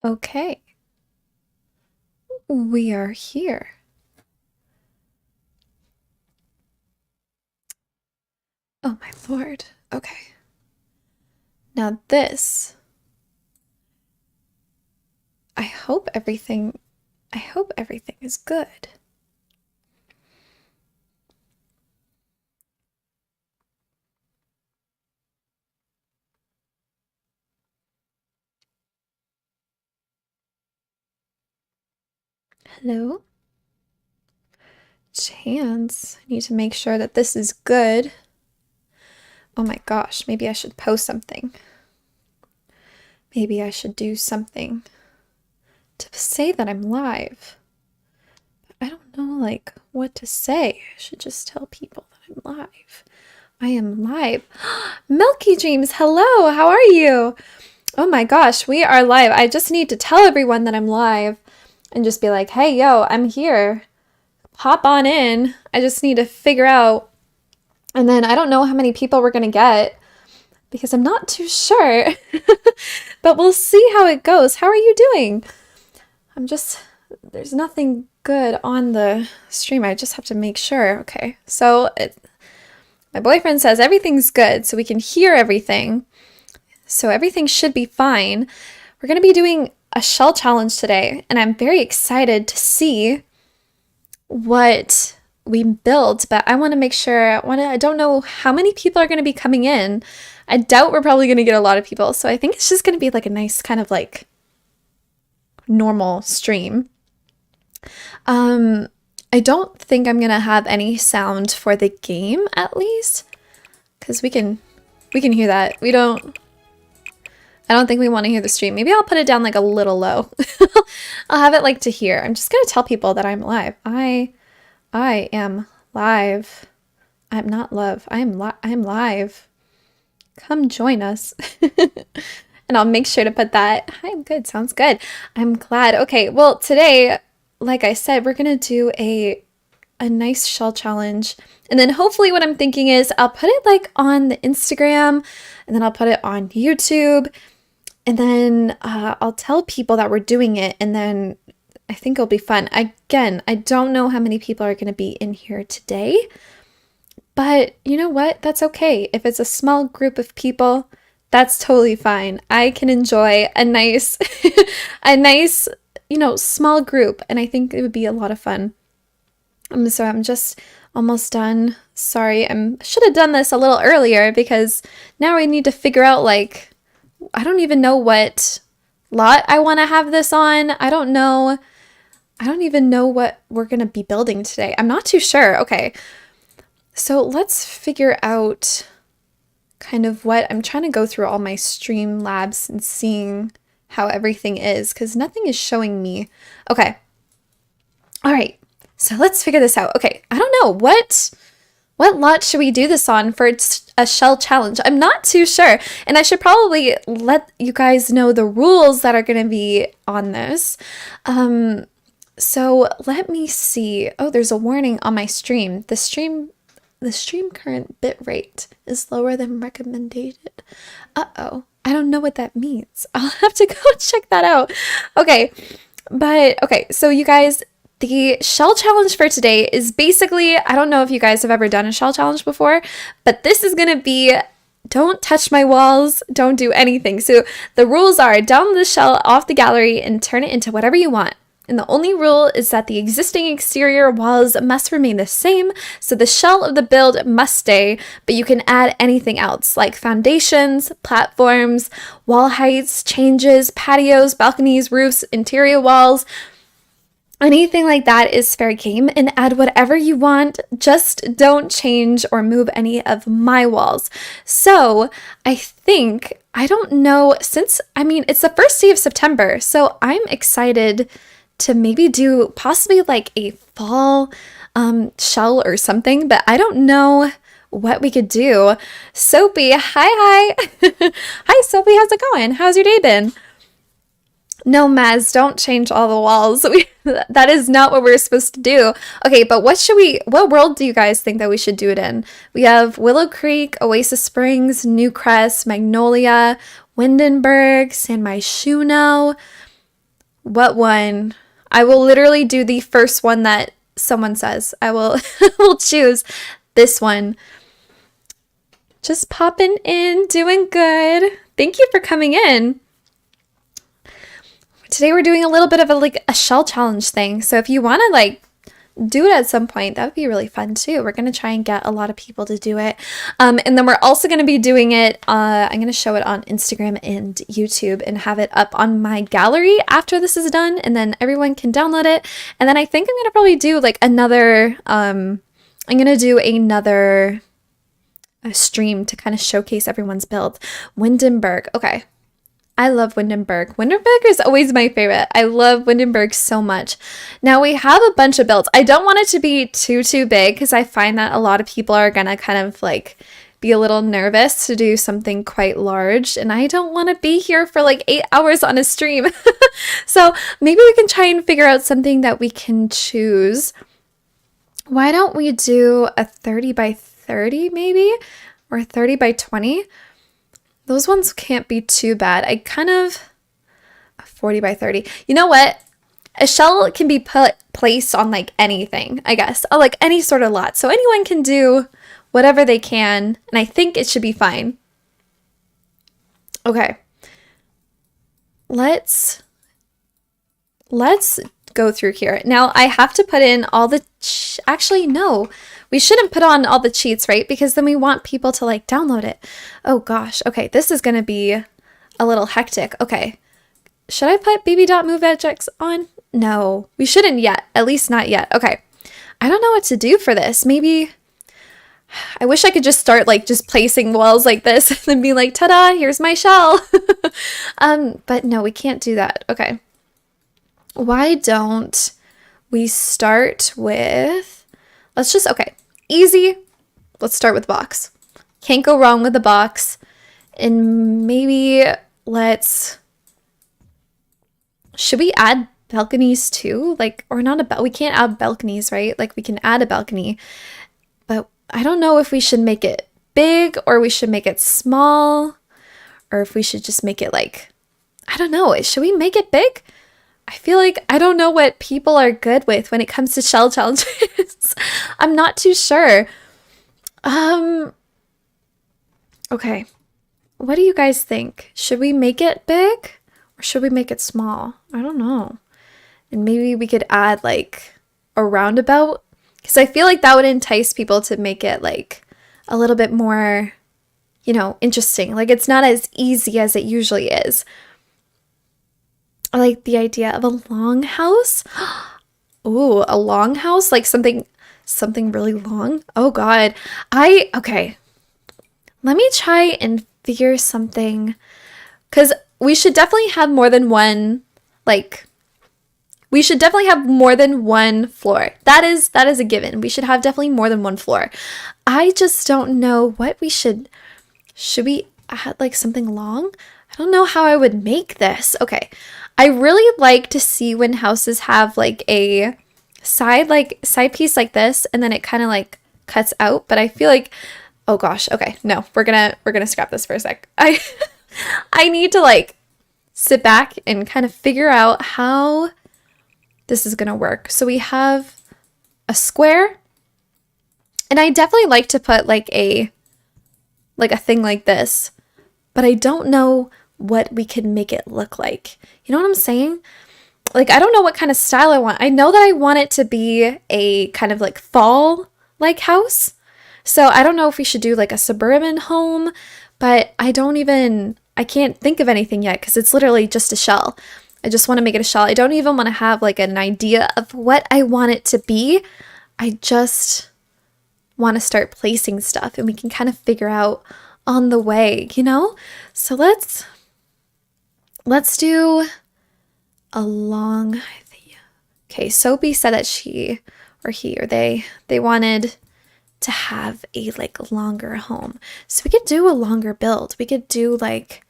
Okay, we are here. Oh my lord. Okay. Now this, I hope everything is good. Hello? Chance. I need to make sure that this is good. Oh my gosh, maybe I should post something. Maybe I should do something to say that I'm live. I don't know, like, what to say. I should just tell people that I'm live. I am live. Milky Dreams, hello, how are you? Oh my gosh, we are live. I just need to tell everyone that I'm live and just be like, hey, yo, I'm here. Hop on in. I just need to figure out. And then I don't know how many people we're going to get because I'm not too sure. But we'll see how it goes. How are you doing? There's nothing good on the stream. I just have to make sure. Okay. So my boyfriend says everything's good, so we can hear everything. So everything should be fine. We're going to be doing a shell challenge today, and I'm very excited to see what we built, but I want to make sure, I don't know how many people are going to be coming in. I doubt we're probably going to get a lot of people, so I think it's just going to be like a nice kind of like normal stream. I don't think I'm going to have any sound for the game, at least, because we can hear that. I don't think we want to hear the stream. Maybe I'll put it down like a little low. I'll have it like to hear. I'm just going to tell people that I'm live. I am live. I'm not love. I'm live. Come join us. And I'll make sure to put that. Hi, I'm good. Sounds good. I'm glad. Okay, well, today, like I said, we're going to do a nice shell challenge. And then hopefully what I'm thinking is I'll put it like on the Instagram, and then I'll put it on YouTube. And then I'll tell people that we're doing it, and then I think it'll be fun. Again, I don't know how many people are going to be in here today, but you know what? That's okay. If it's a small group of people, that's totally fine. I can enjoy a nice, small group, and I think it would be a lot of fun. So I'm just almost done. Sorry, should have done this a little earlier because now we need to figure out like, I don't even know what lot I want to have this on. I don't even know what we're going to be building today. I'm not too sure. Okay. So let's figure out kind of what I'm trying to go through all my Streamlabs and seeing how everything is because nothing is showing me. Okay. All right. So let's figure this out. Okay. I don't know what lot should we do this on for a shell challenge? I'm not too sure. And I should probably let you guys know the rules that are going to be on this. So let me see. Oh, there's a warning on my stream. The stream current bit rate is lower than recommended. Uh-oh. I don't know what that means. I'll have to go check that out. Okay. But okay, so you guys, the shell challenge for today is basically, I don't know if you guys have ever done a shell challenge before, but this is going to be, don't touch my walls, don't do anything. So the rules are download the shell off the gallery and turn it into whatever you want. And the only rule is that the existing exterior walls must remain the same, so the shell of the build must stay, but you can add anything else like foundations, platforms, wall heights, changes, patios, balconies, roofs, interior walls. Anything like that is fair game, and add whatever you want. Just don't change or move any of my walls. So I don't know, it's the first day of September, so I'm excited to maybe do possibly like a fall shell or something, but I don't know what we could do. Soapy, hi. Hi, Soapy, how's it going? How's your day been? No, Maz, don't change all the walls. That is not what we're supposed to do. Okay, but what world do you guys think that we should do it in? We have Willow Creek, Oasis Springs, Newcrest, Magnolia, Windenburg, San Myshuno, what one. I will literally do the first one that someone says. I will will choose this one. Just popping in, doing good. Thank you for coming in. Today we're doing a little bit of a shell challenge thing. So if you want to like do it at some point, that would be really fun too. We're going to try and get a lot of people to do it. And then we're also going to be doing it. I'm going to show it on Instagram and YouTube and have it up on my gallery after this is done. And then everyone can download it. And then I think I'm going to probably do like another, I'm going to do another stream to kind of showcase everyone's build. Windenburg. Okay. I love Windenburg. Windenburg is always my favorite. I love Windenburg so much. Now we have a bunch of builds. I don't want it to be too big because I find that a lot of people are going to kind of like be a little nervous to do something quite large. And I don't want to be here for like 8 hours on a stream. So maybe we can try and figure out something that we can choose. Why don't we do a 30 by 30 maybe? Or 30 by 20? Those ones can't be too bad. I kind of 40 by 30. You know what? A shell can be placed on like anything, I guess. Like any sort of lot. So anyone can do whatever they can. And I think it should be fine. Okay. Let's go through here. Now I have to put in all the, actually no. We shouldn't put on all the cheats, right? Because then we want people to like download it. Oh gosh. Okay, this is going to be a little hectic. Okay. Should I put baby.moveobjects on? No, we shouldn't yet. At least not yet. Okay. I don't know what to do for this. Maybe I wish I could just start like just placing walls like this and then be like, ta-da, here's my shell. But no, we can't do that. Okay. Why don't we start with, let's just, okay. Easy. Let's start with box. Can't go wrong with the box. And maybe should we add balconies too? Like, or not we can't add balconies, right? Like we can add a balcony, but I don't know if we should make it big or we should make it small or if we should just make it like, I don't know. Should we make it big? I feel like I don't know what people are good with when it comes to shell challenges. I'm not too sure. Okay. What do you guys think? Should we make it big or should we make it small? I don't know. And maybe we could add like a roundabout because I feel like that would entice people to make it like a little bit more, you know, interesting. Like it's not as easy as it usually is. I like the idea of a long house. Ooh, a long house? Like something really long? Oh God. Okay. Let me try and figure something. Because we should definitely have more than one, we should definitely have more than one floor. That is a given. We should have definitely more than one floor. I just don't know what we should we add like something long? I don't know how I would make this. Okay. I really like to see when houses have like a side piece like this and then it kind of like cuts out, but I feel like, oh gosh, okay, no, we're gonna scrap this for a sec. I need to like sit back and kind of figure out how this is gonna work. So we have a square, and I definitely like to put like a thing like this, but I don't know what we could make it look like. You know what I'm saying? Like, I don't know what kind of style I want. I know that I want it to be a kind of like fall-like house. So I don't know if we should do like a suburban home, but I can't think of anything yet because it's literally just a shell. I just want to make it a shell. I don't even want to have like an idea of what I want it to be. I just want to start placing stuff and we can kind of figure out on the way, you know? So let's do a long, okay, Sophie said that she or he or they wanted to have a like longer home. So we could do a longer build. We could do like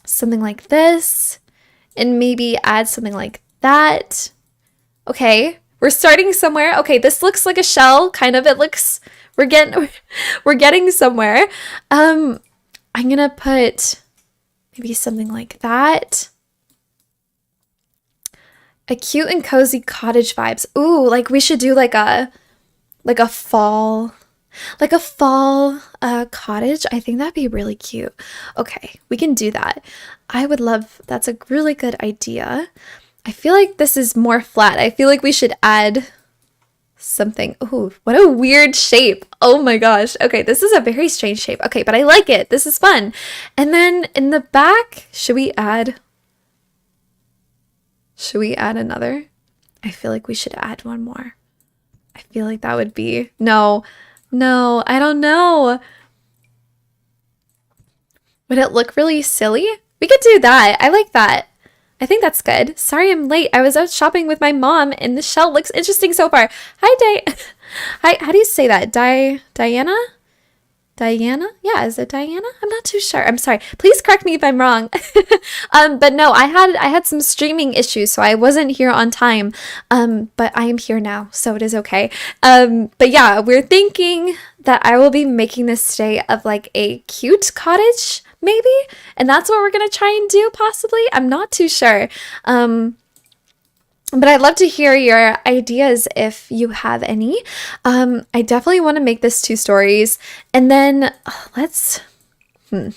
something like this and maybe add something like that. Okay, we're starting somewhere. Okay, this looks like a shell, kind of. It looks, we're getting somewhere. I'm gonna put maybe something like that. A cute and cozy cottage vibes. Ooh, like we should do like a fall cottage. I think that'd be really cute. Okay, we can do that. I would love, that's a really good idea. I feel like this is more flat. I feel like we should add something. Oh, what a weird shape. Oh my gosh. Okay, this is a very strange shape. Okay, but I like it. This is fun. And then in the back, should we add another? I feel like we should add one more. I feel like that would be, no, I don't know. Would it look really silly? We could do that. I like that. I think that's good. Sorry I'm late. I was out shopping with my mom and the shell looks interesting so far. Hi, Hi, how do you say that? Diana? Diana? Yeah, is it Diana? I'm not too sure. I'm sorry. Please correct me if I'm wrong. But no, I had some streaming issues, so I wasn't here on time. But I am here now, so it is okay. But yeah, we're thinking that I will be making this stay of like a cute cottage, maybe, and that's what we're gonna try and do, possibly. I'm not too sure. But I'd love to hear your ideas if you have any. I definitely want to make this 2 stories. And then let's go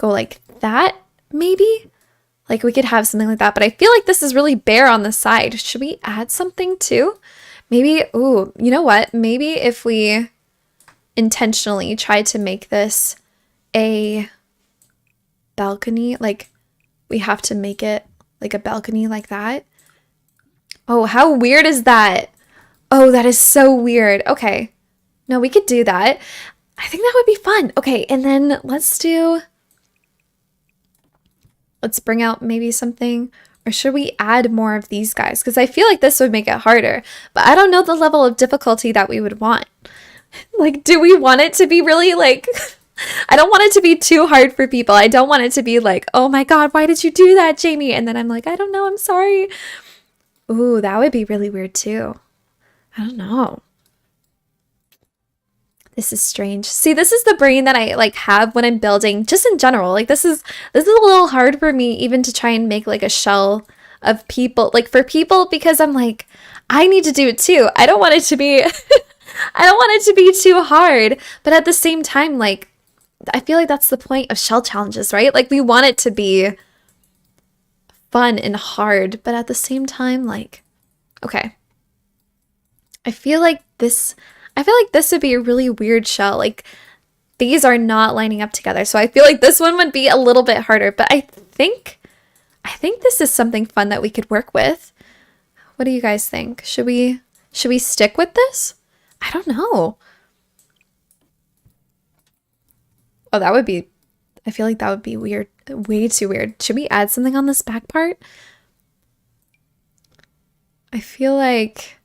like that, maybe? Like we could have something like that. But I feel like this is really bare on the side. Should we add something too? Maybe, ooh, you know what? Maybe if we intentionally try to make this a balcony, like we have to make it like a balcony like that. Oh, how weird is that? Oh, that is so weird. Okay. No, we could do that. I think that would be fun. Okay, and then let's bring out maybe something, or should we add more of these guys? Because I feel like this would make it harder, but I don't know the level of difficulty that we would want. Like, do we want it to be really like... I don't want it to be too hard for people. I don't want it to be like, oh my God, why did you do that, Jamie? And then I'm like, I don't know, I'm sorry. Ooh, that would be really weird too. I don't know. This is strange. See, this is the brain that I like have when I'm building, just in general. Like this is a little hard for me even to try and make like a shell of people, like for people, because I'm like, I need to do it too. I don't want it to be I don't want it to be too hard. But at the same time, like I feel like that's the point of shell challenges, right? Like we want it to be fun and hard, but at the same time, like, okay. I feel like this would be a really weird shell. Like these are not lining up together. So I feel like this one would be a little bit harder, but I think this is something fun that we could work with. What do you guys think? Should we stick with this? I don't know. Oh, I feel like that would be weird. Way too weird. Should we add something on this back part? I feel like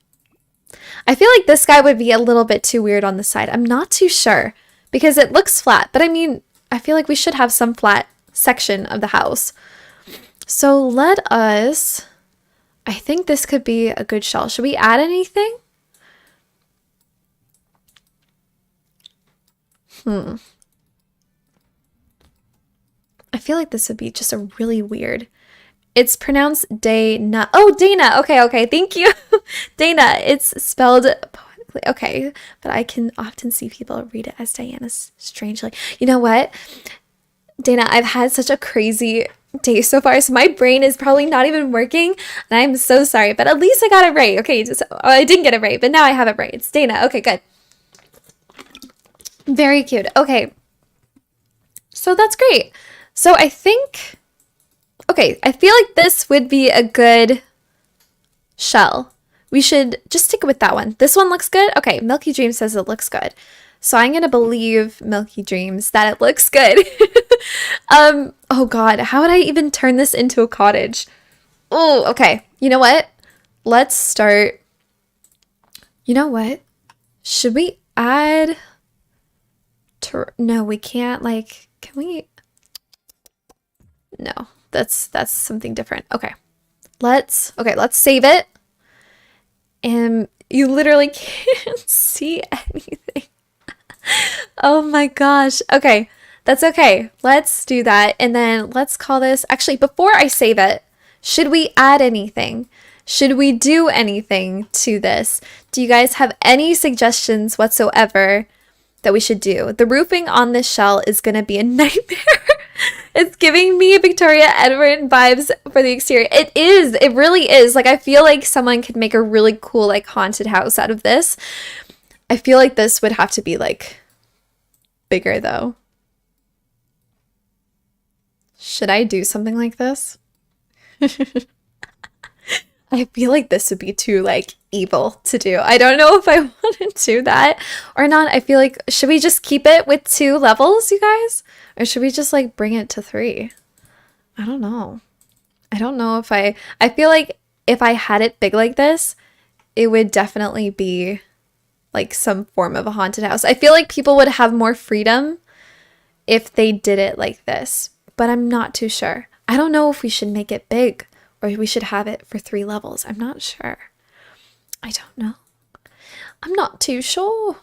this guy would be a little bit too weird on the side. I'm not too sure because it looks flat, but I mean, I feel like we should have some flat section of the house. So I think this could be a good shell. Should we add anything? I feel like this would be just a really weird. It's pronounced Dana. Oh, Dana. Okay. Thank you. Dana. It's spelled poetically. Okay. But I can often see people read it as Diana strangely. You know what? Dana, I've had such a crazy day so far, so my brain is probably not even working, and I'm so sorry, but at least I got it right. Okay, I didn't get it right, but now I have it right. It's Dana. Okay, good. Very cute. Okay. So that's great. So I think, okay, I feel like this would be a good shell. We should just stick with that one. This one looks good. Okay, Milky Dream says it looks good. So I'm going to believe Milky Dreams that it looks good. Oh God, how would I even turn this into a cottage? Oh, okay. You know what? Let's start. You know what? Should we add... No, we can't, like, can we... No, that's something different. Okay. Let's save it. And you literally can't see anything. Oh my gosh. Okay. That's okay. Let's do that. And then let's call this, actually, before I save it, Should we add anything? Should we do anything to this? Do you guys have any suggestions whatsoever that we should do? The roofing on this shell is going to be a nightmare. It's giving me Victoria Edward vibes for the exterior. It is. It really is. Like, I feel like someone could make a really cool, like, haunted house out of this. I feel like this would have to be, like, bigger, though. Should I do something like this? I feel like this would be too, like, evil to do. I don't know if I want to do that or not. I feel like, should we just keep it with 2 levels, you guys? Or should we just, like, bring it to 3? I don't know. I don't know if I feel like if I had it big like this, it would definitely be, like, some form of a haunted house. I feel like people would have more freedom if they did it like this, but I'm not too sure. I don't know if we should make it big or we should have it for 3 levels. I'm not sure. I don't know. I'm not too sure.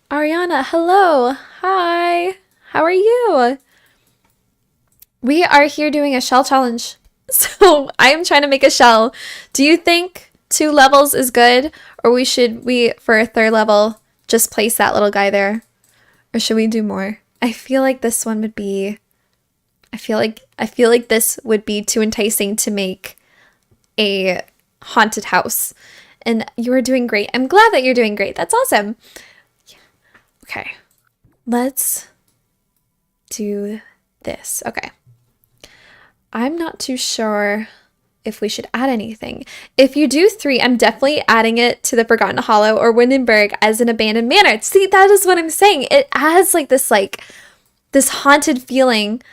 Ariana, hello. Hi. How are you? We are here doing a shell challenge. So I am trying to make a shell. Do you think 2 levels is good? Or should we, for a 3rd level, just place that little guy there? Or should we do more? I feel like this one would be... I feel like this would be too enticing to make a haunted house. And you are doing great. I'm glad that you're doing great. That's awesome. Yeah. Okay. Let's do this. Okay. I'm not too sure if we should add anything. If you do 3, I'm definitely adding it to the Forgotten Hollow or Windenburg as an abandoned manor. See, that is what I'm saying. It adds like this haunted feeling.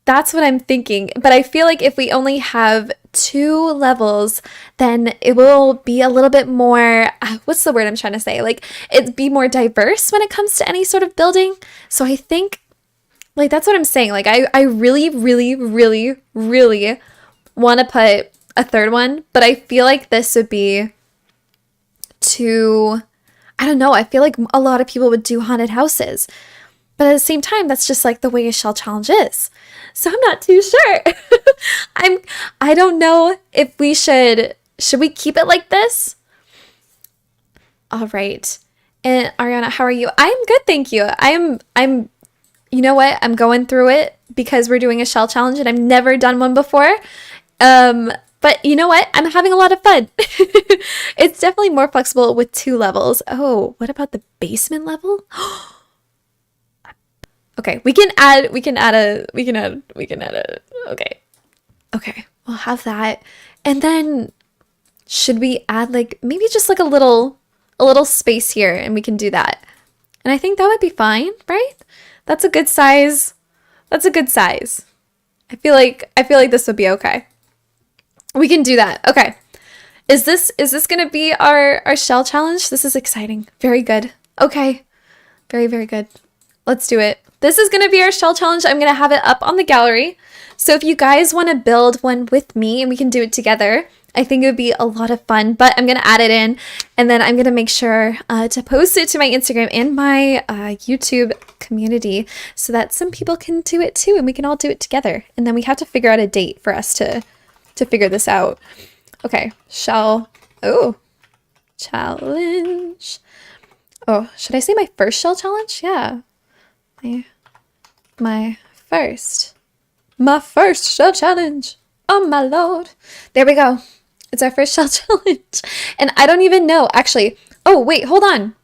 That's what I'm thinking. But I feel like if we only have 2 levels, then it will be a little bit more, what's the word I'm trying to say? Like, it'd be more diverse when it comes to any sort of building. So I think, like, that's what I'm saying. Like, I really, really, really, really want to put a 3rd one, but I feel like this would be too, I don't know. I feel like a lot of people would do haunted houses. But at the same time, that's just like the way a shell challenge is. So I'm not too sure. I don't know if we should we keep it like this? All right. And Ariana, how are you? I'm good, thank you. I'm you know what? I'm going through it because we're doing a shell challenge and I've never done one before. But you know what? I'm having a lot of fun. It's definitely more flexible with 2 levels. Oh, what about the basement level? Okay, we can add okay, we'll have that. And then should we add like maybe just like a little space here and we can do that. And I think that would be fine, right? That's a good size. That's a good size. I feel like this would be okay. We can do that. Okay. Is this gonna be our shell challenge? This is exciting. Very good. Okay. Very, very good. Let's do it. This is going to be our shell challenge. I'm going to have it up on the gallery. So if you guys want to build one with me and we can do it together, I think it would be a lot of fun, but I'm going to add it in and then I'm going to make sure to post it to my Instagram and my YouTube community so that some people can do it too and we can all do it together. And then we have to figure out a date for us to figure this out. Okay, challenge. Oh, should I say my first shell challenge? Yeah. My first shell challenge. Oh my lord. There we go. It's our first shell challenge. And I don't even know, actually. Oh, wait, hold on.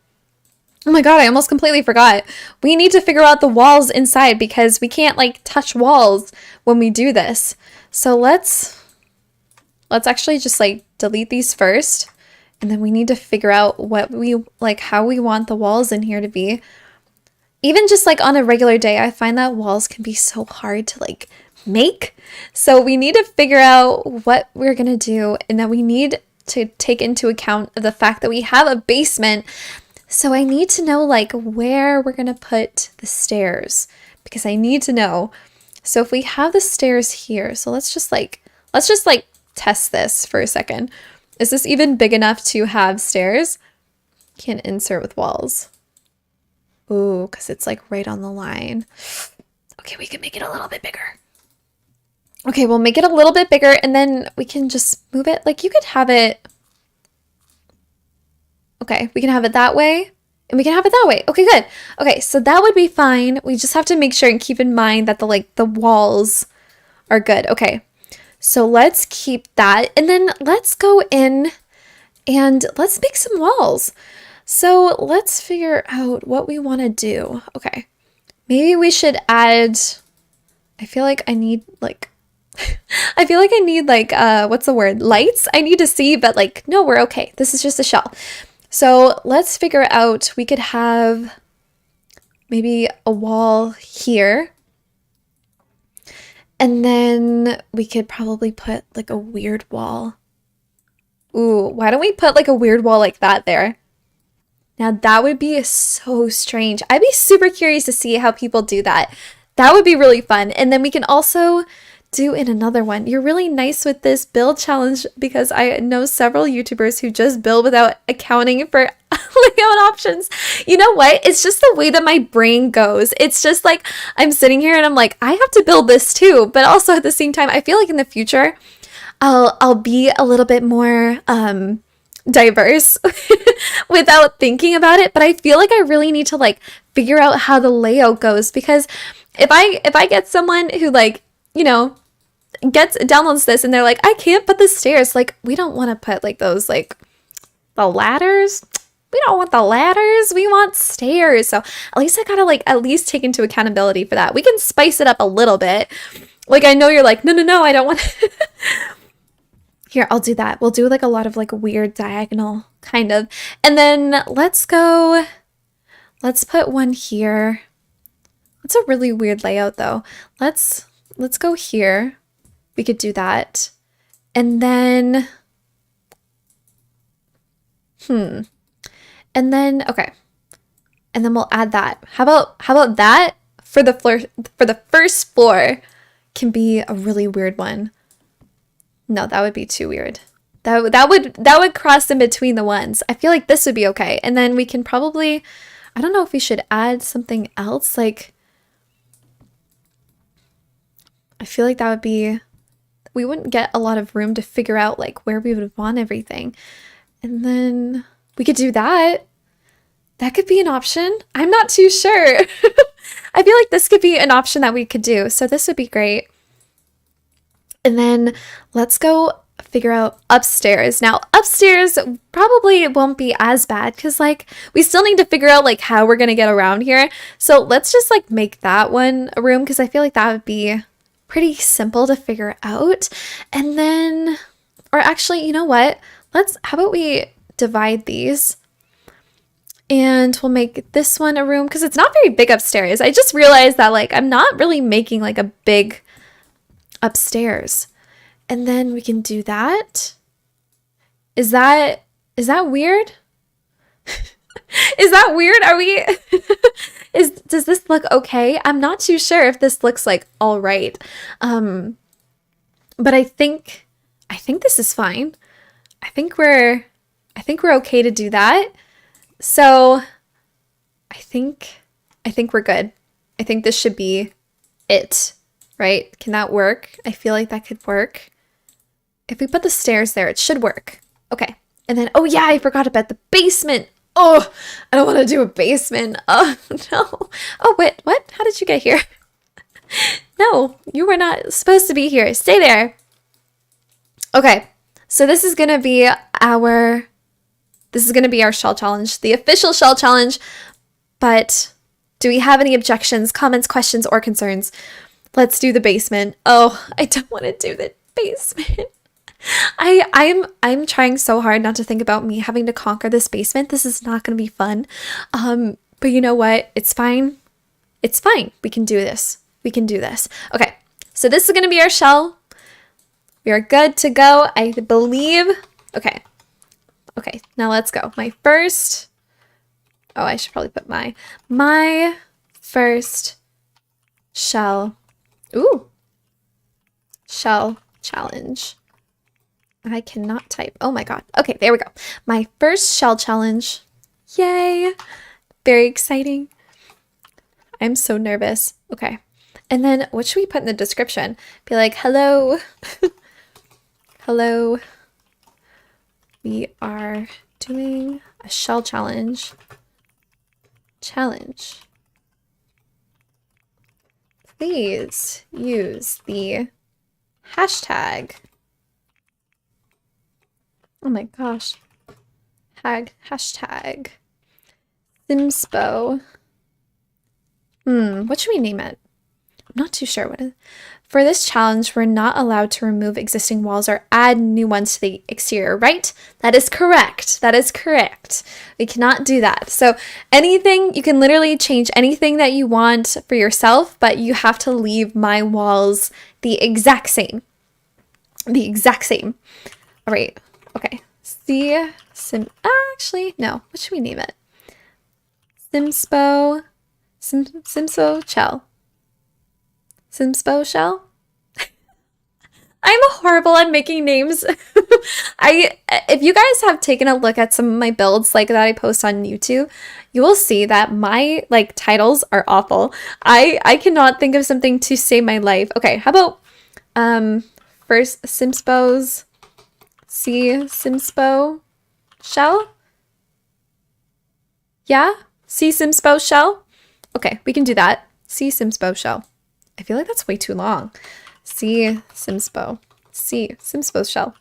Oh my god, I almost completely forgot. We need to figure out the walls inside because we can't like touch walls when we do this. So let's actually just like delete these first. And then we need to figure out how we want the walls in here to be. Even just like on a regular day, I find that walls can be so hard to like make. So we need to figure out what we're going to do. And then we need to take into account the fact that we have a basement. So I need to know like where we're going to put the stairs because I need to know. So if we have the stairs here, so let's just test this for a second. Is this even big enough to have stairs? Can't insert with walls. Ooh, because it's like right on the line. Okay, we can make it a little bit bigger. Okay, we'll make it a little bit bigger and then we can just move it. Like you could have it. Okay, we can have it that way and we can have it that way. Okay, good. Okay, so that would be fine. We just have to make sure and keep in mind that the walls are good. Okay, so let's keep that. And then let's go in and let's make some walls. So let's figure out what we want to do. Okay, maybe we should add, I feel like I need like, I feel like I need like, what's the word? Lights? I need to see, but like, no, we're okay. This is just a shell. So let's figure out, we could have maybe a wall here. And then we could probably put like a weird wall. Ooh, why don't we put like a weird wall like that there? Now that would be so strange. I'd be super curious to see how people do that. That would be really fun. And then we can also do in another one. You're really nice with this build challenge because I know several YouTubers who just build without accounting for layout options. You know what? It's just the way that my brain goes. It's just like I'm sitting here and I'm like, I have to build this too. But also at the same time, I feel like in the future, I'll be a little bit more diverse without thinking about it. But I feel like I really need to like figure out how the layout goes because if I get someone who like, you know, downloads this and they're like, I can't put the stairs. Like, we don't want to put like those like the ladders. We don't want the ladders. We want stairs. So at least I gotta like at least take into accountability for that. We can spice it up a little bit. Like I know you're like, no, I don't want Here, I'll do that. We'll do like a lot of like weird diagonal kind of. And then let's put one here. It's a really weird layout though. Let's go here. We could do that. And then, and then, okay. And then we'll add that. How about that for the floor, for the first floor can be a really weird one. No, that would be too weird. That would cross in between the ones. I feel like this would be okay. And then we can probably, I don't know if we should add something else. Like, I feel like that would be, we wouldn't get a lot of room to figure out like where we would want everything. And then we could do that. That could be an option. I'm not too sure. I feel like this could be an option that we could do. So this would be great. And then let's go figure out upstairs. Now, upstairs probably won't be as bad because like we still need to figure out like how we're going to get around here. So let's just like make that one a room because I feel like that would be pretty simple to figure out. And then, or actually, you know what? How about we divide these and we'll make this one a room because it's not very big upstairs. I just realized that like I'm not really making like a big upstairs. And then we can do that. Is that weird? Is that weird? Are we does this look okay? I'm not too sure if this looks like all right. But I think this is fine. I think we're okay to do that. So I think we're good. I think this should be it, right? Can that work? I feel like that could work. If we put the stairs there, it should work. Okay. And then, oh yeah, I forgot about the basement. Oh, I don't want to do a basement. Oh, no. Oh, wait, what? How did you get here? No, you were not supposed to be here. Stay there. Okay. So this is going to be our shell challenge, the official shell challenge. But do we have any objections, comments, questions, or concerns? Let's do the basement. Oh, I don't want to do the basement. I'm trying so hard not to think about me having to conquer this basement. This is not going to be fun. But you know what? It's fine. It's fine. We can do this. We can do this. Okay. So this is going to be our shell. We are good to go, I believe. Okay. Okay. Now let's go. I should probably put my first shell. Ooh. Shell challenge. I cannot type. Oh my god. Okay, there we go. My first shell challenge. Yay. Very exciting. I'm so nervous. Okay. And then what should we put in the description? Be like, hello, hello, we are doing a shell challenge. Please use the hashtag. Oh my gosh. Hashtag Simspo. What should we name it? I'm not too sure what it is. For this challenge, we're not allowed to remove existing walls or add new ones to the exterior, right? That is correct. That is correct. We cannot do that. So anything, you can literally change anything that you want for yourself, but you have to leave my walls the exact same. The exact same. All right. Okay. Actually, no. What should we name it? Simspo Shell. Simspo Shell? I'm horrible at making names. If you guys have taken a look at some of my builds like that I post on YouTube, you will see that my like titles are awful. I cannot think of something to save my life. Okay, how about first Simspo Shell? Yeah? Simspo Shell? Okay, we can do that. Simspo Shell. I feel like that's way too long. Simspo Shell.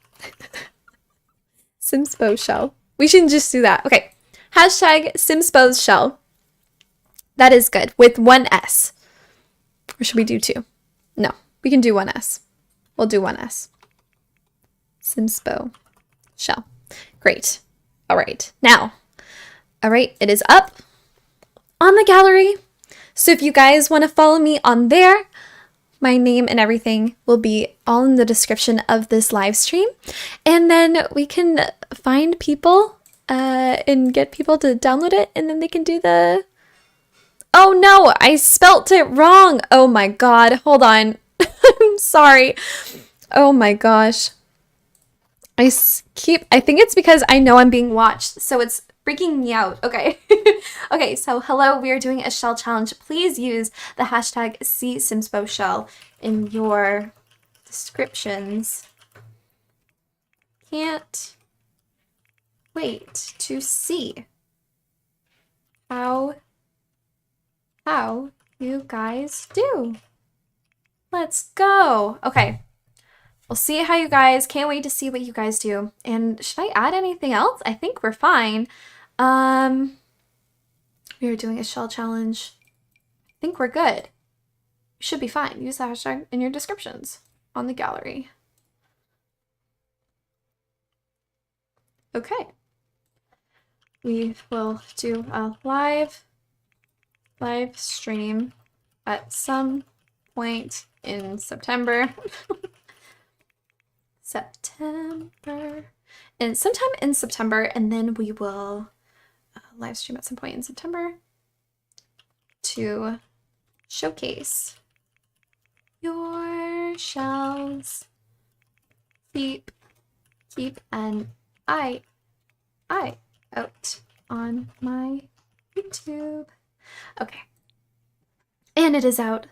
Simspo Shell. We should just do that. Okay. Hashtag Simspo Shell. That is good. With one S. Or should we do two? No, we can do one S. We'll do one S. Simspo Shell. Great. All right. Now, all right, it is up on the gallery. So if you guys want to follow me on there, my name and everything will be all in the description of this live stream. And then we can find people and get people to download it, and then they can do the... Oh no, I spelt it wrong. Oh my god, hold on. I'm sorry. Oh my gosh. I think it's because I know I'm being watched, so it's freaking me out. Okay. Okay, so hello, we are doing a shell challenge. Please use the hashtag #SimspoShell in your descriptions. Can't wait to see how you guys do. Let's go. Okay. We'll see how you guys, can't wait to see what you guys do. And should I add anything else? I think we're fine. We are doing a shell challenge. I think we're good. You should be fine. Use the hashtag in your descriptions on the gallery. Okay. We will do a live stream at some point in September. And sometime in September, and then we will live stream at some point in September to showcase your shells. Keep an eye out on my YouTube. Okay. And it is out.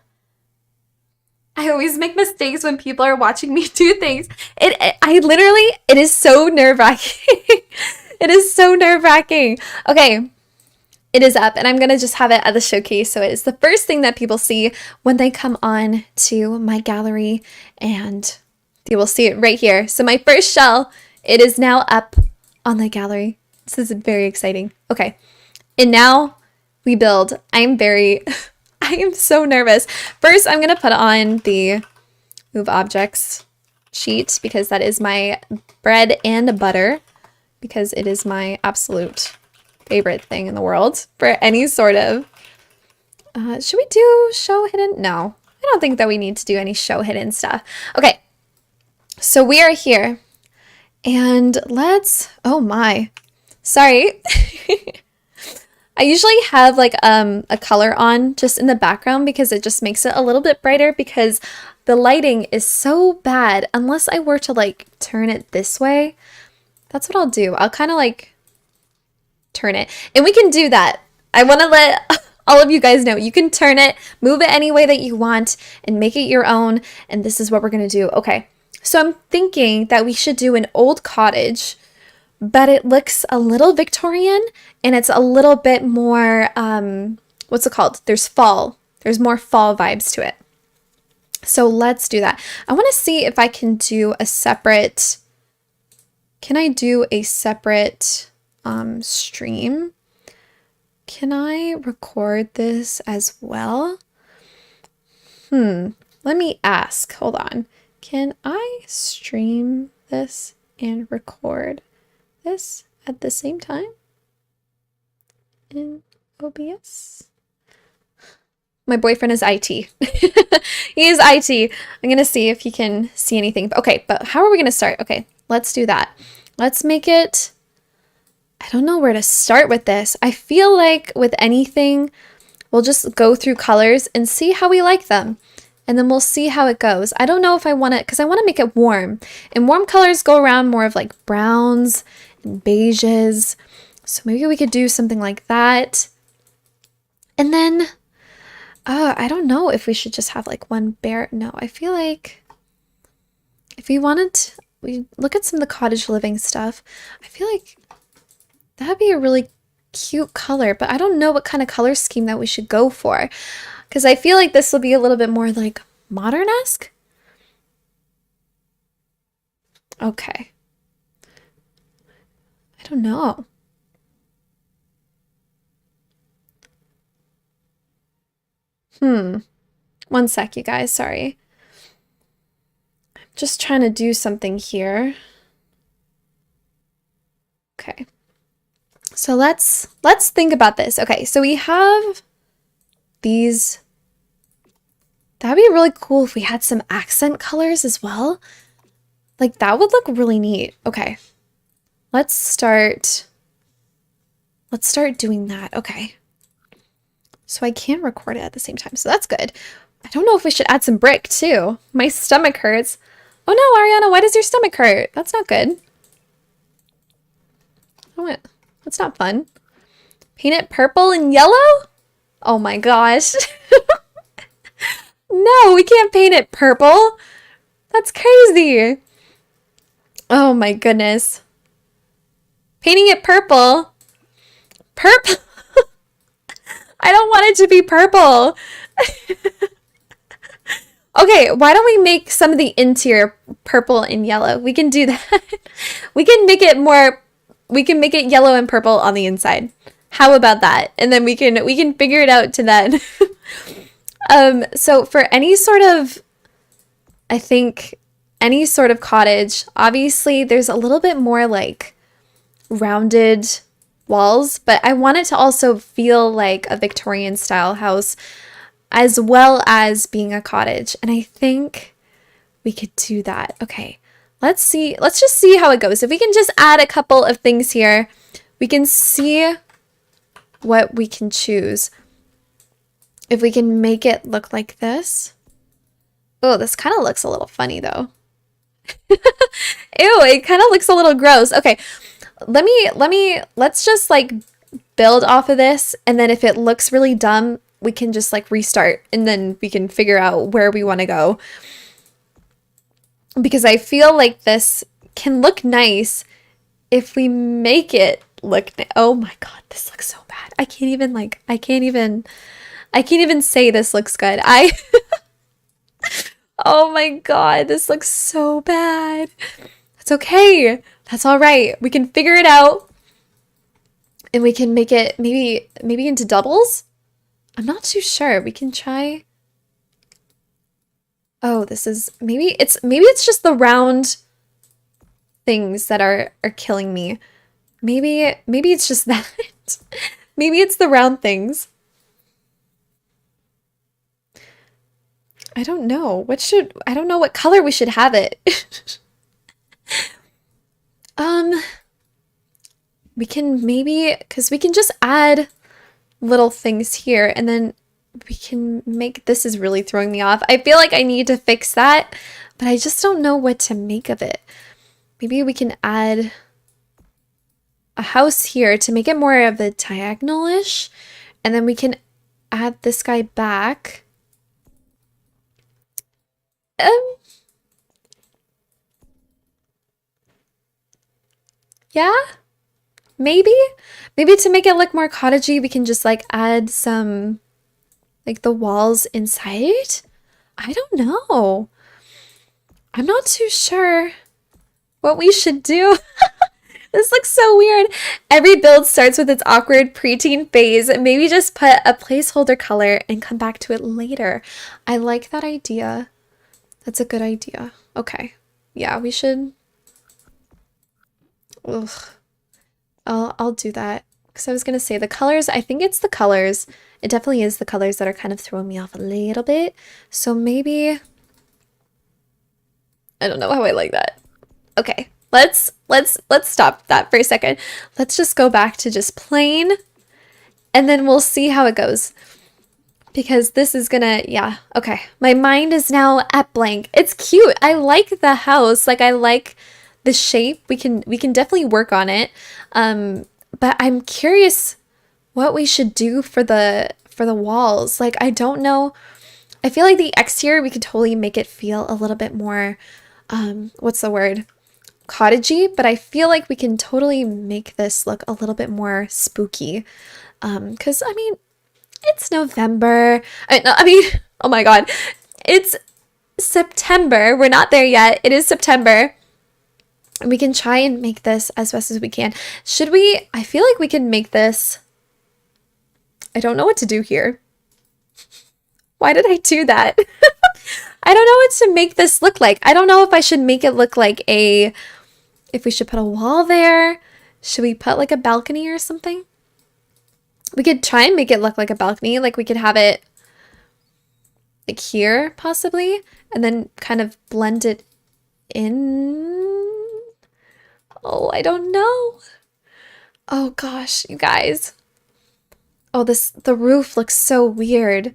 I always make mistakes when people are watching me do things. It is so nerve-wracking. It is so nerve-wracking. Okay, it is up, and I'm going to just have it at the showcase, so it is the first thing that people see when they come on to my gallery, and they will see it right here. So my first shell, it is now up on the gallery. This is very exciting. Okay, and now we build. I am so nervous. First, I'm going to put on the Move Objects sheet because that is my bread and butter, because it is my absolute favorite thing in the world for any sort of... should we do show hidden? No, I don't think that we need to do any show hidden stuff. Okay, so we are here and let's... Oh my. Sorry. I usually have like a color on just in the background because it just makes it a little bit brighter, because the lighting is so bad. Unless I were to like turn it this way, that's what I'll do. I'll kind of like turn it, and we can do that. I want to let all of you guys know you can turn it, move it any way that you want, and make it your own. And this is what we're going to do. Okay. So I'm thinking that we should do an old cottage, but it looks a little Victorian and it's a little bit more, what's it called? There's fall. There's more fall vibes to it. So let's do that. I want to see if I can do a separate, can I do a separate stream? Can I record this as well? Let me ask. Hold on. Can I stream this and record this at the same time in OBS? My boyfriend is IT. He is IT. I'm going to see if he can see anything. Okay, but how are we going to start? Okay, let's do that. Let's make it... I don't know where to start with this. I feel like with anything, we'll just go through colors and see how we like them. And then we'll see how it goes. I don't know if I want it, because I want to make it warm. And warm colors go around more of like browns and beiges. So maybe we could do something like that. And then, I don't know if we should just have like one bare. No, I feel like if we wanted, we look at some of the cottage living stuff. I feel like that'd be a really cute color, but I don't know what kind of color scheme that we should go for. Because I feel like this will be a little bit more like modern-esque. Okay. I don't know. One sec, you guys. Sorry. I'm just trying to do something here. Okay. So let's think about this. Okay, so we have these. That'd be really cool if we had some accent colors as well. Like that would look really neat. Okay. Let's start doing that. Okay. So I can record it at the same time. So that's good. I don't know if we should add some brick too. My stomach hurts. Oh no, Ariana, why does your stomach hurt? That's not good. That's not fun. Paint it purple and yellow? Oh my gosh. No, we can't paint it purple. That's crazy. Oh my goodness. Painting it purple. Purple. I don't want it to be purple. Okay, why don't we make some of the interior purple and yellow? We can do that. We can make it yellow and purple on the inside. How about that? And then we can figure it out to that. So for any sort of, I think any sort of cottage, obviously there's a little bit more like rounded walls, but I want it to also feel like a Victorian style house as well as being a cottage. And I think we could do that. Okay. Let's just see how it goes. If we can just add a couple of things here, we can see what we can choose. If we can make it look like this. Oh, this kind of looks a little funny though. Ew, it kind of looks a little gross. Okay, let's just like build off of this, and then if it looks really dumb, we can just like restart, and then we can figure out where we want to go. Because I feel like this can look nice if we make it look oh my god, this looks so bad. I can't even say this looks good. Oh my god, this looks so bad. That's okay. That's all right. We can figure it out. And we can make it maybe into doubles? I'm not too sure. We can try. Oh, this is maybe it's just the round things that are killing me. Maybe it's just that. Maybe it's the round things. I don't know. I don't know what color we should have it. We can because we can just add little things here, and then we can make, this is really throwing me off. I feel like I need to fix that, but I just don't know what to make of it. Maybe we can add a house here to make it more of a diagonal-ish, and then we can add this guy back. Um, yeah, maybe. Maybe to make it look more cottagey, we can just like add some, like the walls inside. I don't know. I'm not too sure what we should do. This looks so weird. Every build starts with its awkward preteen phase. Maybe just put a placeholder color and come back to it later. I like that idea. That's a good idea. Okay. Yeah, we should. Ugh. I'll do that. Because I was gonna say the colors, I think it's the colors. It definitely is the colors that are kind of throwing me off a little bit. So maybe I don't know how I like that. Okay. Let's stop that for a second. Let's just go back to just plain and then we'll see how it goes. Because this is gonna, yeah, okay. My mind is now at blank. It's cute. I like the house. Like I like the shape. We can definitely work on it. But I'm curious what we should do for the walls. Like I don't know. I feel like the exterior we could totally make it feel a little bit more what's the word? Cottagey, but I feel like we can totally make this look a little bit more spooky. Because I mean, it's November. I mean, oh my God, it's September. We're not there yet. It is September. We can try and make this as best as we can. Should we? I feel like we can make this. I don't know what to do here. Why did I do that? I don't know what to make this look like. I don't know if I should make it look like a, if we should put a wall there. Should we put like a balcony or something? We could try and make it look like a balcony. Like we could have it like here possibly, and then kind of blend it in. Oh, I don't know. Oh gosh, you guys. Oh, the roof looks so weird.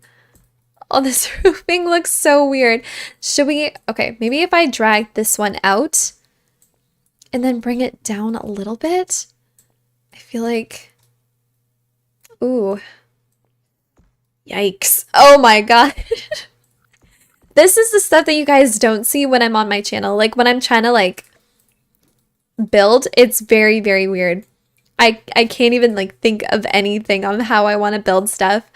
Oh, this roofing looks so weird. Should we, okay, maybe if I drag this one out and then bring it down a little bit, I feel like, ooh, yikes. Oh my God. This is the stuff that you guys don't see when I'm on my channel. Like when I'm trying to like build, it's very, very weird. I can't even like think of anything on how I want to build stuff.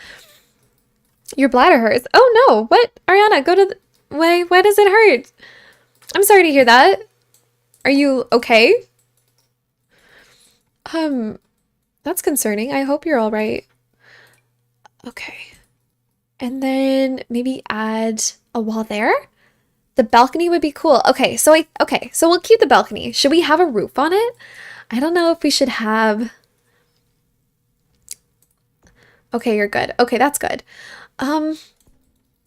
Your bladder hurts. Oh no, what? Ariana, go to the, why does it hurt? I'm sorry to hear that. Are you okay? That's concerning. I hope you're all right. Okay. And then maybe add a wall there. The balcony would be cool. Okay, so we'll keep the balcony. Should we have a roof on it? I don't know if we should have. Okay, you're good. Okay, that's good.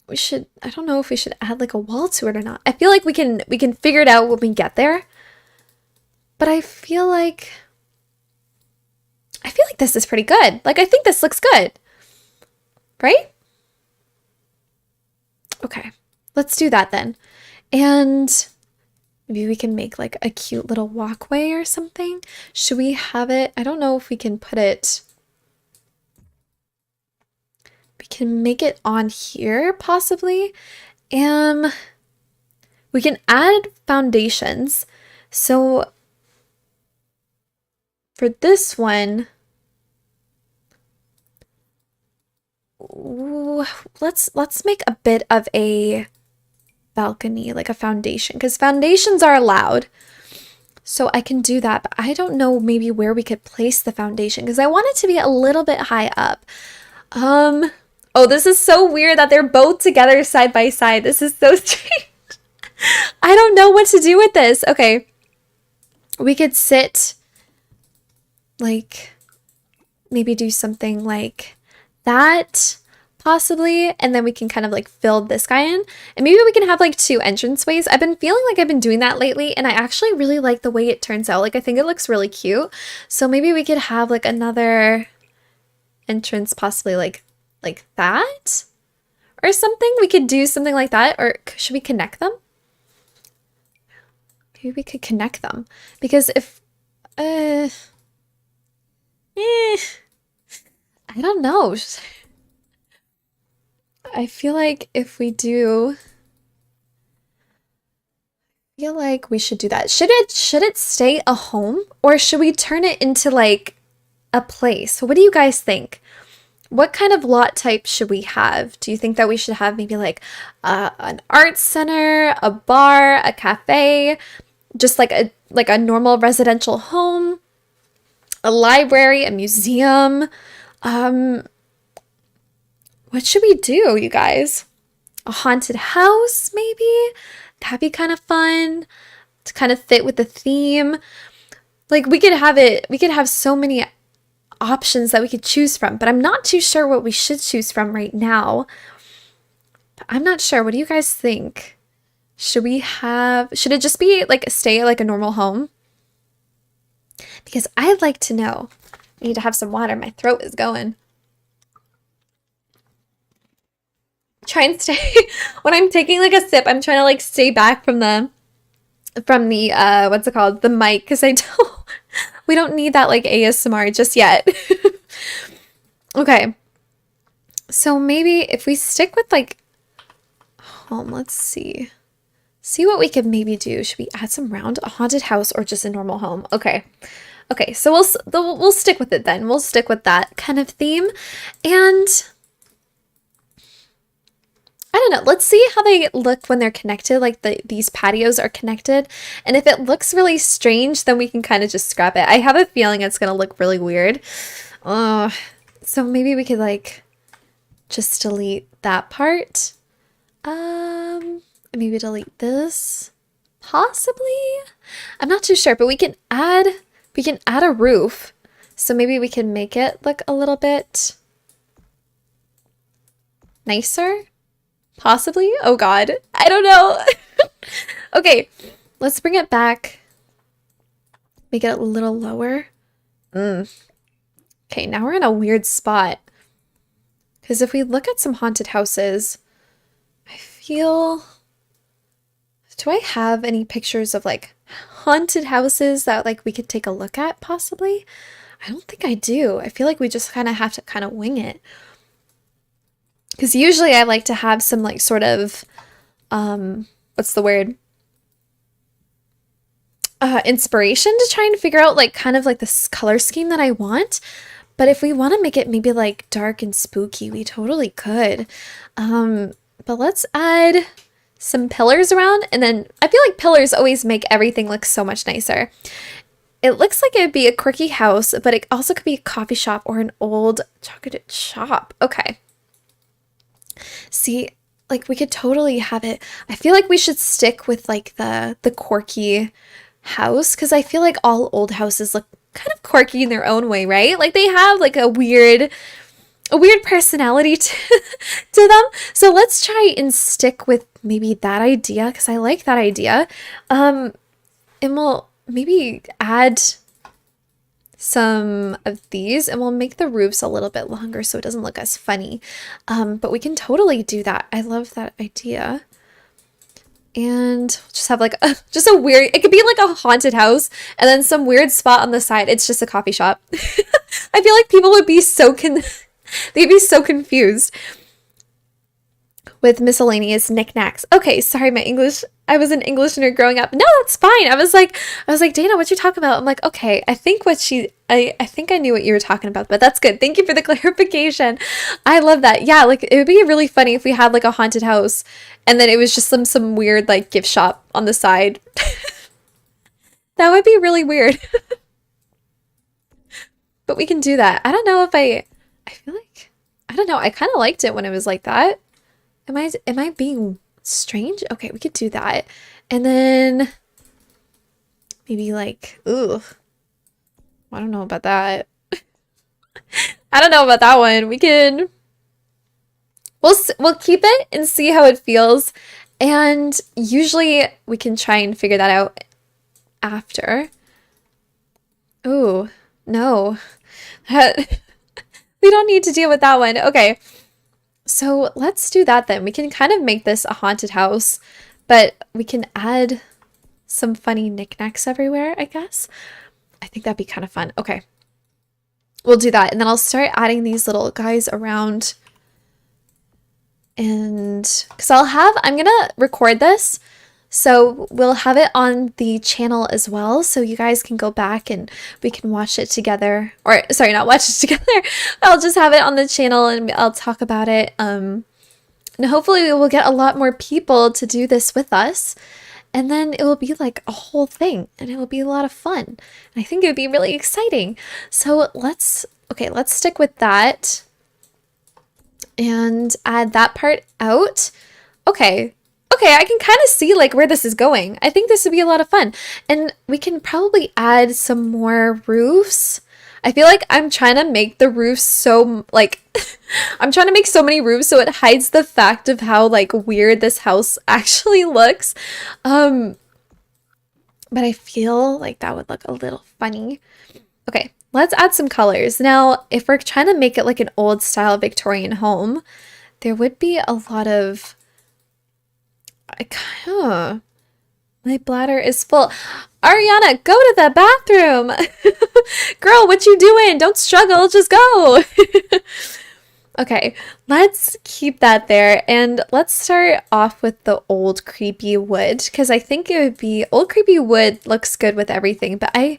We should, I don't know if we should add like a wall to it or not. I feel like we can figure it out when we get there. But I feel like this is pretty good. Like I think this looks good. Right? Okay. Let's do that then. And maybe we can make like a cute little walkway or something. Should we have it? I don't know if we can put it. We can make it on here possibly. We can add foundations. So for this one, ooh, let's make a bit of a balcony, like a foundation, because foundations are allowed. So I can do that, but I don't know maybe where we could place the foundation because I want it to be a little bit high up. Oh, this is so weird that they're both together side by side. This is so strange. I don't know what to do with this. Okay. We could sit like maybe do something like that possibly, and then we can kind of like fill this guy in, and maybe we can have like two entranceways. I've been feeling like I've been doing that lately, and I actually really like the way it turns out. Like I think it looks really cute. So maybe we could have like another entrance possibly like that or something. We could do something like that, or should we connect them? Maybe we could connect them because if I don't know. I feel like if we do, I feel like we should do that. Should it stay a home or should we turn it into like a place? What do you guys think? What kind of lot type should we have? Do you think that we should have maybe like an art center, a bar, a cafe, just like a normal residential home, a library, a museum? Um, what should we do, you guys? A haunted house, maybe? That'd be kind of fun to kind of fit with the theme. Like we could have so many options that we could choose from, but I'm not too sure what we should choose from right now. I'm not sure. What do you guys think? Should it just be like stay like a normal home? Because I'd like to know. I need to have some water. My throat is going. Try and stay when I'm taking like a sip, I'm trying to like stay back from the what's it called? The mic, because I don't we don't need that like ASMR just yet. Okay. So maybe if we stick with like home, let's see. See what we could maybe do. Should we add some round, a haunted house, or just a normal home? Okay. Okay, so we'll stick with it then. We'll stick with that kind of theme. And I don't know. Let's see how they look when they're connected, like these patios are connected. And if it looks really strange, then we can kind of just scrap it. I have a feeling it's going to look really weird. So maybe we could like just delete that part. Maybe delete this. Possibly. I'm not too sure, but we can add a roof. So maybe we can make it look a little bit nicer. Possibly? Oh God. I don't know. Okay, let's bring it back. Make it a little lower. Okay, now we're in a weird spot. Because if we look at some haunted houses, I feel... Do I have any pictures of like haunted houses that like we could take a look at possibly? I don't think I do. I feel like we just kind of have to kind of wing it. Because usually I like to have some like sort of, what's the word? Inspiration to try and figure out like kind of like this color scheme that I want. But if we want to make it maybe like dark and spooky, we totally could. But let's add some pillars around, and then I feel like pillars always make everything look so much nicer. It looks like it would be a quirky house, but it also could be a coffee shop or an old chocolate shop. Okay. See, like we could totally have it. I feel like we should stick with like the quirky house, because I feel like all old houses look kind of quirky in their own way, right? Like they have like a weird personality to them. So let's try and stick with maybe that idea, because I like that idea. And we'll maybe add some of these, and we'll make the roofs a little bit longer so it doesn't look as funny. But we can totally do that. I love that idea. And just have like just a weird, it could be like a haunted house and then some weird spot on the side. It's just a coffee shop. I feel like people would be they'd be so confused with miscellaneous knickknacks. Okay, sorry, my English. I was an English nerd growing up. No, that's fine. I was like, Dana, what you talking about? I'm like, okay, I think I knew what you were talking about, but that's good. Thank you for the clarification. I love that. Yeah, like it would be really funny if we had like a haunted house and then it was just some weird like gift shop on the side. That would be really weird. But we can do that. I don't know if I feel like, I don't know. I kind of liked it when it was like that. Am I being strange? Okay, we could do that. And then maybe like, ooh, I don't know about that. I don't know about that one. We'll keep it and see how it feels. And usually we can try and figure that out after. Ooh, no. We don't need to deal with that one. Okay. So let's do that then. We can kind of make this a haunted house, but we can add some funny knickknacks everywhere, I guess. I think that'd be kind of fun. Okay. We'll do that. And then I'll start adding these little guys around. And because I'm gonna record this, so we'll have it on the channel as well, so you guys can go back and we can watch it together. Or sorry, not watch it together. I'll just have it on the channel and I'll talk about it. And hopefully we will get a lot more people to do this with us. And then it will be like a whole thing and it will be a lot of fun. And I think it would be really exciting. So let's stick with that and add that part out. Okay, I can kind of see like where this is going. I think this would be a lot of fun. And we can probably add some more roofs. I feel like I'm trying to make the roofs so like I'm trying to make so many roofs so it hides the fact of how like weird this house actually looks. But I feel like that would look a little funny. Okay, let's add some colors. Now, if we're trying to make it like an old style Victorian home, there would be a lot of my bladder is full. Ariana, go to the bathroom. Girl, what you doing? Don't struggle, just go. Okay, let's keep that there and let's start off with the old creepy wood because I think it would be old creepy wood looks good with everything, but I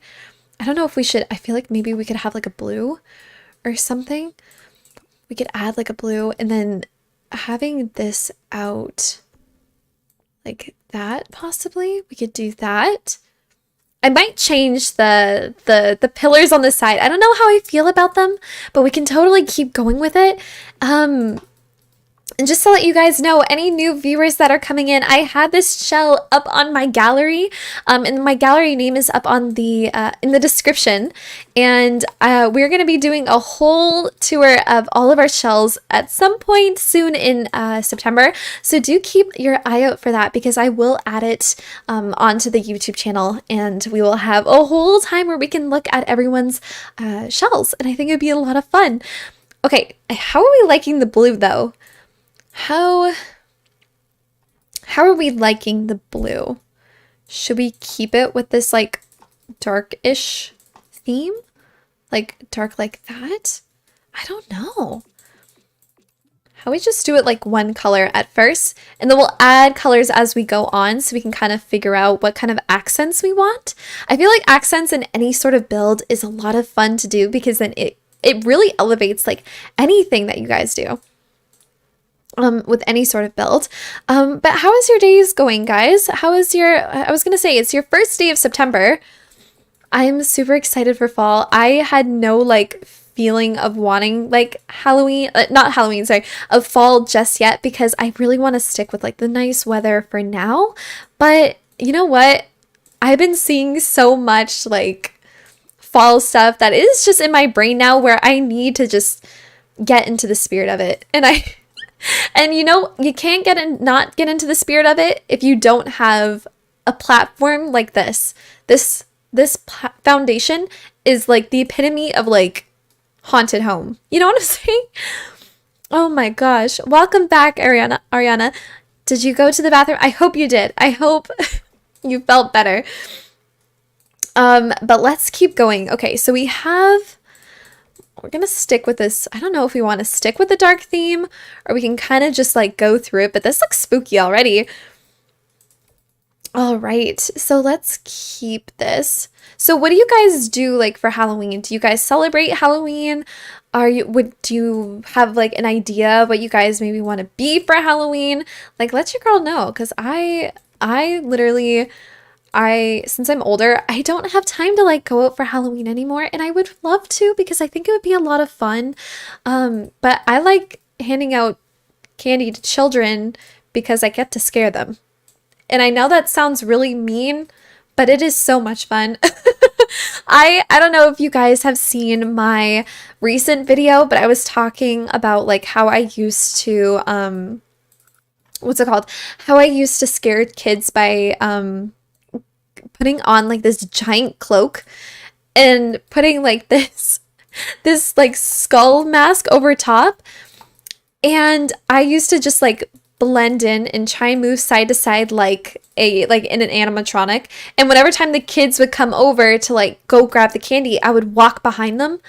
don't know if we should. I feel like maybe we could have like a blue or something. We could add like a blue and then having this out like that, possibly. We could do that. I might change the pillars on the side. I don't know how I feel about them, but we can totally keep going with it. And just to let you guys know, any new viewers that are coming in, I had this shell up on my gallery, and my gallery name is up on the in the description. And we're going to be doing a whole tour of all of our shells at some point soon in September. So do keep your eye out for that because I will add it onto the YouTube channel, and we will have a whole time where we can look at everyone's shells, and I think it'd be a lot of fun. Okay, how are we liking the blue though? How are we liking the blue? Should we keep it with this like dark-ish theme? Like dark like that? I don't know. How we just do it like one color at first, and then we'll add colors as we go on so we can kind of figure out what kind of accents we want. I feel like accents in any sort of build is a lot of fun to do because then it really elevates like anything that you guys do. With any sort of build. But how is your days going, guys? How is I was gonna say, it's your first day of September. I'm super excited for fall. I had no like feeling of wanting like Halloween, not Halloween, sorry, of fall just yet because I really want to stick with like the nice weather for now. But you know what? I've been seeing so much like fall stuff that is just in my brain now where I need to just get into the spirit of it. And you know, you can't not get into the spirit of it if you don't have a platform like this. This foundation is like the epitome of like haunted home. You know what I'm saying? Oh my gosh. Welcome back, Ariana. Did you go to the bathroom? I hope you did. I hope you felt better. But let's keep going. Okay, so we're gonna stick with this. I don't know if we want to stick with the dark theme or we can kind of just like go through it, but this looks spooky already. All right, so let's keep this. So what do you guys do like for Halloween? Do you guys celebrate Halloween? Do you have like an idea of what you guys maybe want to be for Halloween? Like let your girl know, because I literally since I'm older, I don't have time to like go out for Halloween anymore, and I would love to because I think it would be a lot of fun. But I like handing out candy to children because I get to scare them. And I know that sounds really mean, but it is so much fun. I don't know if you guys have seen my recent video, but I was talking about like how I used to what's it called? How I used to scare kids by putting on like this giant cloak and putting like this like skull mask over top, and I used to just like blend in and try and move side to side like in an animatronic, and whenever time the kids would come over to like go grab the candy, I would walk behind them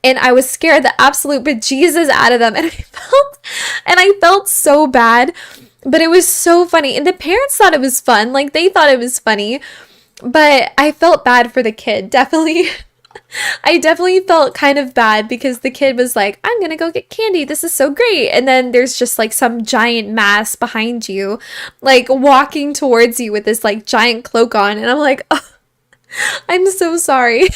and I would scare the absolute bejesus out of them, and I felt And I felt so bad, but it was so funny. And the parents thought it was fun. Like they thought it was funny, but I felt bad for the kid. Definitely. I definitely felt kind of bad because the kid was like, I'm gonna go get candy. This is so great. And then there's just like some giant mass behind you, like walking towards you with this like giant cloak on. And I'm like, oh, I'm so sorry.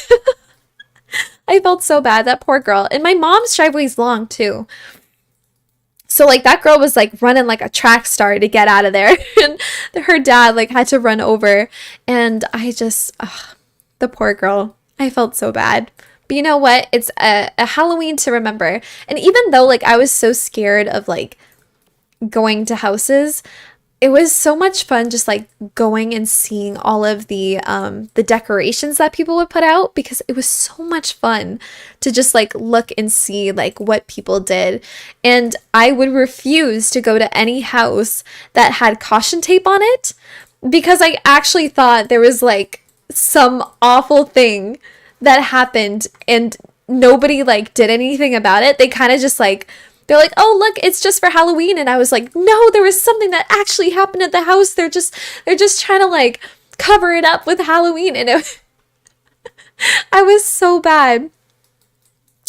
I felt so bad. That poor girl. And my mom's driveway's long too. So like that girl was like running like a track star to get out of there. And her dad like had to run over. And I just, the poor girl. I felt so bad. But you know what? It's a Halloween to remember. And even though like I was so scared of like going to houses, it was so much fun just like going and seeing all of the decorations that people would put out, because it was so much fun to just like look and see like what people did. And I would refuse to go to any house that had caution tape on it, because I actually thought there was like some awful thing that happened and nobody like did anything about it. They kind of just like, they're like, oh, look, it's just for Halloween. And I was like, no, there was something that actually happened at the house. They're just trying to like cover it up with Halloween. And I was so bad.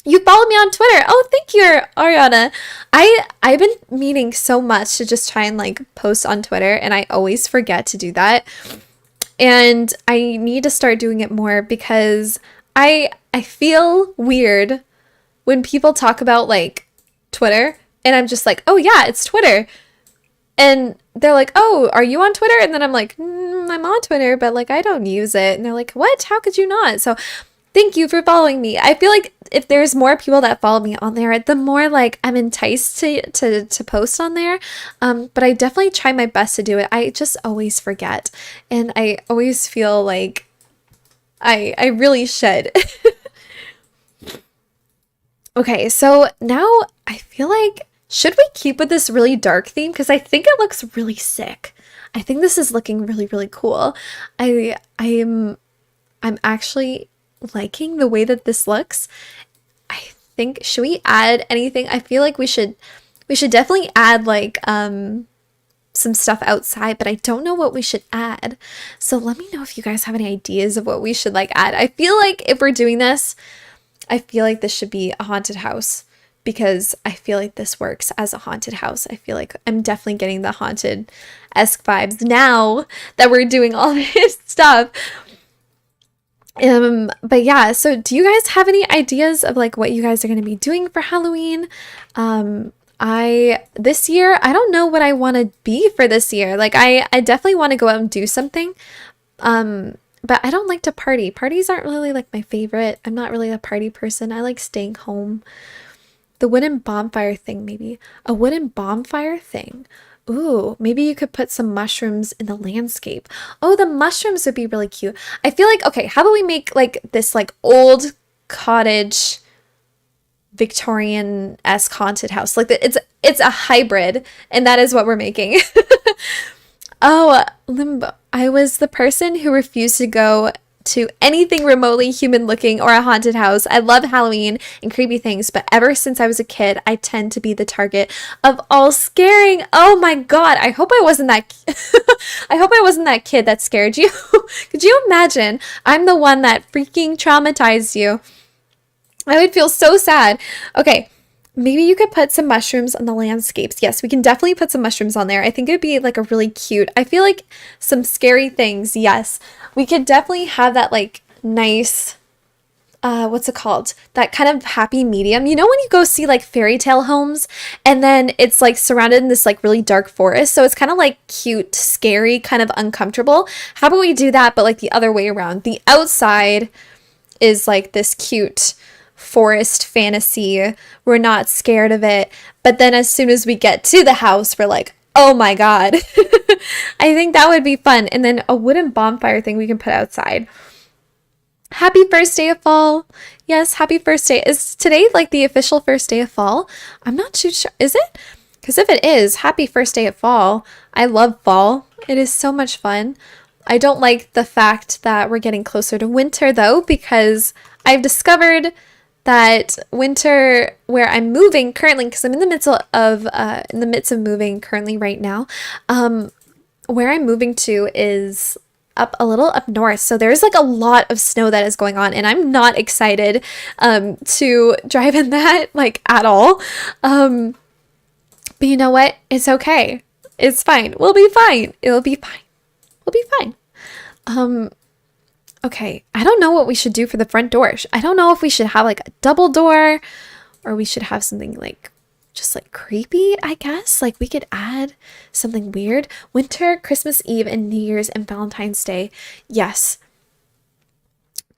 You follow me on Twitter. Oh, thank you, Ariana. I've been meaning so much to just try and like post on Twitter, and I always forget to do that. And I need to start doing it more because I feel weird when people talk about like Twitter and I'm just like, oh yeah, it's Twitter. And they're like, oh, are you on Twitter? And then I'm like, I'm on Twitter, but like I don't use it. And they're like, what? How could you not? So thank you for following me. I feel like if there's more people that follow me on there, the more like I'm enticed to post on there. But I definitely try my best to do it. I just always forget. And I always feel like I really should. Okay, so now I feel like, should we keep with this really dark theme? Because I think it looks really sick. I think this is looking really, really cool. I'm actually liking the way that this looks. I think, should we add anything? I feel like we should definitely add like some stuff outside, but I don't know what we should add. So let me know if you guys have any ideas of what we should like add. I feel like if we're doing this, I feel like this should be a haunted house, because I feel like this works as a haunted house. I feel like I'm definitely getting the haunted-esque vibes now that we're doing all this stuff. But yeah, so do you guys have any ideas of like what you guys are going to be doing for Halloween? This year, I don't know what I want to be for this year. Like I definitely want to go out and do something. But I don't like to party. Parties aren't really like my favorite. I'm not really a party person. I like staying home. The wooden bonfire thing, maybe. A wooden bonfire thing. Ooh, maybe you could put some mushrooms in the landscape. Oh, the mushrooms would be really cute. I feel like, okay, how about we make like this like old cottage Victorian-esque haunted house. Like it's a hybrid, and that is what we're making. Oh, limbo. I was the person who refused to go to anything remotely human looking or a haunted house. I love Halloween and creepy things, but ever since I was a kid, I tend to be the target of all scaring. Oh my God. I hope I wasn't that I hope I wasn't that kid that scared you. Could you imagine? I'm the one that freaking traumatized you. I would feel so sad. Okay. Maybe you could put some mushrooms on the landscapes. Yes, we can definitely put some mushrooms on there. I think it'd be like a really cute, I feel like some scary things. Yes, we could definitely have that like nice, what's it called? That kind of happy medium. You know, when you go see like fairy tale homes and then it's like surrounded in this like really dark forest. So it's kind of like cute, scary, kind of uncomfortable. How about we do that, but like the other way around? The outside is like this cute forest fantasy. We're not scared of it, but then as soon as we get to the house, we're like, oh my God. I think that would be fun. And then a wooden bonfire thing we can put outside. Happy first day of fall. Yes, happy first day. Is today like the official first day of fall? I'm not too sure. Is it? Because if it is, happy first day of fall. I love fall. It is so much fun. I don't like the fact that we're getting closer to winter though, because I've discovered that winter where I'm moving currently, because I'm in the midst of moving currently right now. Where I'm moving to is up a little up north, so there's like a lot of snow that is going on, and I'm not excited to drive in that like at all. But you know what? It's okay. It's fine. We'll be fine. It'll be fine. We'll be fine. Okay, I don't know what we should do for the front door. I don't know if we should have like a double door or we should have something like just like creepy, I guess. Like we could add something weird. Winter, Christmas Eve, and New Year's and Valentine's Day. Yes.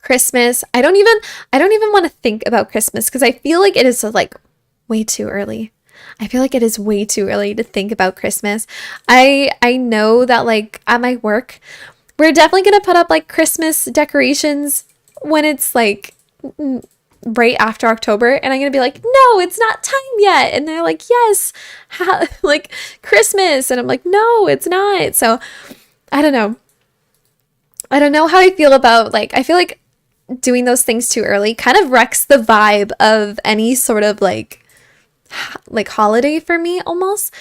Christmas. I don't even want to think about Christmas because I feel like it is like way too early. I feel like it is way too early to think about Christmas. I know that like at my work, we're definitely going to put up like Christmas decorations when it's like right after October, and I'm going to be like, "No, it's not time yet." And they're like, "Yes, like Christmas." And I'm like, "No, it's not." So, I don't know. I don't know how I feel about like I feel like doing those things too early kind of wrecks the vibe of any sort of like holiday for me almost.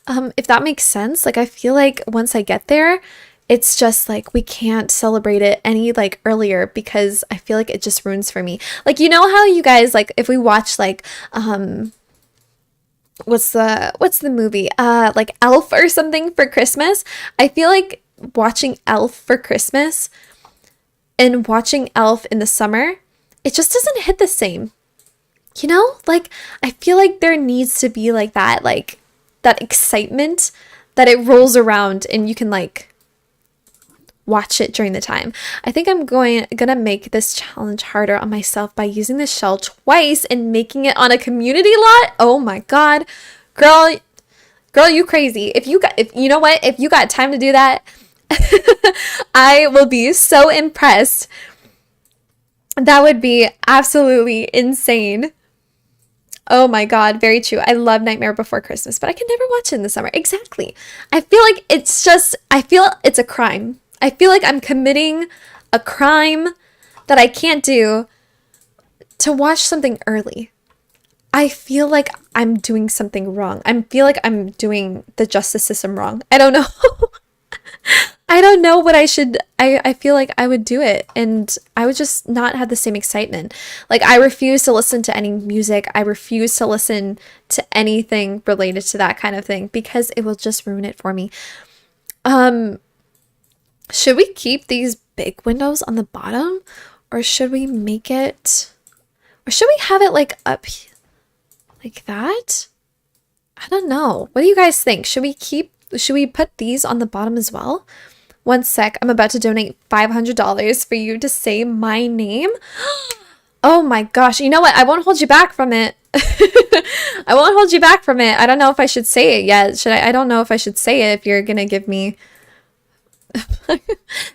If that makes sense. Like I feel like once I get there, it's just like we can't celebrate it any like earlier because I feel like it just ruins for me. Like you know how you guys like if we watch like what's the movie? Like Elf or something for Christmas. I feel like watching Elf for Christmas and watching Elf in the summer, it just doesn't hit the same. You know? Like I feel like there needs to be like that excitement that it rolls around and you can like watch it during the time. I think I'm gonna make this challenge harder on myself by using the shell twice and making it on a community lot. Oh my god. Girl, you crazy. If you know what? If you got time to do that, I will be so impressed. That would be absolutely insane. Oh my god, very true. I love Nightmare Before Christmas, but I can never watch it in the summer. Exactly. I feel it's a crime. I feel like I'm committing a crime that I can't do to watch something early. I feel like I'm doing something wrong. I feel like I'm doing the justice system wrong. I don't know. I don't know what I should. I feel like I would do it and I would just not have the same excitement. Like, I refuse to listen to any music. I refuse to listen to anything related to that kind of thing because it will just ruin it for me. Should we keep these big windows on the bottom or should we make it, or should we have it like up like that? I don't know. What do you guys think? Should we put these on the bottom as well? One sec. I'm about to donate $500 for you to say my name. Oh my gosh. You know what? I won't hold you back from it. I won't hold you back from it. I don't know if I should say it yet. Should I? I don't know if I should say it if you're going to give me...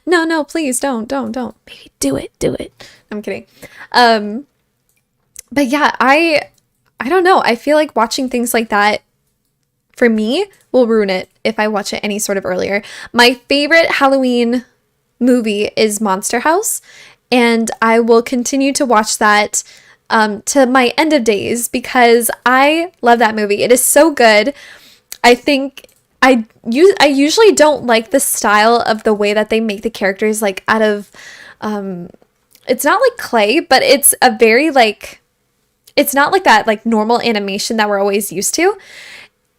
No, please don't. Maybe do it. I'm kidding. But yeah, I don't know. I feel like watching things like that for me will ruin it if I watch it any sort of earlier. My favorite Halloween movie is Monster House, and I will continue to watch that to my end of days because I love that movie. It is so good. I think I usually don't like the style of the way that they make the characters like out of it's not like clay, but it's a very like, it's not like that like normal animation that we're always used to.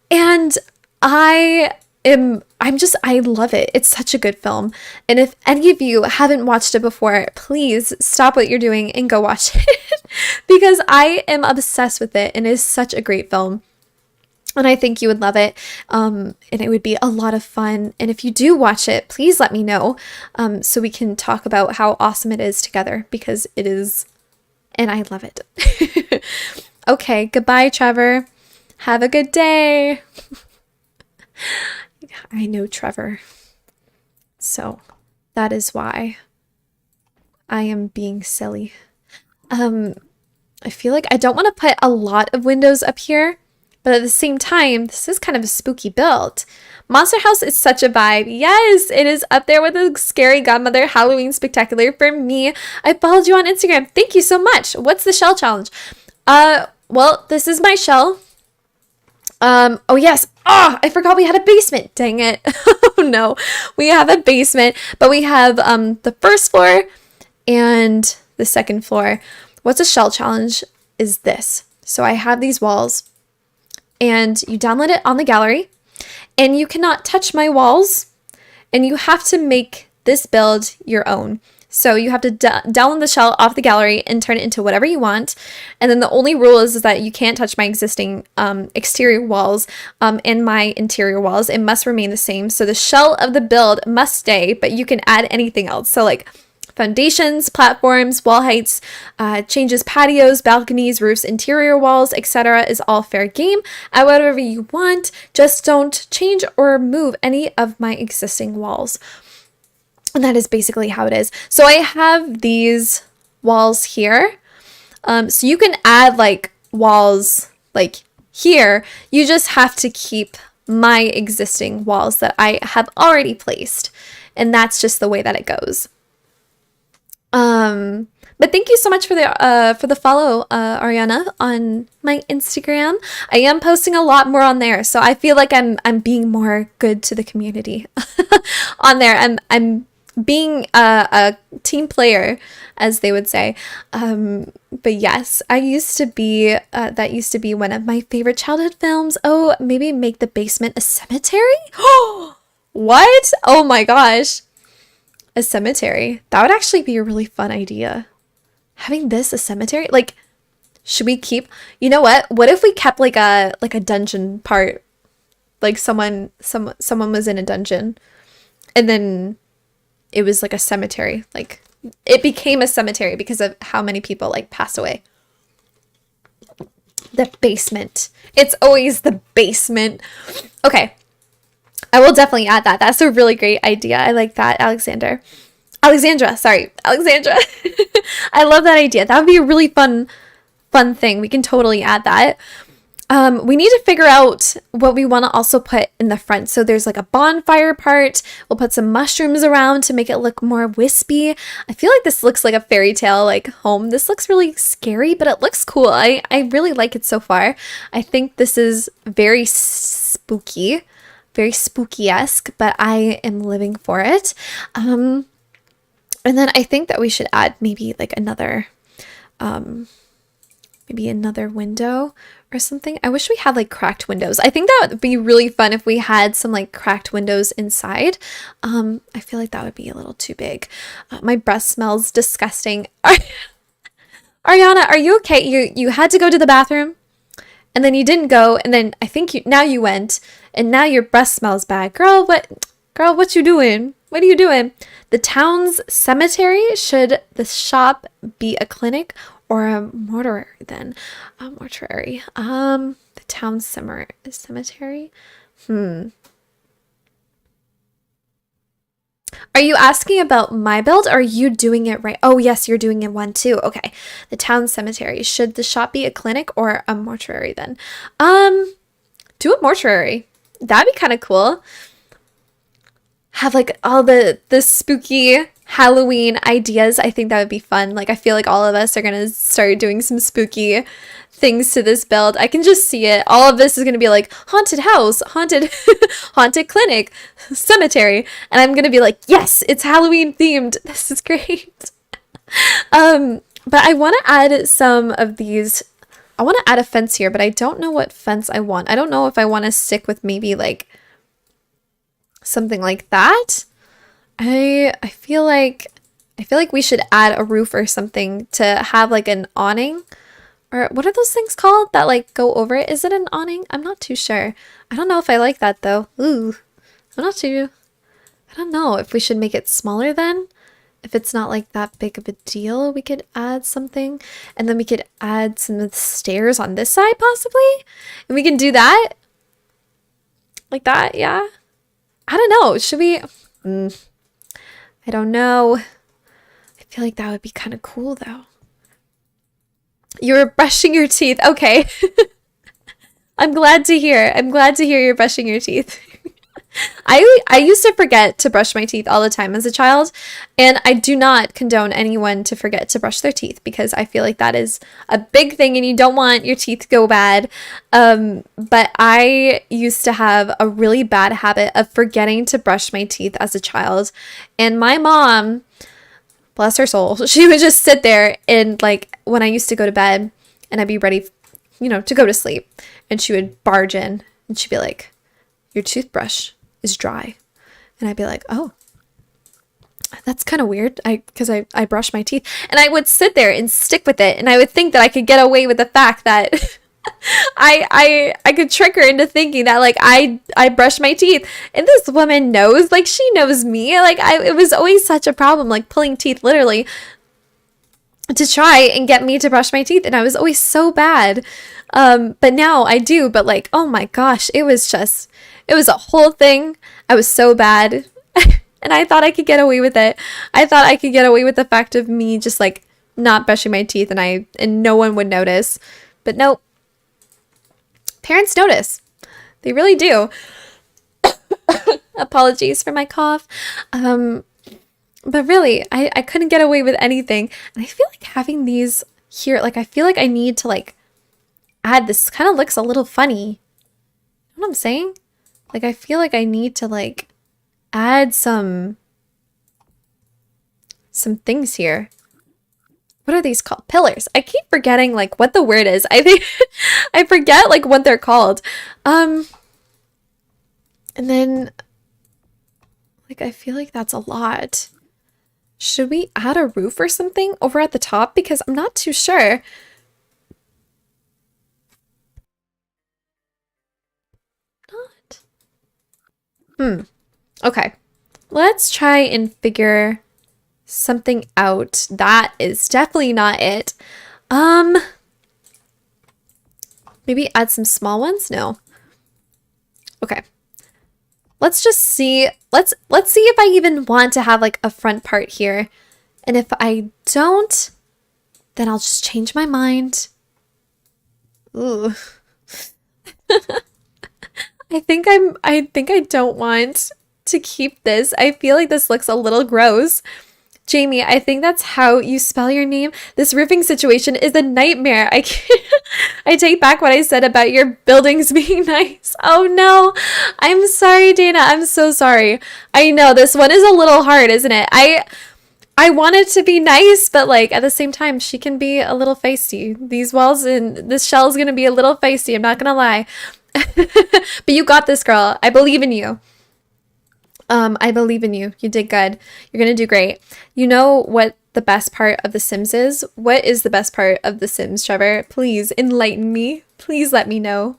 And I love it. It's such a good film. And if any of you haven't watched it before, please stop what you're doing and go watch it because I am obsessed with it and it is such a great film. And I think you would love it. And it would be a lot of fun. And if you do watch it, please let me know so we can talk about how awesome it is together because it is, and I love it. Okay, goodbye, Trevor. Have a good day. I know Trevor. So that is why I am being silly. I feel like I don't want to put a lot of windows up here But at the same time, this is kind of a spooky build. Monster House is such a vibe. Yes, it is up there with a Scary Godmother Halloween Spectacular for me. I followed you on Instagram. Thank you so much. What's the shell challenge? Well, this is my shell. Oh yes. Oh, I forgot we had a basement. Dang it. Oh no. We have a basement, but we have the first floor and the second floor. What's a shell challenge is this. So I have these walls and you download it on the gallery and you cannot touch my walls and you have to make this build your own. So you have to download the shell off the gallery and turn it into whatever you want. And then the only rule is that you can't touch my existing exterior walls and my interior walls. It must remain the same. So the shell of the build must stay, but you can add anything else. So like foundations, platforms, wall heights, changes patios, balconies, roofs, interior walls, etc. is all fair game. Add whatever you want. Just don't change or move any of my existing walls. And that is basically how it is. So I have these walls here. So you can add like walls like here. You just have to keep my existing walls that I have already placed. And that's just the way that it goes. But thank you so much for the follow, Ariana, on my Instagram. I am posting a lot more on there, so I feel like I'm being more good to the community on there. I'm being a team player, as they would say. But yes, I used to be, that used to be one of my favorite childhood films. Oh, maybe make the basement a cemetery? What? Oh my gosh. A cemetery. That would actually be a really fun idea. Having this a cemetery? Like, should we keep, you know what if we kept like a dungeon part? Like someone was in a dungeon and then it was like a cemetery. Like it became a cemetery because of how many people like pass away. The basement. It's always the basement. Okay. I will definitely add that. That's a really great idea. I like that, Alexandra. Sorry, Alexandra. I love that idea. That would be a really fun thing. We can totally add that. We need to figure out what we want to also put in the front. So there's like a bonfire part. We'll put some mushrooms around to make it look more wispy. I feel like this looks like a fairy tale like home. This looks really scary, but it looks cool. I really like it so far. I think this is very spooky. Very spooky-esque, but I am living for it. And then I think that we should add maybe like another window or something. I wish we had like cracked windows. I think that would be really fun if we had some like cracked windows inside. I feel like that would be a little too big. My breath smells disgusting. Ariana, are you okay? You had to go to the bathroom and then you didn't go, and then I think you went. And now your breath smells bad. Girl, what you doing? What are you doing? The town's cemetery? Should the shop be a clinic or a mortuary then? A mortuary. The town's cemetery? Are you asking about my build or are you doing it right? Oh, yes, you're doing it one too. Okay. The town cemetery. Should the shop be a clinic or a mortuary then? Do a mortuary. That'd be kind of cool. Have like all the spooky Halloween ideas. I think that would be fun. Like I feel like all of us are gonna start doing some spooky things to this build. I can just see it. All of this is gonna be like haunted house, haunted clinic, cemetery, and I'm gonna be like, yes, it's Halloween themed. This is great. But I want to add some of these. I want to add a fence here, but I don't know what fence I want. I don't know if I want to stick with maybe like something like that. I feel like we should add a roof or something to have like an awning, or what are those things called that like go over it? Is it an awning? I'm not too sure. I don't know if I like that though. Ooh, I don't know if we should make it smaller then. If it's not like that big of a deal, we could add something, and then we could add some of the stairs on this side possibly, and we can do that like that. Yeah, I don't know. Should we? I don't know. I feel like that would be kind of cool though. You're brushing your teeth. Okay. I'm glad to hear. I'm glad to hear you're brushing your teeth. I used to forget to brush my teeth all the time as a child, and I do not condone anyone to forget to brush their teeth because I feel like that is a big thing and you don't want your teeth to go bad. But I used to have a really bad habit of forgetting to brush my teeth as a child, and my mom, bless her soul, she would just sit there and like when I used to go to bed and I'd be ready, to go to sleep, and she would barge in and she'd be like, "Your toothbrush is dry." And I'd be like, "Oh, that's kind of weird." Because I brush my teeth, and I would sit there and stick with it, and I would think that I could get away with the fact that I could trick her into thinking that like I brush my teeth, and this woman knows, like she knows me, like it was always such a problem, like pulling teeth literally to try and get me to brush my teeth, and I was always so bad. But now I do, but like, oh my gosh, it was a whole thing. I was so bad. And I thought I could get away with it. I thought I could get away with the fact of me just like not brushing my teeth and no one would notice. But nope. Parents notice. They really do. Apologies for my cough. But really, I couldn't get away with anything. And I feel like having these here, like I feel like I need to like add this. Kind of looks a little funny. You know what I'm saying? Like I feel like I need to like add some things here. What are these called? Pillars. I keep forgetting like what the word is. I think I forget like what they're called. And then like I feel like that's a lot. Should we add a roof or something over at the top? Because I'm not too sure. Not. Okay. Let's try and figure something out. That is definitely not it. Maybe add some small ones? No. Okay. Let's just see. Let's see if I even want to have like a front part here. And if I don't, then I'll just change my mind. Ooh. I think I don't want to keep this. I feel like this looks a little gross. Jamie, I think that's how you spell your name. This roofing situation is a nightmare. I can't, I take back what I said about your buildings being nice. Oh no. I'm sorry, Dana. I'm so sorry. I know this one is a little hard, isn't it? I want it to be nice, but like at the same time, she can be a little feisty. These walls and this shell is going to be a little feisty. I'm not going to lie. But you got this, girl. I believe in you. I believe in you. You did good. You're going to do great. You know what the best part of The Sims is? What is the best part of The Sims, Trevor? Please enlighten me. Please let me know.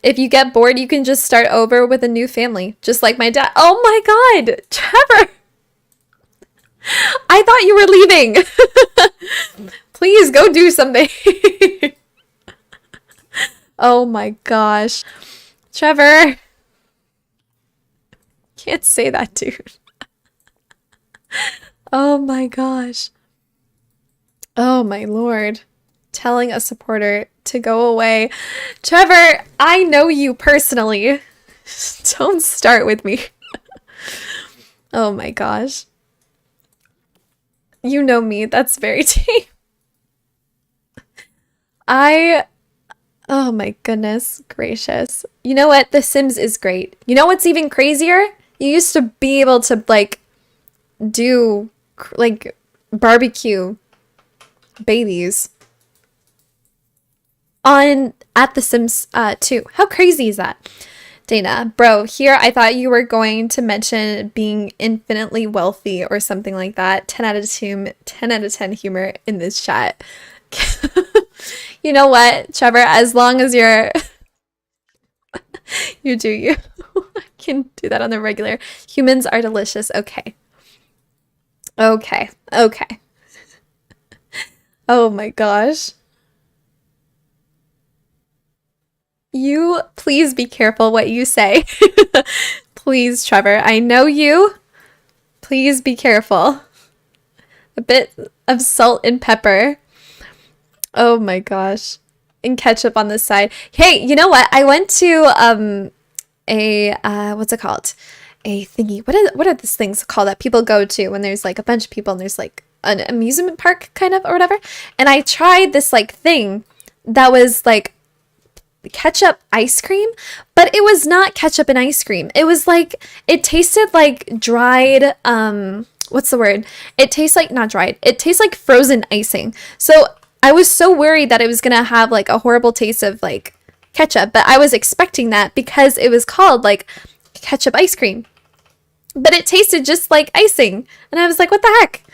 If you get bored, you can just start over with a new family, just like my dad. Oh my God, Trevor. I thought you were leaving. Please go do something. Oh my gosh. Trevor. Can't say that, dude. Oh my gosh. Oh my Lord. Telling a supporter to go away. Trevor, I know you personally. Don't start with me. Oh my gosh. You know me. That's very deep. Oh my goodness gracious. You know what? The Sims is great. You know what's even crazier? You used to be able to like do like barbecue babies at The Sims 2. How crazy is that? Dana, bro, here I thought you were going to mention being infinitely wealthy or something like that. 10 out of 10, 10 out of 10 humor in this chat. You know what, Trevor, as long as you're you do you. I can do that on the regular. Humans are delicious. Okay. Okay. Okay. Oh my gosh. You please be careful what you say. Please, Trevor. I know you. Please be careful. A bit of salt and pepper. Oh my gosh. and ketchup on this side. Hey, you know what? I went to a what's it called? A thingy. What are these things called that people go to when there's like a bunch of people and there's like an amusement park kind of or whatever? And I tried this like thing that was like ketchup ice cream, but it was not ketchup and ice cream. It was like it tasted like dried what's the word? It tastes like not dried. It tastes like frozen icing. So I was so worried that it was gonna have like a horrible taste of like ketchup, but I was expecting that because it was called like ketchup ice cream. But it tasted just like icing. And I was like, what the heck?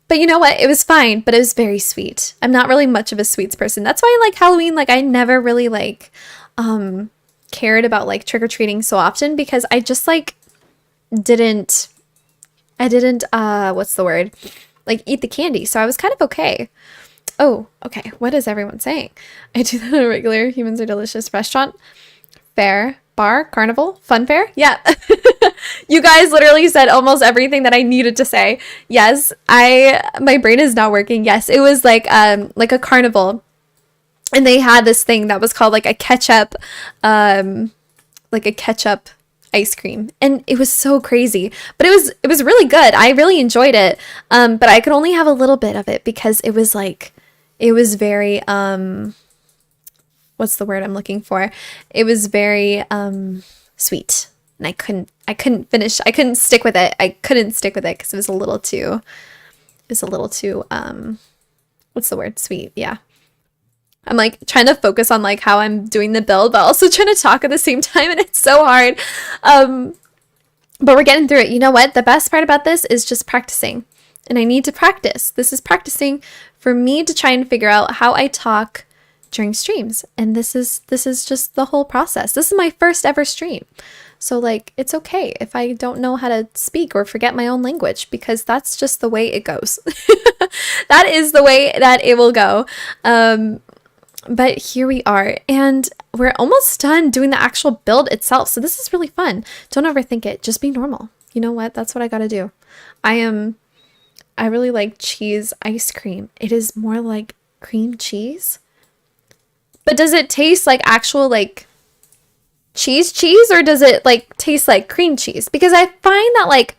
But you know what? It was fine, but it was very sweet. I'm not really much of a sweets person. That's why I like Halloween. Like I never really like cared about like trick-or-treating so often because I just like didn't what's the word? Like eat the candy. So I was kind of okay. Oh, okay. What is everyone saying? I do that at a regular Humans Are Delicious restaurant. Fair, bar, carnival, fun fair. Yeah. You guys literally said almost everything that I needed to say. Yes, my brain is not working. Yes, it was like a carnival. And they had this thing that was called like a ketchup ice cream, and it was so crazy, but it was really good. I really enjoyed it, but I could only have a little bit of it because it was very what's the word I'm looking for? It was very sweet, and I couldn't finish. I couldn't stick with it. I couldn't stick with it because it was a little too what's the word? Sweet. Yeah. I'm like trying to focus on like how I'm doing the build, but also trying to talk at the same time, and it's so hard. But we're getting through it. You know what? The best part about this is just practicing, and I need to practice. This is practicing for me to try and figure out how I talk during streams, and this is just the whole process. This is my first ever stream, so like it's okay if I don't know how to speak or forget my own language because that's just the way it goes. That is the way that it will go. But here we are, and we're almost done doing the actual build itself. So this is really fun. Don't overthink it. Just be normal. You know what? That's what I gotta do. I really like cheese ice cream. It is more like cream cheese. But does it taste like actual like cheese, or does it like taste like cream cheese? Because I find that like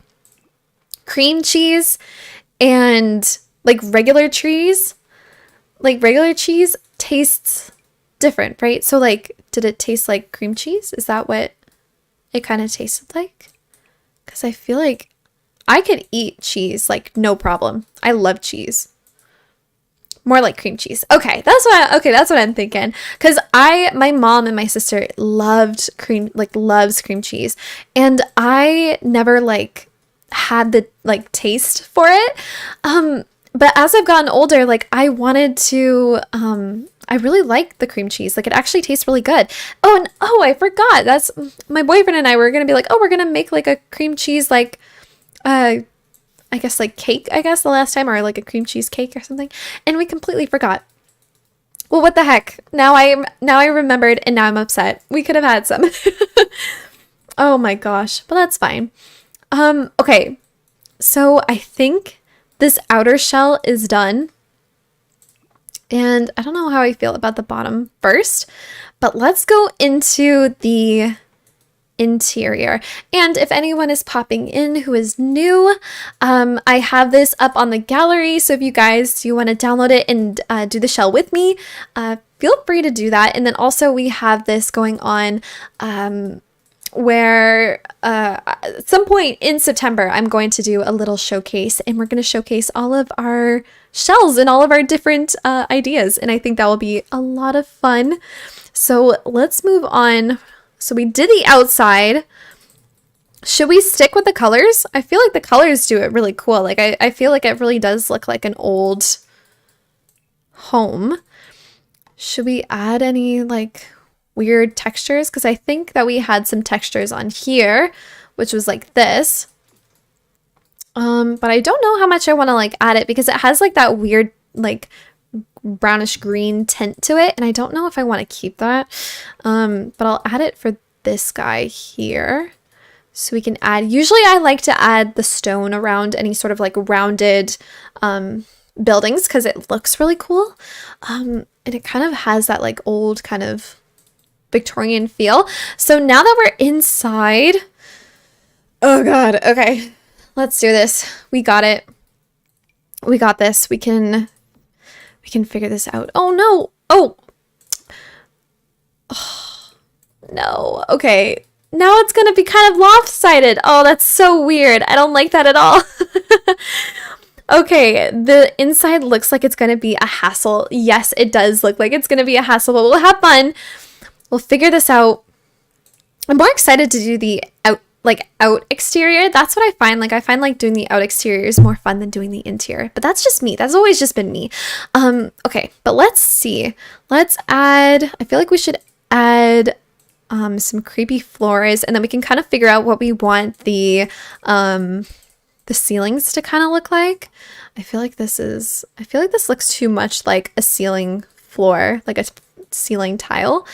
cream cheese and like regular cheese tastes different, right? So like, did it taste like cream cheese? Is that what it kind of tasted like? Because I feel like I could eat cheese like no problem. I love cheese. More like cream cheese. Okay, that's what I'm thinking. Because my mom and my sister loves cream cheese, and I never like had the like taste for it. But as I've gotten older, like I wanted to, I really like the cream cheese. Like it actually tastes really good. Oh, and I forgot. That's my boyfriend and I were going to be like, we're going to make like a cream cheese, like, I guess like cake, the last time, or like a cream cheese cake or something. And we completely forgot. Well, what the heck? Now I remembered and now I'm upset. We could have had some. Oh my gosh. But that's fine. Okay. So I think this outer shell is done. And I don't know how I feel about the bottom first, but let's go into the interior. And if anyone is popping in who is new, I have this up on the gallery. So if you guys do want to download it and do the shell with me, feel free to do that. And then also we have this going on where at some point in September, I'm going to do a little showcase, and we're going to showcase all of our shells and all of our different ideas. And I think that will be a lot of fun. So let's move on. So we did the outside. Should we stick with the colors? I feel like the colors do it really cool. Like I feel like it really does look like an old home. Should we add any like weird textures? Because I think that we had some textures on here, which was like this. But I don't know how much I want to like add it because it has like that weird like brownish green tint to it, and I don't know if I want to keep that. But I'll add it for this guy here. So we can add, usually I like to add the stone around any sort of like rounded buildings because it looks really cool. And it kind of has that like old kind of Victorian feel. So now that we're inside, oh God, okay, let's do this. We got it. We got this. We can figure this out. Oh no. Oh no. Okay. Now it's going to be kind of lopsided. Oh, that's so weird. I don't like that at all. Okay, the inside looks like it's going to be a hassle. Yes, it does look like it's going to be a hassle, but we'll have fun. We'll figure this out. I'm more excited to do the out exterior. That's what I find. Like, I find like doing the out exterior is more fun than doing the interior, but that's just me. That's always just been me. Okay, but let's see. Let's add, I feel like we should add some creepy floors, and then we can kind of figure out what we want the ceilings to kind of look like. I feel like this looks too much like a ceiling floor, like a ceiling tile.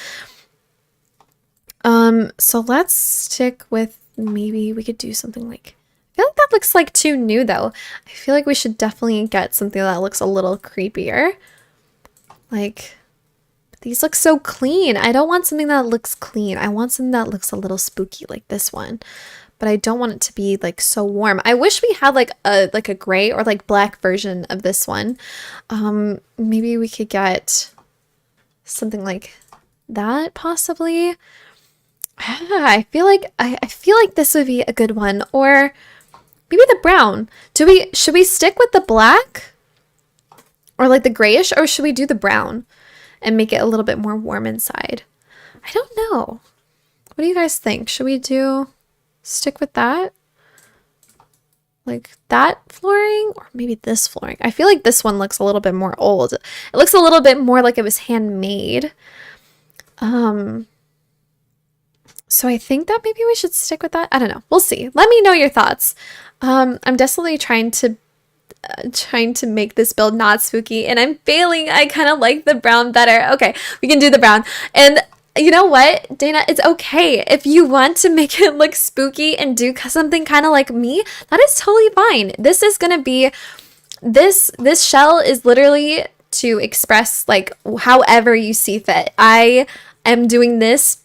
So let's stick with, maybe we could do something like, I feel like that looks like too new though. I feel like we should definitely get something that looks a little creepier. Like, these look so clean. I don't want something that looks clean. I want something that looks a little spooky like this one. But I don't want it to be like so warm. I wish we had like a gray or like black version of this one. Maybe we could get something like that possibly. I feel like this would be a good one, or maybe the brown. Should we stick with the black or like the grayish, or should we do the brown and make it a little bit more warm inside? I don't know. What do you guys think? Should we stick with that? Like that flooring, or maybe this flooring? I feel like this one looks a little bit more old. It looks a little bit more like it was handmade. So I think that maybe we should stick with that. I don't know. We'll see. Let me know your thoughts. I'm definitely trying to make this build not spooky, and I'm failing. I kind of like the brown better. Okay, we can do the brown. And you know what, Dana? It's okay. If you want to make it look spooky and do something kind of like me, that is totally fine. This is going to be, this shell is literally to express like however you see fit. I am doing this.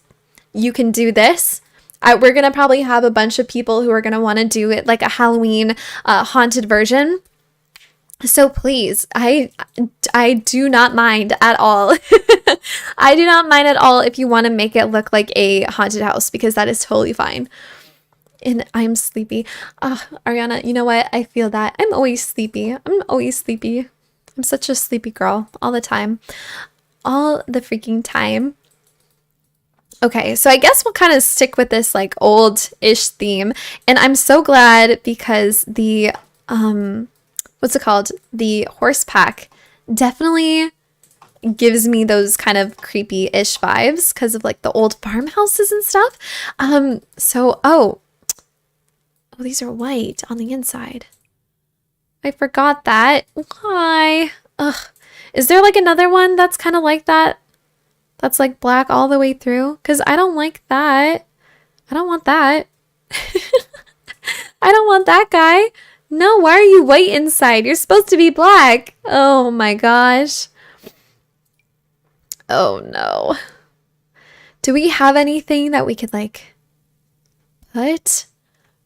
You can do this. We're going to probably have a bunch of people who are going to want to do it like a Halloween haunted version. So please, I do not mind at all. I do not mind at all if you want to make it look like a haunted house, because that is totally fine. And I'm sleepy. Ariana, you know what? I feel that. I'm always sleepy. I'm such a sleepy girl all the time. All the freaking time. Okay, so I guess we'll kind of stick with this like old-ish theme. And I'm so glad because the, what's it called? The horse pack definitely gives me those kind of creepy-ish vibes because of like the old farmhouses and stuff. Oh, these are white on the inside. I forgot that. Why? Ugh. Is there like another one that's kind of like that? That's like black all the way through? Because I don't like that. I don't want that. I don't want that guy. No, why are you white inside? You're supposed to be black. Oh my gosh. Oh no. Do we have anything that we could like put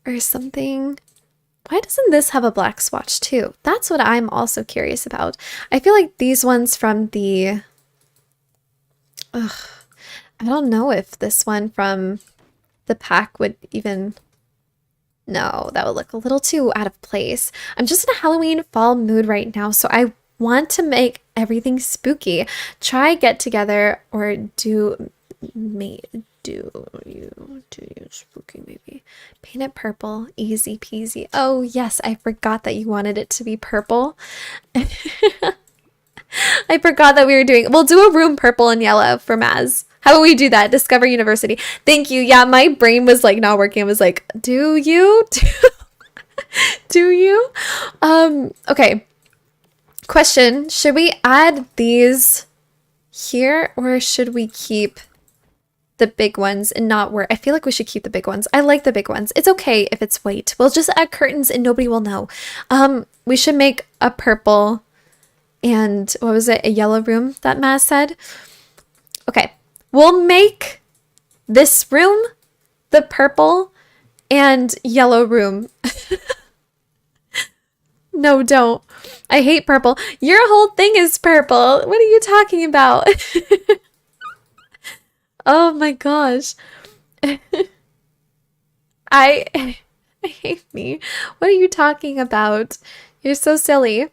or something? Why doesn't this have a black swatch too? That's what I'm also curious about. I feel like these ones from the... I don't know if this one from the pack would even... No, that would look a little too out of place. I'm just in a Halloween fall mood right now, so I want to make everything spooky. Try get together or do you spooky maybe. Paint it purple, easy peasy. Oh yes, I forgot that you wanted it to be purple. I forgot that we were doing, we'll do a room purple and yellow for Maz. How about we do that? Discover University. Thank you. Yeah, my brain was like not working. I was like, do you? Do you? Okay. Question. Should we add these here or should we keep the big ones and not wear? I feel like we should keep the big ones. I like the big ones. It's okay if it's white. We'll just add curtains and nobody will know. We should make a purple and what was it? A yellow room that Maz said. Okay, we'll make this room the purple and yellow room. No, don't. I hate purple. Your whole thing is purple. What are you talking about? Oh my gosh. I hate me. What are you talking about? You're so silly.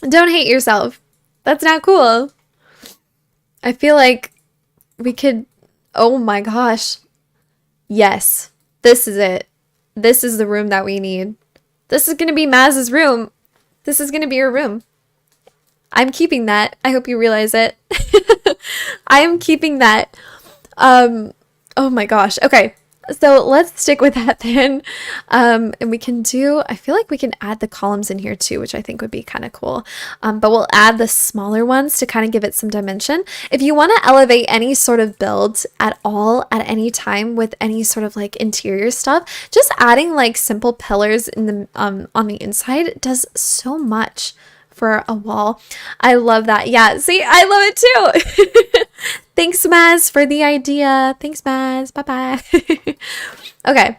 Don't hate yourself. That's not cool. I feel like we could. Oh my gosh. Yes. This is it. This is the room that we need. This is going to be Maz's room. This is going to be your room. I'm keeping that. I hope you realize it. I am keeping that. Oh my gosh. Okay. So let's stick with that then. And we can do, I feel like we can add the columns in here too, which I think would be kind of cool. But we'll add the smaller ones to kind of give it some dimension. If you want to elevate any sort of build at all at any time with any sort of like interior stuff, just adding like simple pillars in the on the inside does so much for a wall. I love that. Yeah, see, I love it too. Thanks, Maz, for the idea. Thanks, Maz. Bye-bye. Okay.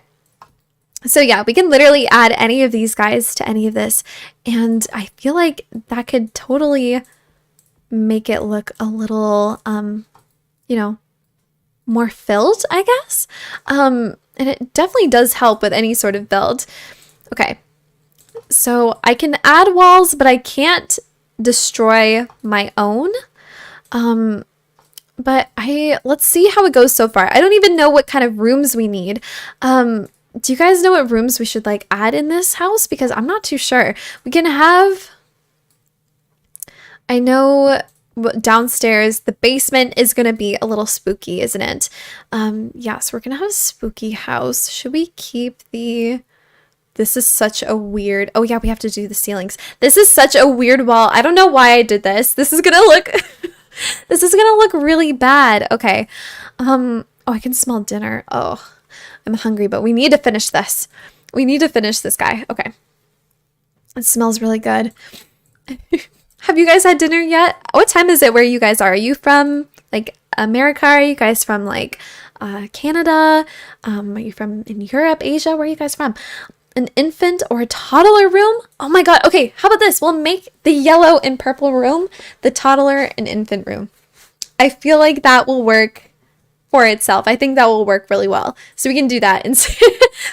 So yeah, we can literally add any of these guys to any of this. And I feel like that could totally make it look a little, you know, more filled, I guess. And it definitely does help with any sort of build. Okay. So I can add walls, but I can't destroy my own. But let's see how it goes so far. I don't even know what kind of rooms we need. Do you guys know what rooms we should like add in this house? Because I'm not too sure. We can have, I know downstairs, the basement is going to be a little spooky, isn't it? Yeah, so we're going to have a spooky house. Should we keep this is such a weird, oh yeah, we have to do the ceilings. This is such a weird wall. I don't know why I did this. This is going to look... This is gonna look really bad. Okay. Oh, I can smell dinner. Oh, I'm hungry, but we need to finish this. We need to finish this guy. Okay. It smells really good. Have you guys had dinner yet? What time is it where you guys are? Are you from like America? Are you guys from like Canada? Are you from in Europe, Asia? Where are you guys from? An infant or a toddler room? Oh my god. Okay, how about this? We'll make the yellow and purple room the toddler and infant room. I feel like that will work for itself. I think that will work really well. So we can do that. And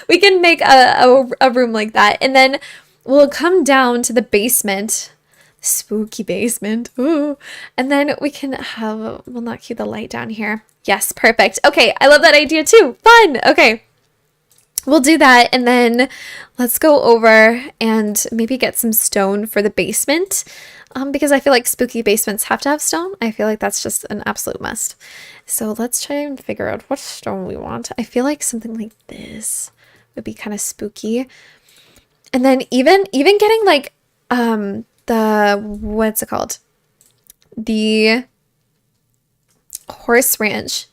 we can make a room like that. And then we'll come down to the basement. Spooky basement. Ooh. And then we can have, we'll not keep the light down here. Yes, perfect. Okay, I love that idea too. Fun. Okay. We'll do that, and then let's go over and maybe get some stone for the basement, because I feel like spooky basements have to have stone. I feel like that's just an absolute must. So let's try and figure out what stone we want. I feel like something like this would be kind of spooky. And then even getting like what's it called? The horse ranch.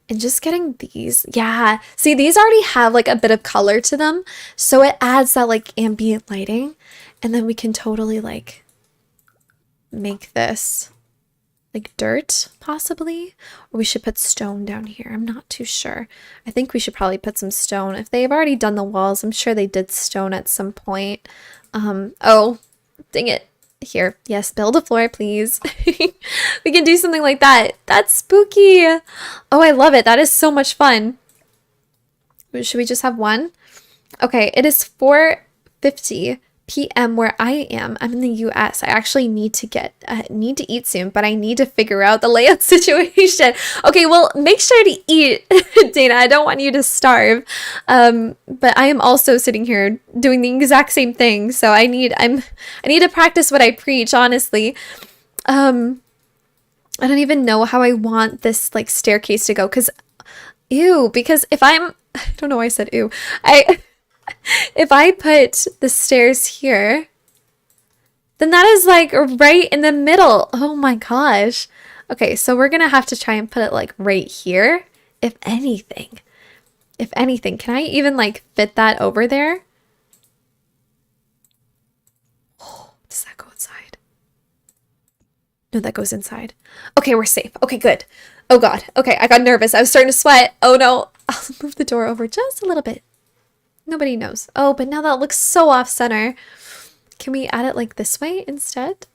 And just getting these. Yeah. See, these already have like a bit of color to them. So it adds that like ambient lighting. And then we can totally like make this like dirt possibly. Or we should put stone down here. I'm not too sure. I think we should probably put some stone. If they've already done the walls, I'm sure they did stone at some point. Oh, dang it. Here, yes, build a floor, please. We can do something like that. That's spooky. Oh, I love it. That is so much fun. Should we just have one? Okay, it is 4:50 p.m. where I am. I'm in the US. I actually need to eat soon, but I need to figure out the layout situation. Okay, well, make sure to eat, Dana. I don't want you to starve. But I am also sitting here doing the exact same thing. So I need to practice what I preach, honestly. I don't even know how I want this like staircase to go, because I don't know why I said ew. If I put the stairs here, then that is like right in the middle. Oh my gosh. Okay, so we're gonna have to try and put it like right here. If anything, can I even like fit that over there? Oh, does that go outside? No, that goes inside. Okay, we're safe. Okay, good. Oh God. Okay, I got nervous. I was starting to sweat. Oh no. I'll move the door over just a little bit. Nobody knows. Oh, but now that looks so off center. Can we add it like this way instead?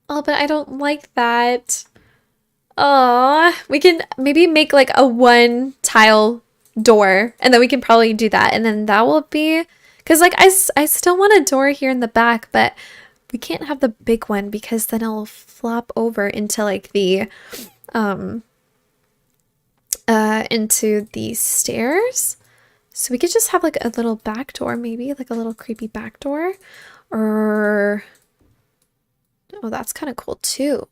Oh, but I don't like that. Oh, we can maybe make like a one tile door and then we can probably do that. And then that will be, because like I still want a door here in the back, but we can't have the big one because then it'll flop over into like the, into the stairs. So we could just have like a little back door, maybe like a little creepy back door, or, oh, that's kind of cool too.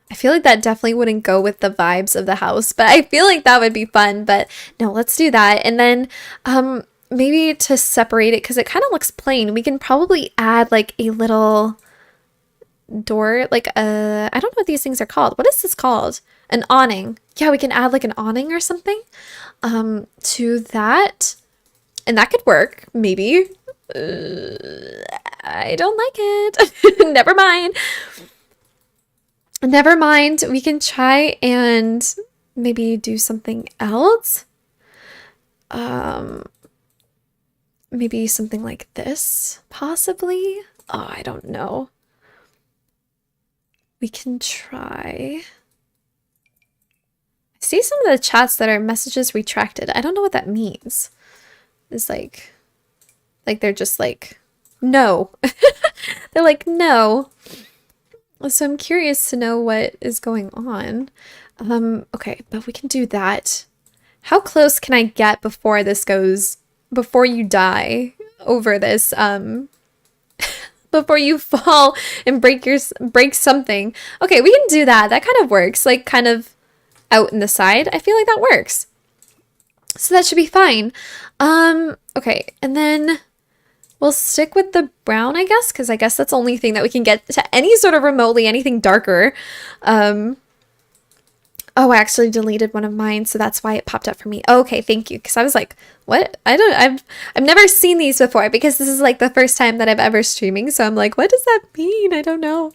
I feel like that definitely wouldn't go with the vibes of the house, but I feel like that would be fun. But no, let's do that. And then maybe to separate it, because it kind of looks plain, we can probably add like a little door, like a, I don't know what these things are called. What is this called? An awning. Yeah, we can add like an awning or something to that. And that could work, maybe. I don't like it. Never mind. Never mind. We can try and maybe do something else. Maybe something like this, possibly. Oh, I don't know. We can try. I see some of the chats that are messages retracted. I don't know what that means. It's like they're just like, no. They're like, no. So I'm curious to know what is going on. Okay, but we can do that. How close can I get before this goes, before you die over this, before you fall and break something? Okay, we can do that. That kind of works, like kind of out in the side. I feel like that works. So that should be fine. Okay, and then we'll stick with the brown, I guess, because I guess that's the only thing that we can get to any sort of remotely anything darker. Oh, I actually deleted one of mine, so that's why it popped up for me. Okay, thank you, because I was like, what? I've never seen these before, because this is like the first time that I've ever streaming, so I'm like, what does that mean? I don't know.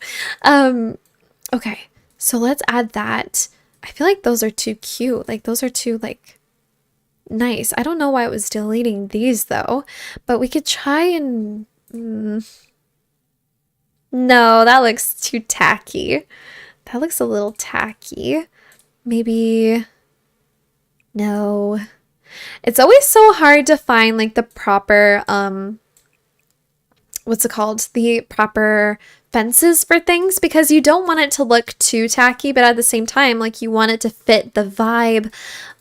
Okay, so let's add that. I feel like those are too cute. Like, those are too, like, nice. I don't know why it was deleting these though, but we could try and no, that looks too tacky. That looks a little tacky. Maybe no. It's always so hard to find like the proper what's it called? The proper fences for things, because you don't want it to look too tacky, but at the same time, like you want it to fit the vibe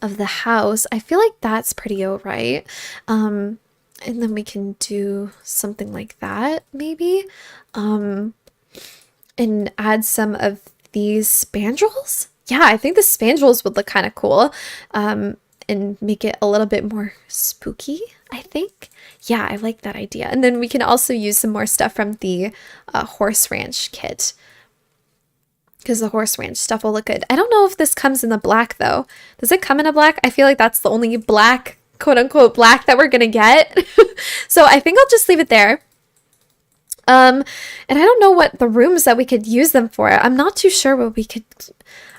of the house. I feel like that's pretty alright. And then we can do something like that, maybe. And add some of these spandrels. Yeah, I think the spandrels would look kind of cool. And make it a little bit more spooky, I think. Yeah, I like that idea. And then we can also use some more stuff from the horse ranch kit, because the horse ranch stuff will look good. I don't know if this comes in the black though. Does it come in a black? I feel like that's the only black, quote unquote, black that we're gonna get. So I think I'll just leave it there. And I don't know what the rooms that we could use them for. I'm not too sure what we could.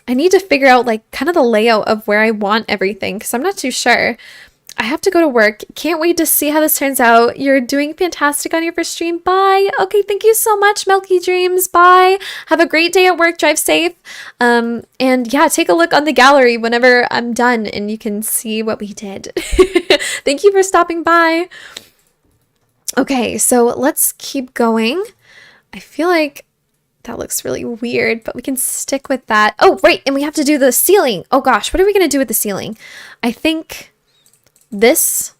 I need to figure out like kind of the layout of where I want everything, because I'm not too sure. I have to go to work. Can't wait to see how this turns out. You're doing fantastic on your first stream. Bye. Okay, thank you so much, Milky Dreams. Bye. Have a great day at work. Drive safe. And yeah, take a look on the gallery whenever I'm done and you can see what we did. Thank you for stopping by. Okay, so let's keep going. I feel like that looks really weird, but we can stick with that. Oh, right, and we have to do the ceiling. Oh gosh, what are we going to do with the ceiling? I think this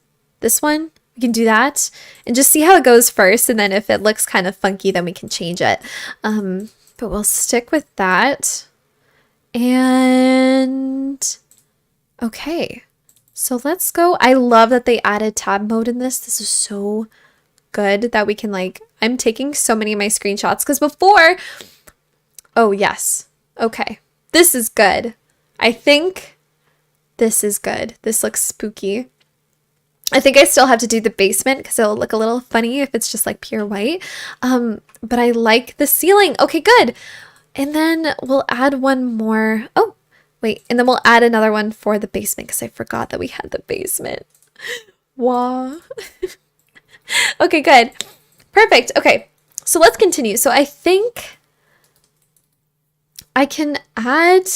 one, we can do that and just see how it goes first, and then if it looks kind of funky, then we can change it. But we'll stick with that. And okay, so let's go. I love that they added tab mode in this. This is so good that we can like, I'm taking so many of my screenshots because before, oh yes, okay, this is good. I think this is good. This looks spooky. I think I still have to do the basement because it'll look a little funny if it's just like pure white. But I like the ceiling. Okay, good. And then we'll add one more. Oh, wait. And then we'll add another one for the basement because I forgot that we had the basement. Wow. Okay, good. Perfect. Okay. So let's continue. So I think I can add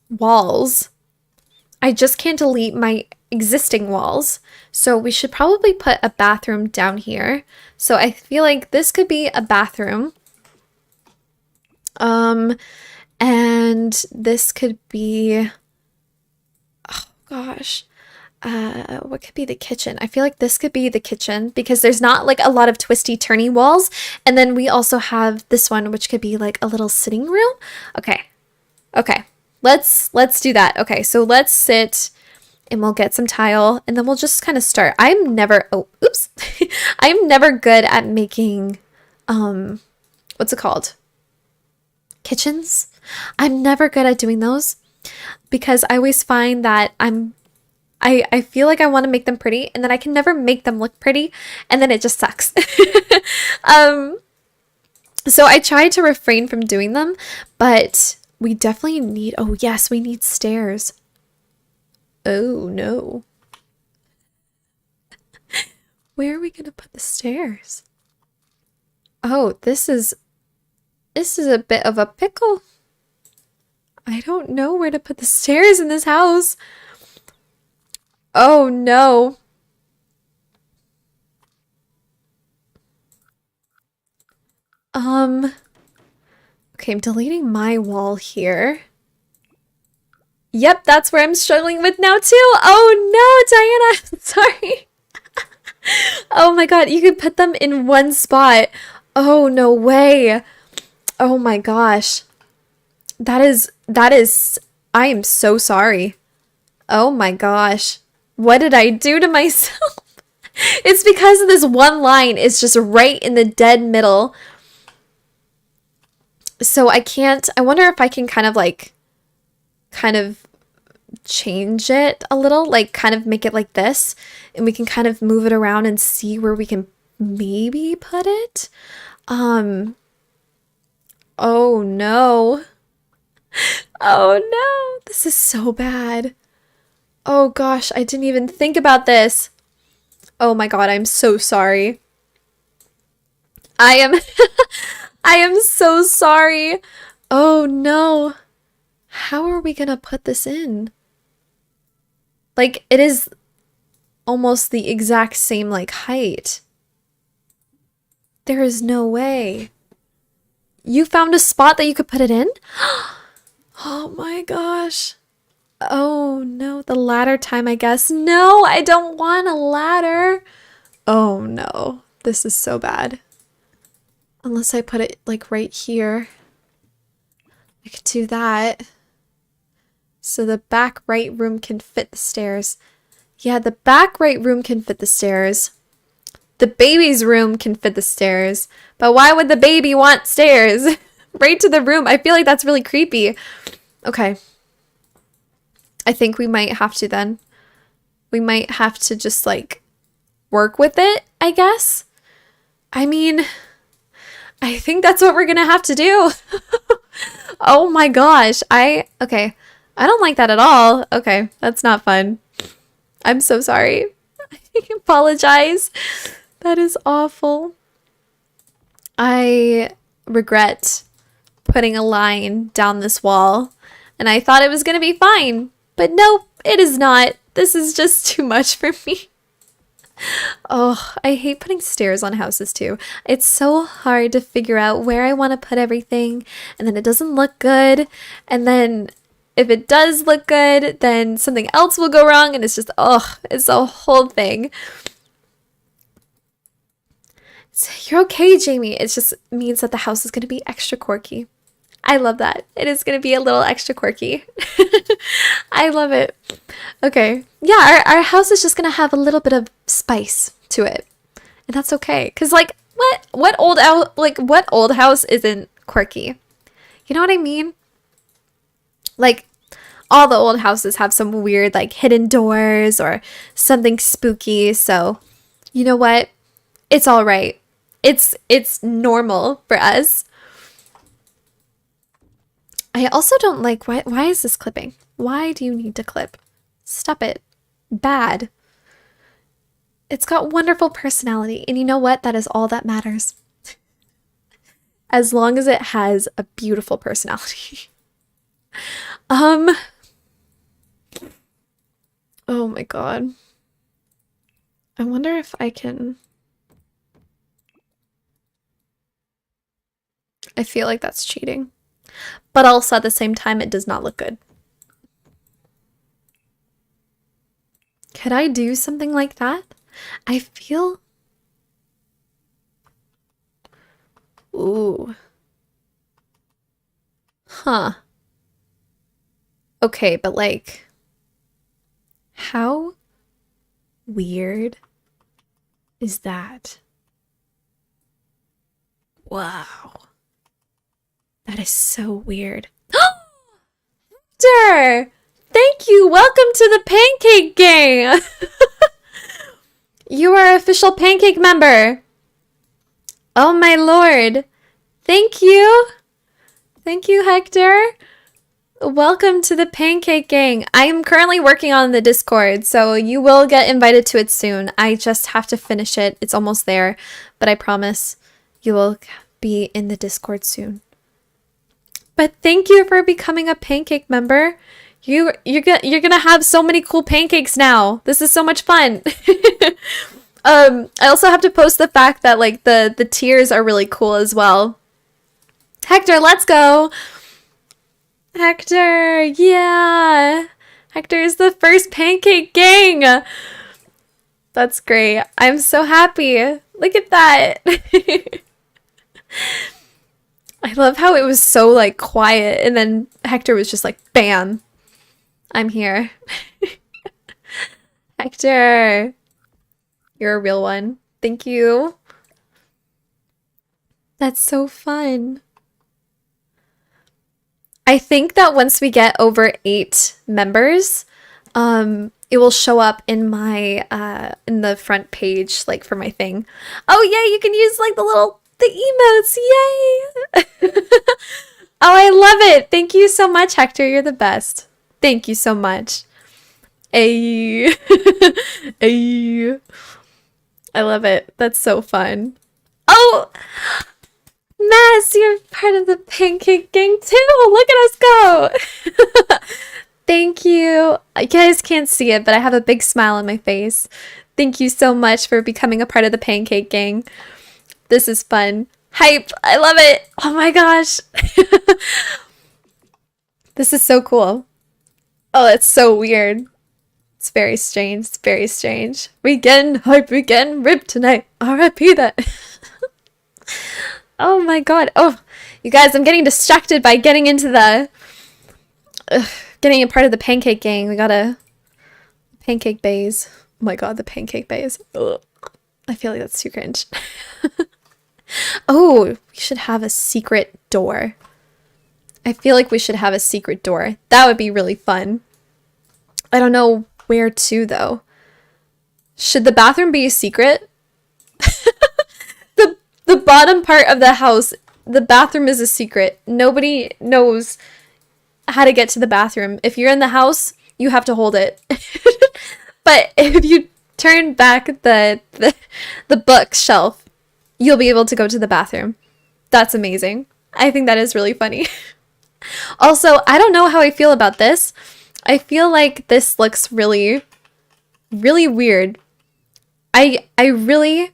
walls. I just can't delete my existing walls. So we should probably put a bathroom down here. So I feel like this could be a bathroom. And this could be, oh gosh, what could be the kitchen? I feel like this could be the kitchen because there's not like a lot of twisty turny walls. And then we also have this one, which could be like a little sitting room. Okay. Okay. Let's do that. Okay. So let's sit and we'll get some tile and then we'll just kind of start. I'm never, oh, oops. I'm never good at making, what's it called? Kitchens. I'm never good at doing those because I always find that I feel like I want to make them pretty and then I can never make them look pretty and then it just sucks. So I try to refrain from doing them, but we definitely need, oh yes, we need stairs. Oh no. Where are we going to put the stairs? Oh, this is a bit of a pickle. I don't know where to put the stairs in this house. Oh no. Okay, I'm deleting my wall here. Yep, that's where I'm struggling with now too. Oh no, Diana, sorry. Oh my god, you could put them in one spot. Oh no way. Oh my gosh. That is, I am so sorry. Oh my gosh. What did I do to myself? It's because this one line is just right in the dead middle. So I wonder if I can kind of change it a little, like kind of make it like this, and we can kind of move it around and see where we can maybe put it. Oh no. Oh no, this is so bad. Oh gosh, I didn't even think about this. Oh my god, I'm so sorry. I am I am so sorry. Oh no. How are we gonna put this in? Like, it is almost the exact same like height. There is no way. You found a spot that you could put it in? Oh my gosh. Oh no, the ladder time, I guess. No, I don't want a ladder. Oh no, this is so bad. Unless I put it like right here. I could do that. So the back right room can fit the stairs. Yeah, the back right room can fit the stairs. The baby's room can fit the stairs. But why would the baby want stairs? Right to the room. I feel like that's really creepy. Okay. I think we might have to then. We might have to just like work with it, I guess. I mean, I think that's what we're gonna have to do. Oh my gosh. Okay. I don't like that at all. Okay, that's not fun. I'm so sorry. I apologize. That is awful. I regret putting a line down this wall, and I thought it was gonna be fine, but nope, it is not. This is just too much for me. Oh, I hate putting stairs on houses too. It's so hard to figure out where I want to put everything, and then it doesn't look good, and then if it does look good, then something else will go wrong, and it's just, oh, it's a whole thing. So you're okay, Jamie. It just means that the house is going to be extra quirky. I love that. It is going to be a little extra quirky. I love it. Okay. Yeah, our house is just going to have a little bit of spice to it. And that's okay. Because, like, what old house isn't quirky? You know what I mean? Like, all the old houses have some weird like hidden doors or something spooky. So, you know what? It's all right. It's normal for us. I also don't like why is this clipping? Why do you need to clip? Stop it. Bad. It's got wonderful personality, and you know what? That is all that matters. As long as it has a beautiful personality. Oh my god. I wonder if I can. I feel like that's cheating. But also at the same time, it does not look good. Could I do something like that? I feel... Ooh. Huh. Okay, but like... How weird is that? Wow. That is so weird. Victor! Thank you! Welcome to the Pancake Gang! You are official Pancake member! Oh my lord! Thank you! Thank you, Hector! Welcome to the Pancake Gang! I am currently working on the Discord, so you will get invited to it soon. I just have to finish it. It's almost there, but I promise you will be in the Discord soon. But thank you for becoming a Pancake member. You're gonna have so many cool pancakes now. This is so much fun. I also have to post the fact that like the tiers are really cool as well. Hector, let's go. Hector, yeah. Hector is the first Pancake Gang. That's great. I'm so happy. Look at that. I love how it was so like quiet and then Hector was just like, bam, I'm here. Hector, you're a real one. Thank you. That's so fun. I think that once we get over 8 members, it will show up in my in the front page, like for my thing. Oh yeah, you can use like the emotes, yay! Oh, I love it. Thank you so much, Hector. You're the best. Thank you so much. Ay. Ay. I love it. That's so fun. Oh! Mass, you're part of the Pancake Gang too! Look at us go! Thank you. You guys can't see it, but I have a big smile on my face. Thank you so much for becoming a part of the Pancake Gang. This is fun. Hype! I love it! Oh my gosh! This is so cool. Oh, it's so weird. It's very strange. It's very strange. We getting hype. We getting ripped tonight. R.I.P. that. Oh my god. Oh, you guys, I'm getting distracted by getting into the... getting a part of the Pancake Gang. We got a... Pancake Bays. Oh my god, the Pancake Bays. Ugh. I feel like that's too cringe. Oh, we should have a secret door. I feel like we should have a secret door. That would be really fun. I don't know where to, though. Should the bathroom be a secret? The bottom part of the house, the bathroom is a secret. Nobody knows how to get to the bathroom. If you're in the house, you have to hold it. But if you turn back the bookshelf, you'll be able to go to the bathroom. That's amazing. I think that is really funny. Also, I don't know how I feel about this. I feel like this looks really, really weird. I really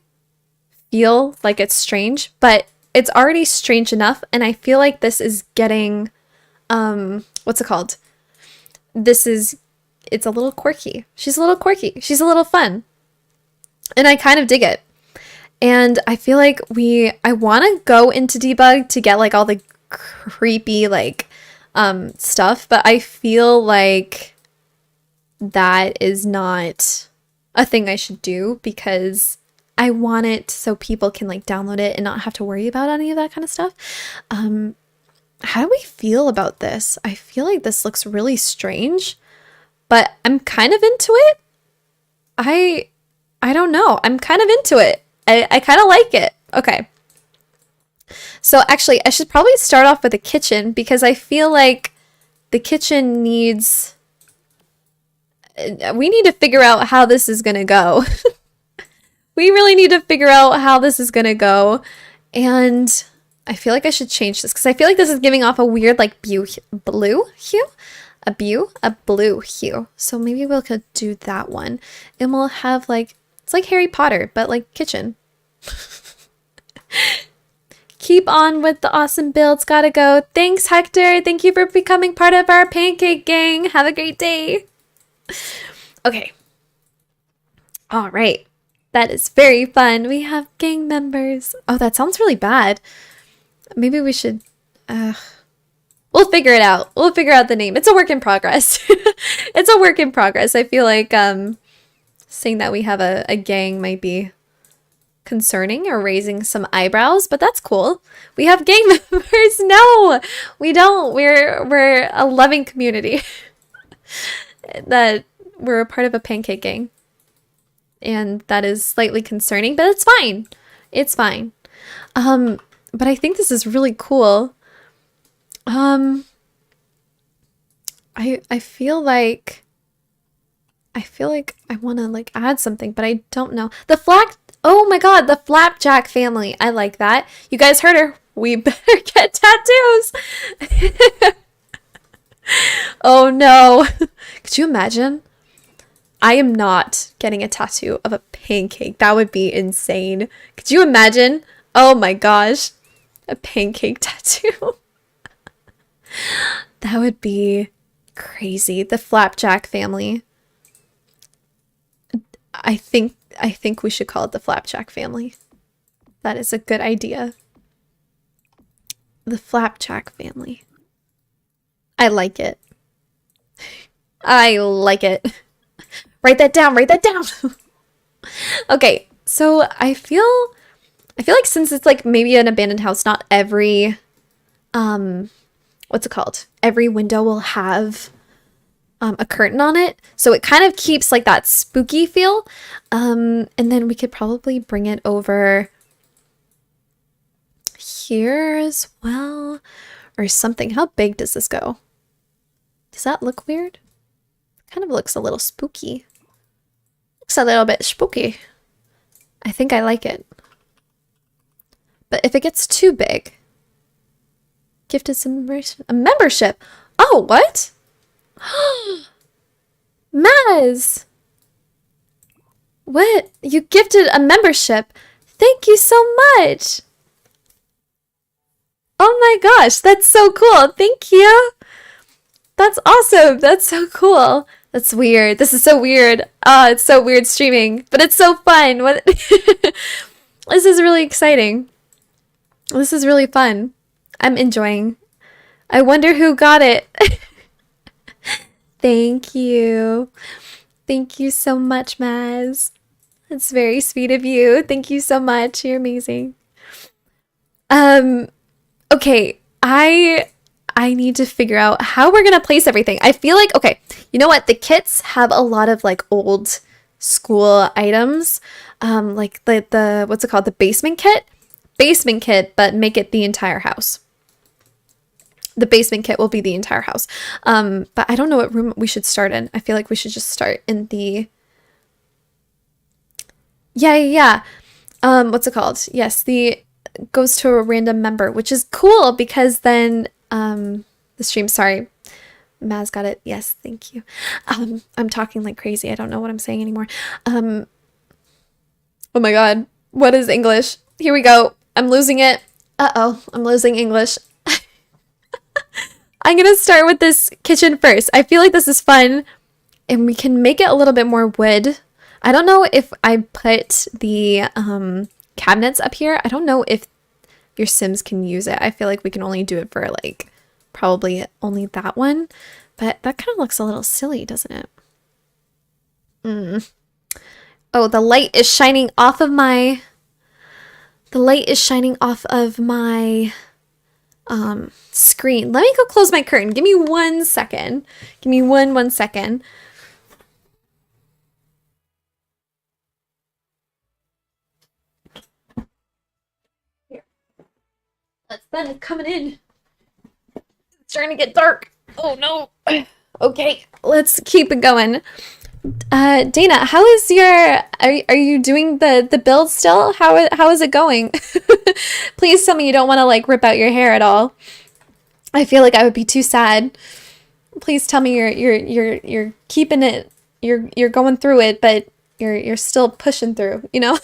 feel like it's strange, but it's already strange enough, and I feel like this is getting, what's it called? It's a little quirky. She's a little quirky. She's a little fun. And I kind of dig it. And I feel like I want to go into debug to get like all the creepy like stuff, but I feel like that is not a thing I should do because I want it so people can like download it and not have to worry about any of that kind of stuff. how do we feel about this? I feel like this looks really strange, but I'm kind of into it. I I don't know. I'm kind of into it. I kind of like it. Okay. So actually, I should probably start off with the kitchen because I feel like the kitchen needs we need to figure out how this is going to go. We really need to figure out how this is going to go. And I feel like I should change this because I feel like this is giving off a weird like blue hue. A blue hue. So maybe we could do that one. And we'll have like, it's like Harry Potter, but like kitchen. Keep on with the awesome builds. Gotta go. Thanks, Hector. Thank you for becoming part of our pancake gang. Have a great day. Okay. All right. That is very fun. We have gang members. Oh, that sounds really bad. Maybe we should... we'll figure it out. We'll figure out the name. It's a work in progress. It's a work in progress. I feel like saying that we have a gang might be concerning or raising some eyebrows, but that's cool. We have gang members. No, we don't. We're a loving community. That we're a part of a pancake gang. And that is slightly concerning, but it's fine. It's fine. But I think this is really cool. I feel like I want to like add something, but I don't know. Oh my god, the Flapjack family. I like that. You guys heard her. We better get tattoos. Oh no. Could you imagine? I am not getting a tattoo of a pancake. That would be insane. Could you imagine? Oh my gosh. A pancake tattoo. That would be crazy. The Flapjack family. I think we should call it the Flapjack family. That is a good idea. The Flapjack family. I like it. I like it. Write that down. Write that down. Okay, so I feel like since it's like maybe an abandoned house, not every what's it called? Every window will have a curtain on it, so it kind of keeps like that spooky feel. And then we could probably bring it over here as well, or something. How big does this go? Does that look weird? Kind of looks a little spooky. Looks a little bit spooky. I think I like it. But if it gets too big, gifted Simspiration, a membership. Oh, what? Maz! What? You gifted a membership. Thank you so much. Oh my gosh, that's so cool. Thank you. That's awesome. That's so cool. That's weird. This is so weird. It's so weird streaming, but it's so fun. What? This is really exciting. This is really fun. I'm enjoying. I wonder who got it. Thank you. Thank you so much, Maz. That's very sweet of you. Thank you so much. You're amazing. Okay, I need to figure out how we're gonna place everything. I feel like, okay, you know what? The kits have a lot of like old school items. Like the what's it called? The basement kit? Basement kit, but make it the entire house. The basement kit will be the entire house. But I don't know what room we should start in. I feel like we should just start in the... Yeah. What's it called? Yes, the goes to a random member, which is cool because then the stream, sorry, Maz got it. Yes, thank you. I'm talking like crazy. I don't know what I'm saying anymore. Oh my god, what is English? Here we go. I'm losing it. Uh-oh, I'm losing English. I'm gonna start with this kitchen first. I feel like this is fun and we can make it a little bit more wood. I don't know if I put the cabinets up here. I don't know if your Sims can use it. I feel like we can only do it for like probably only that one, but that kind of looks a little silly, doesn't it? Oh, the light is shining off of my screen. Let me go close my curtain. Give me 1 second. Give me one second. Here. That's then coming in. It's starting to get dark. Oh no. Okay, let's keep it going. Dana, how is your are you doing the build still? How is it going? Please tell me you don't want to like rip out your hair at all. I feel like I would be too sad. Please tell me you're keeping it, you're going through it, but you're still pushing through, you know?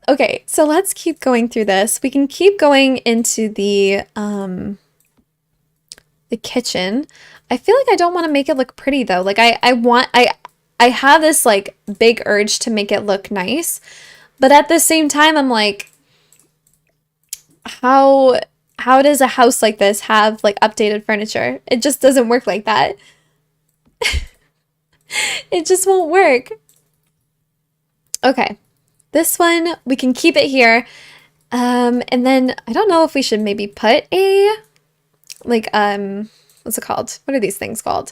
Okay, so let's keep going through this. We can keep going into the kitchen. I feel like I don't want to make it look pretty though. Like I have this like big urge to make it look nice, but at the same time I'm like, how does a house like this have like updated furniture? It just doesn't work like that. It just won't work. Okay. This one, we can keep it here. And then I don't know if we should maybe put a like what's it called? What are these things called?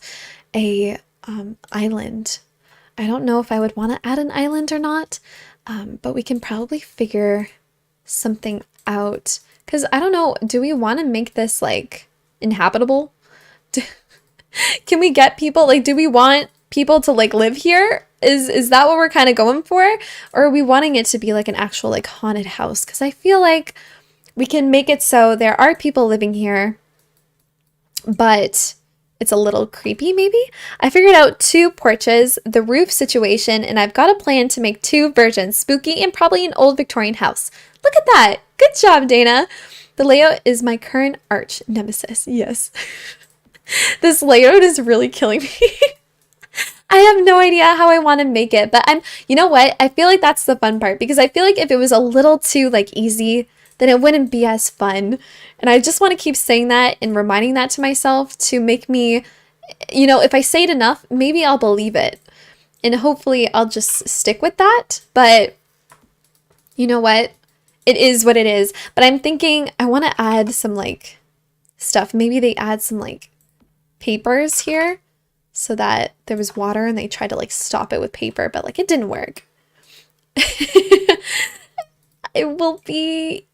A island. I don't know if I would want to add an island or not. But we can probably figure something out. Because I don't know, do we want to make this like inhabitable? Can we get people, like, do we want people to like live here? Is that what we're kind of going for? Or are we wanting it to be like an actual like haunted house? Because I feel like we can make it so there are people living here, but it's a little creepy maybe. I figured out 2 porches, the roof situation, and I've got a plan to make 2 versions, spooky and probably an old Victorian house. Look at that. Good job, Dana. The layout is my current arch nemesis. Yes. This layout is really killing me. I have no idea how I want to make it, but you know what? I feel like that's the fun part because I feel like if it was a little too like easy, then it wouldn't be as fun. And I just want to keep saying that and reminding that to myself to make me, you know, if I say it enough, maybe I'll believe it. And hopefully I'll just stick with that. But you know what? It is what it is. But I'm thinking I want to add some like stuff. Maybe they add some like papers here so that there was water and they tried to like stop it with paper, but like it didn't work. It will be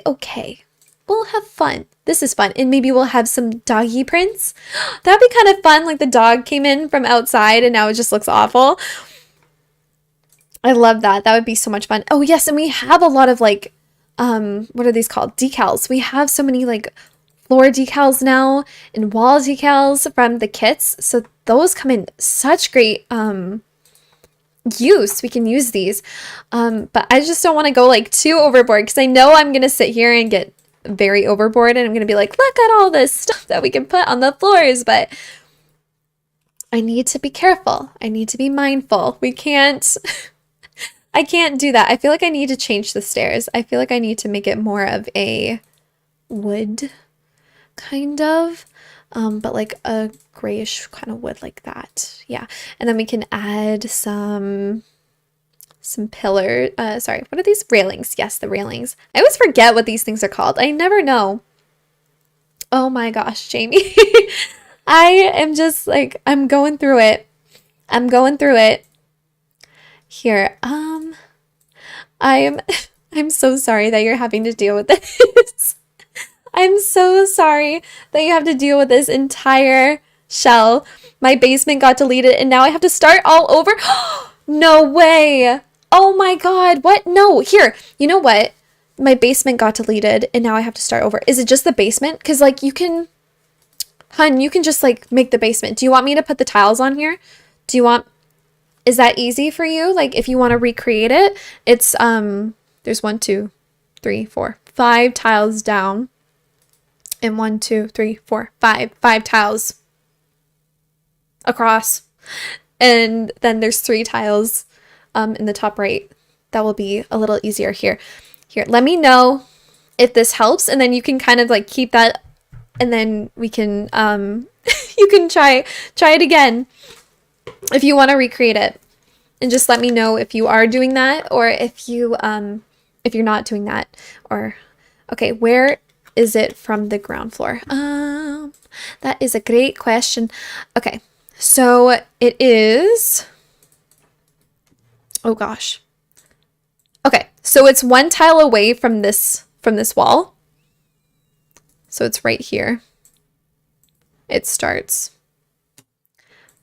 okay. We'll have fun. This is fun. And maybe we'll have some doggy prints. That'd be kind of fun. Like the dog came in from outside and now it just looks awful. I love that. That would be so much fun. Oh yes, and we have a lot of like what are these called? Decals. We have so many like floor decals now and wall decals from the kits. So those come in such great use. We can use these. But I just don't want to go like too overboard because I know I'm going to sit here and get very overboard and I'm going to be like, look at all this stuff that we can put on the floors. But I need to be careful. I need to be mindful. We can't, I can't do that. I feel like I need to change the stairs. I feel like I need to make it more of a wood kind of, but like a grayish kind of wood like that. Yeah. And then we can add some pillar, sorry, what are these? Railings. Yes, the railings. I always forget what these things are called. I never know. Oh my gosh, Jamie. I am just like, I'm going through it. I'm going through it. Here, I'm so sorry that you're having to deal with this. I'm so sorry that you have to deal with this entire shell. My basement got deleted and now I have to start all over. No way. Oh my God. What? No, here. You know what? My basement got deleted and now I have to start over. Is it just the basement? Because like you can, hun, you can just like make the basement. Do you want me to put the tiles on here? Do you want, is that easy for you? Like if you want to recreate it, it's, there's 1, 2, 3, 4, 5 tiles down. And 1, 2, 3, 4, 5 tiles across. And then there's 3 tiles in the top right. That will be a little easier here. Here, let me know if this helps. And then you can kind of like keep that. And then we can, you can try it again if you want to recreate it. And just let me know if you are doing that or if you're not doing that. Or, okay, where is it from the ground floor? That is a great question. Okay, so it is, oh gosh. Okay, so it's one tile away from this wall. So it's right here. It starts.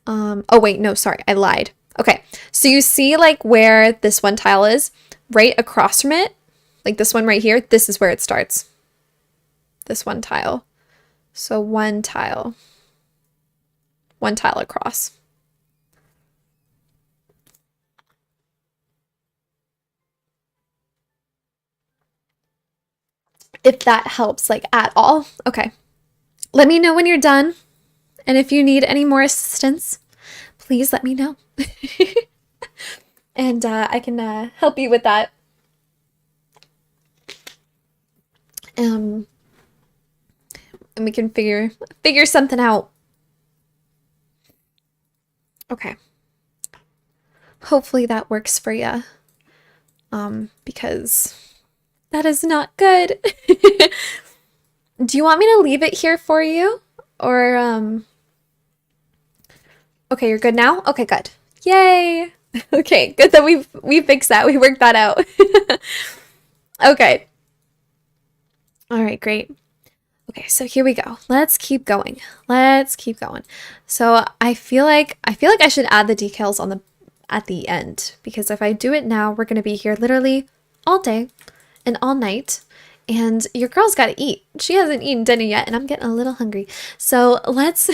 Oh wait, no, sorry, I lied. Okay, so you see like where this one tile is, right across from it, like this one right here, this is where it starts. This one tile. So one tile across. If that helps like at all. Okay. Let me know when you're done. And if you need any more assistance, please let me know. And I can help you with that. And we can figure something out. Okay. Hopefully that works for you. Because that is not good. Do you want me to leave it here for you? Or, okay, you're good now? Okay, good. Yay! Okay, good that we fixed that. We worked that out. Okay. All right, great. Okay, so here we go. Let's keep going. So I feel like I should add the decals on at the end, because if I do it now, we're gonna be here literally all day and all night. And your girl's got to eat. She hasn't eaten dinner yet, and I'm getting a little hungry. So let's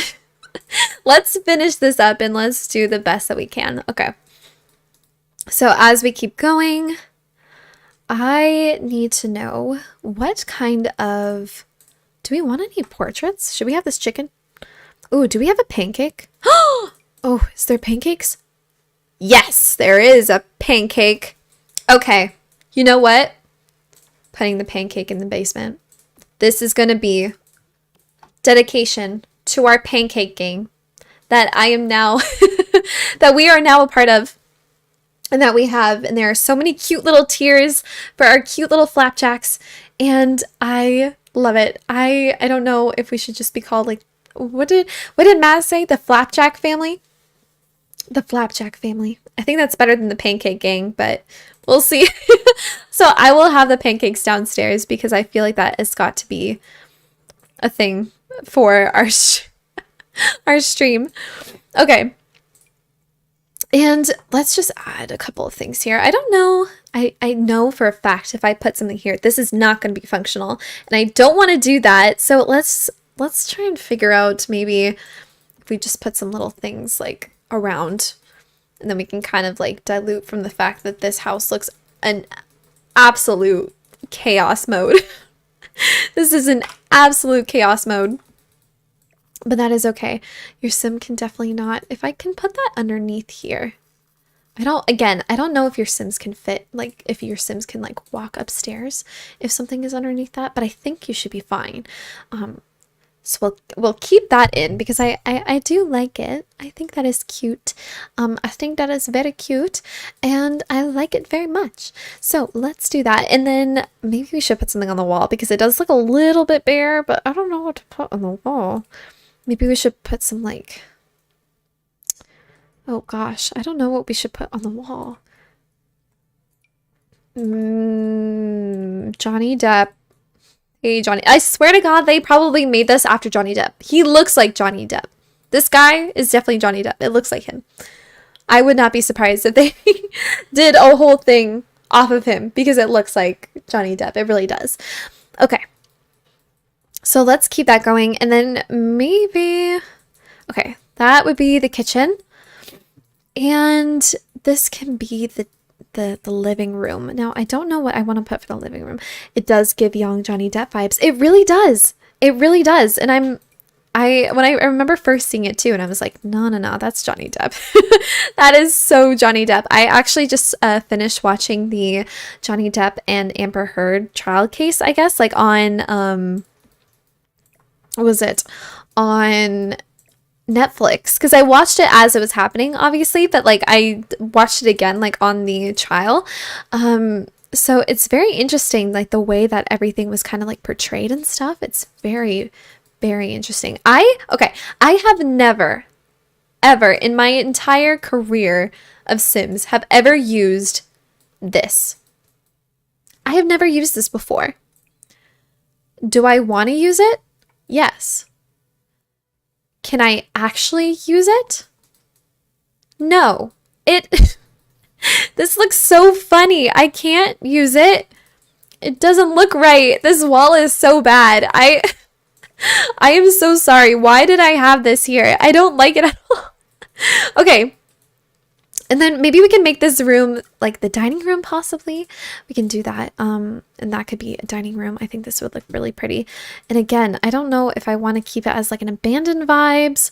finish this up and let's do the best that we can. Okay. So as we keep going, I need to know what kind of... Do we want any portraits? Should we have this chicken? Ooh, do we have a pancake? Oh, is there pancakes? Yes, there is a pancake. Okay. You know what? Putting the pancake in the basement. This is going to be dedication to our pancake gang that I am now, that we are now a part of, and that we have. And there are so many cute little tiers for our cute little flapjacks, and I love it. I don't know if we should just be called like, what did Matt say? The flapjack family? The flapjack family. I think that's better than the pancake gang, but we'll see. So I will have the pancakes downstairs because I feel like that has got to be a thing for our our stream. Okay. And let's just add a couple of things here. I don't know. I know for a fact if I put something here, this is not going to be functional. And I don't want to do that. So let's try and figure out maybe if we just put some little things like around, and then we can kind of like dilute from the fact that this house looks an absolute chaos mode. This is an absolute chaos mode. But that is okay. Your sim can definitely not. If I can put that underneath here. I don't know if your sims can fit, like if your sims can like walk upstairs if something is underneath that, but I think you should be fine. So we'll keep that in because I do like it. I think that is cute. I think that is very cute and I like it very much. So let's do that. And then maybe we should put something on the wall because it does look a little bit bare, but I don't know what to put on the wall. Maybe we should put some like, oh gosh, I don't know what we should put on the wall. Johnny Depp. Hey, Johnny. I swear to God, they probably made this after Johnny Depp. He looks like Johnny Depp. This guy is definitely Johnny Depp. It looks like him. I would not be surprised if they did a whole thing off of him because it looks like Johnny Depp. It really does. Okay. So let's keep that going. And then maybe... Okay, that would be the kitchen. And this can be the living room. Now, I don't know what I want to put for the living room. It does give young Johnny Depp vibes. It really does. It really does. And when I remember first seeing it too, and I was like, no, that's Johnny Depp. That is so Johnny Depp. I actually just finished watching the Johnny Depp and Amber Heard trial case, I guess, like on, what was it? On Netflix, because I watched it as it was happening, obviously, but like I watched it again like on the trial. So it's very interesting, like the way that everything was kind of like portrayed and stuff. It's very, very interesting. Okay, I have never, ever in my entire career of Sims have ever used this. I have never used this before. Do I want to use it? Yes. Can I actually use it? No. This looks so funny. I can't use it. It doesn't look right. This wall is so bad. I am so sorry. Why did I have this here? I don't like it at all. Okay. And then maybe we can make this room like the dining room, possibly. We can do that. And that could be a dining room. I think this would look really pretty. And again, I don't know if I want to keep it as like an abandoned vibes,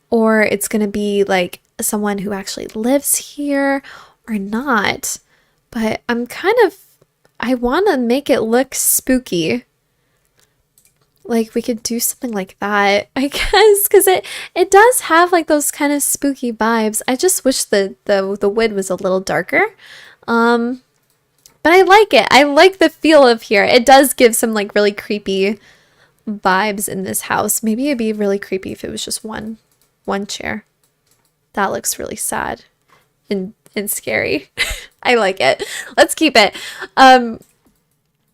or it's going to be like someone who actually lives here or not. But I want to make it look spooky. Like we could do something like that, I guess, because it does have like those kind of spooky vibes. I just wish the wood was a little darker. But I like it. I like the feel of here. It does give some like really creepy vibes in this house. Maybe it'd be really creepy if it was just one chair. That looks really sad and scary. I like it. Let's keep it. But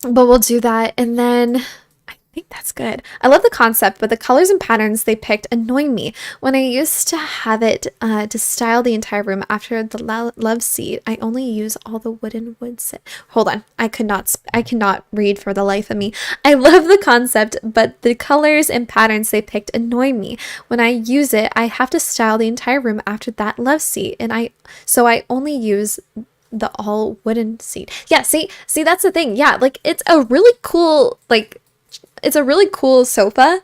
we'll do that, and then I think that's good. I love the concept, but the colors and patterns they picked annoy me. When I used to have it to style the entire room after the love seat, I only use all the wooden wood set. Hold on. I cannot read for the life of me. I love the concept, but the colors and patterns they picked annoy me. When I use it, I have to style the entire room after that love seat, and so I only use the all wooden seat. Yeah, see that's the thing. Yeah, like it's a really cool sofa,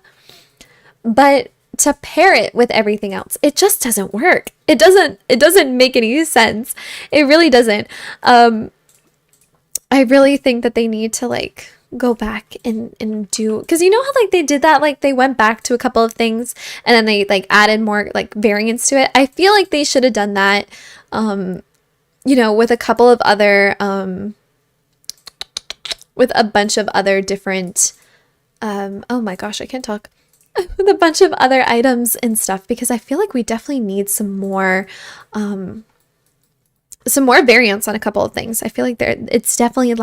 but to pair it with everything else, it just doesn't work. It doesn't make any sense. It really doesn't. I really think that they need to like go back and do, because you know how like they did that, like they went back to a couple of things and then they like added more like variants to it. I feel like they should have done that, with a couple of other, with a bunch of other different oh my gosh, I can't talk. With a bunch of other items and stuff, because I feel like we definitely need some more variants on a couple of things. I feel like it's definitely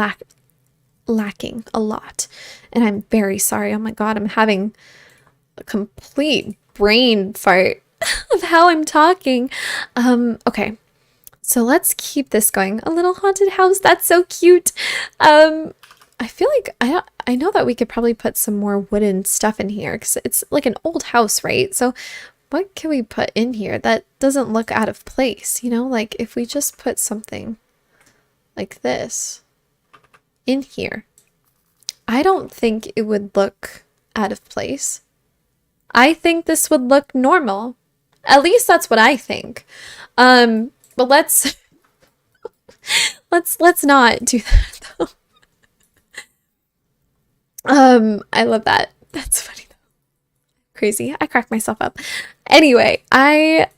lacking a lot, and I'm very sorry. Oh my god, I'm having a complete brain fart of how I'm talking. Okay, so let's keep this going. A little haunted house. That's so cute. I feel like I know that we could probably put some more wooden stuff in here because it's like an old house, right? So what can we put in here that doesn't look out of place? Like if we just put something like this in here, I don't think it would look out of place. I think this would look normal. At least that's what I think. But let's not do that though. I love that. That's funny though. Crazy. I cracked myself up. Anyway, I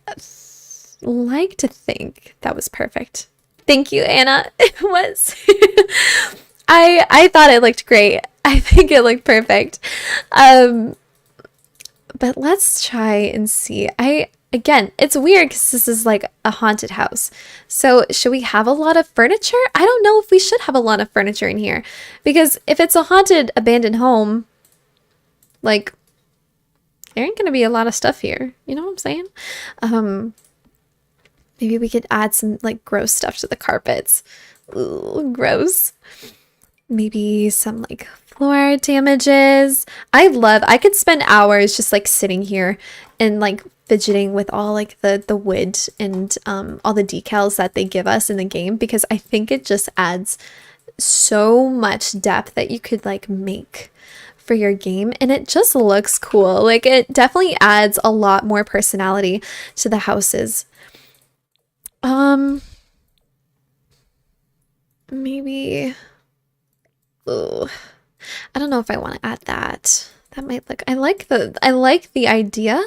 like to think that was perfect. Thank you, Anna. It was. I thought it looked great. I think it looked perfect. But let's try and see. Again, it's weird because this is like a haunted house. So should we have a lot of furniture? I don't know if we should have a lot of furniture in here, because if it's a haunted abandoned home, like there ain't gonna be a lot of stuff here. You know what I'm saying? Maybe we could add some like gross stuff to the carpets. Ooh, gross. Maybe some like floor damages. I could spend hours just like sitting here and like fidgeting with all like the wood and all the decals that they give us in the game, because I think it just adds so much depth that you could like make for your game, and it just looks cool. Like it definitely adds a lot more personality to the houses. Maybe ooh, I don't know if I want to add that. That might look, I like the idea,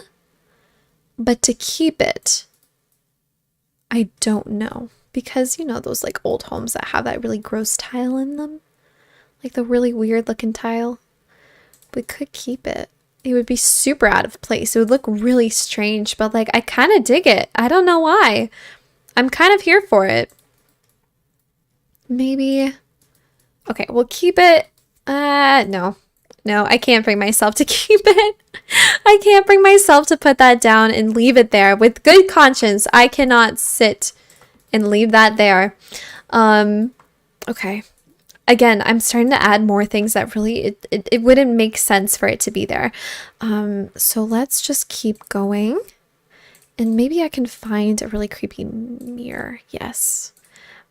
but to keep it, I don't know. because you know those like old homes that have that really gross tile in them, like the really weird looking tile. We could keep it. It would be super out of place. It would look really strange, but like I kind of dig it. I don't know why. I'm kind of here for it. Maybe. Okay, we'll keep it. No. No, I can't bring myself to keep it. I can't bring myself to put that down and leave it there with good conscience. I cannot sit and leave that there. Okay. Again, I'm starting to add more things that really, it wouldn't make sense for it to be there. So let's just keep going. And maybe I can find a really creepy mirror. Yes,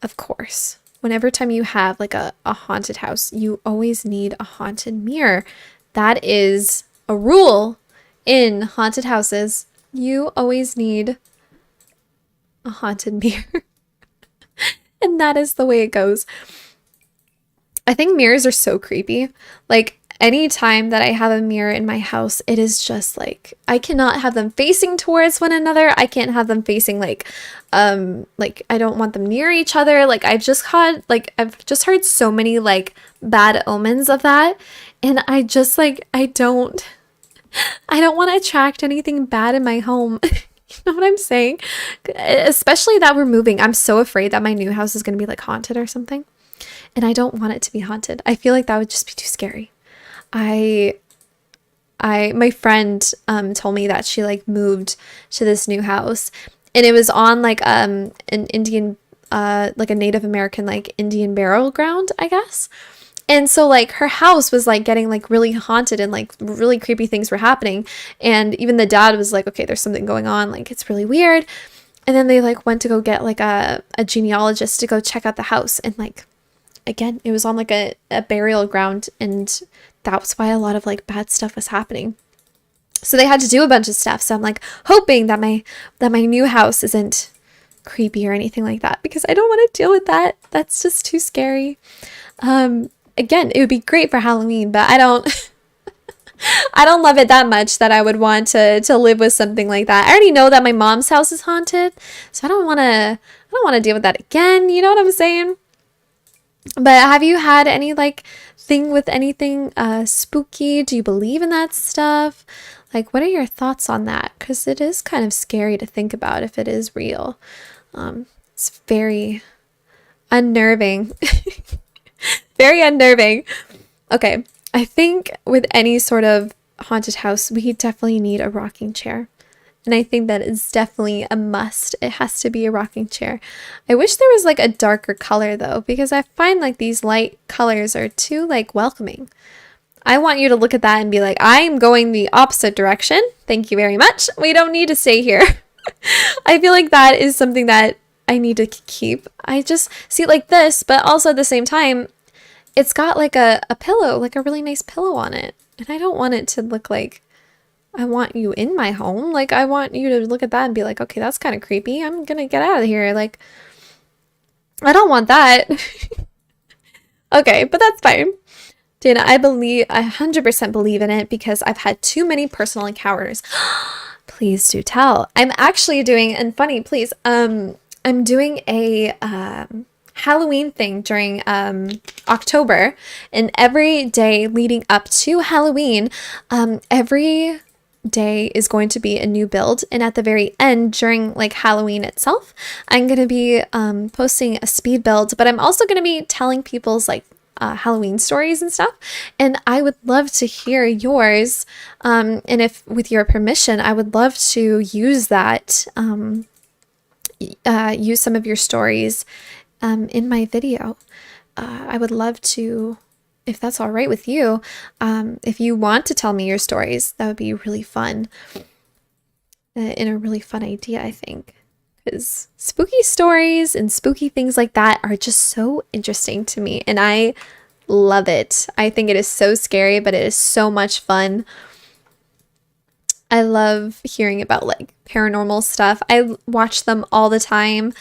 of course. Whenever time you have like a haunted house, you always need a haunted mirror. That is a rule in haunted houses. You always need a haunted mirror. And that is the way it goes. I think mirrors are so creepy. Like anytime that I have a mirror in my house, it is just like I cannot have them facing towards one another. I can't have them facing like I don't want them near each other. Like I've just heard so many like bad omens of that. And I just like I don't want to attract anything bad in my home. You know what I'm saying? Especially that we're moving. I'm so afraid that my new house is going to be like haunted or something. And I don't want it to be haunted. I feel like that would just be too scary. My friend told me that she like moved to this new house and it was on like an Indian like a Native American like Indian burial ground, I guess. And so like her house was like getting like really haunted and like really creepy things were happening. And even the dad was like, okay, there's something going on. Like it's really weird. And then they like went to go get like a genealogist to go check out the house. And like, again, it was on like a burial ground. And that's why a lot of like bad stuff was happening. So they had to do a bunch of stuff. So I'm like hoping that my new house isn't creepy or anything like that because I don't want to deal with that. That's just too scary. Again, it would be great for Halloween, but I don't love it that much that I would want to live with something like that. I already know that my mom's house is haunted, so I don't want to deal with that again. You know what I'm saying? But have you had any like thing with anything spooky? Do you believe in that stuff? Like, what are your thoughts on that? Because it is kind of scary to think about if it is real. It's very unnerving. Very unnerving. Okay, I think with any sort of haunted house, we definitely need a rocking chair. And I think that is definitely a must. It has to be a rocking chair. I wish there was like a darker color though, because I find like these light colors are too like welcoming. I want you to look at that and be like, I'm going the opposite direction. Thank you very much. We don't need to stay here. I feel like that is something that I need to keep. I just see it like this, but also at the same time, it's got like a pillow, like a really nice pillow on it. And I don't want it to look like I want you in my home. Like I want you to look at that and be like, okay, that's kind of creepy. I'm going to get out of here. Like, I don't want that. Okay, but that's fine. Dana, I 100% believe in it because I've had too many personal encounters. Please do tell. I'm actually doing, and funny, please, I'm doing a Halloween thing during October, and every day leading up to Halloween, every day is going to be a new build, and at the very end during like Halloween itself, I'm going to be posting a speed build, but I'm also going to be telling people's like Halloween stories and stuff, and I would love to hear yours, and if with your permission I would love to use that, use some of your stories in my video. I would love to, if that's all right with you, if you want to tell me your stories, that would be really fun, and a really fun idea, I think, because spooky stories and spooky things like that are just so interesting to me, and I love it. I think it is so scary, but it is so much fun. I love hearing about like paranormal stuff. I watch them all the time.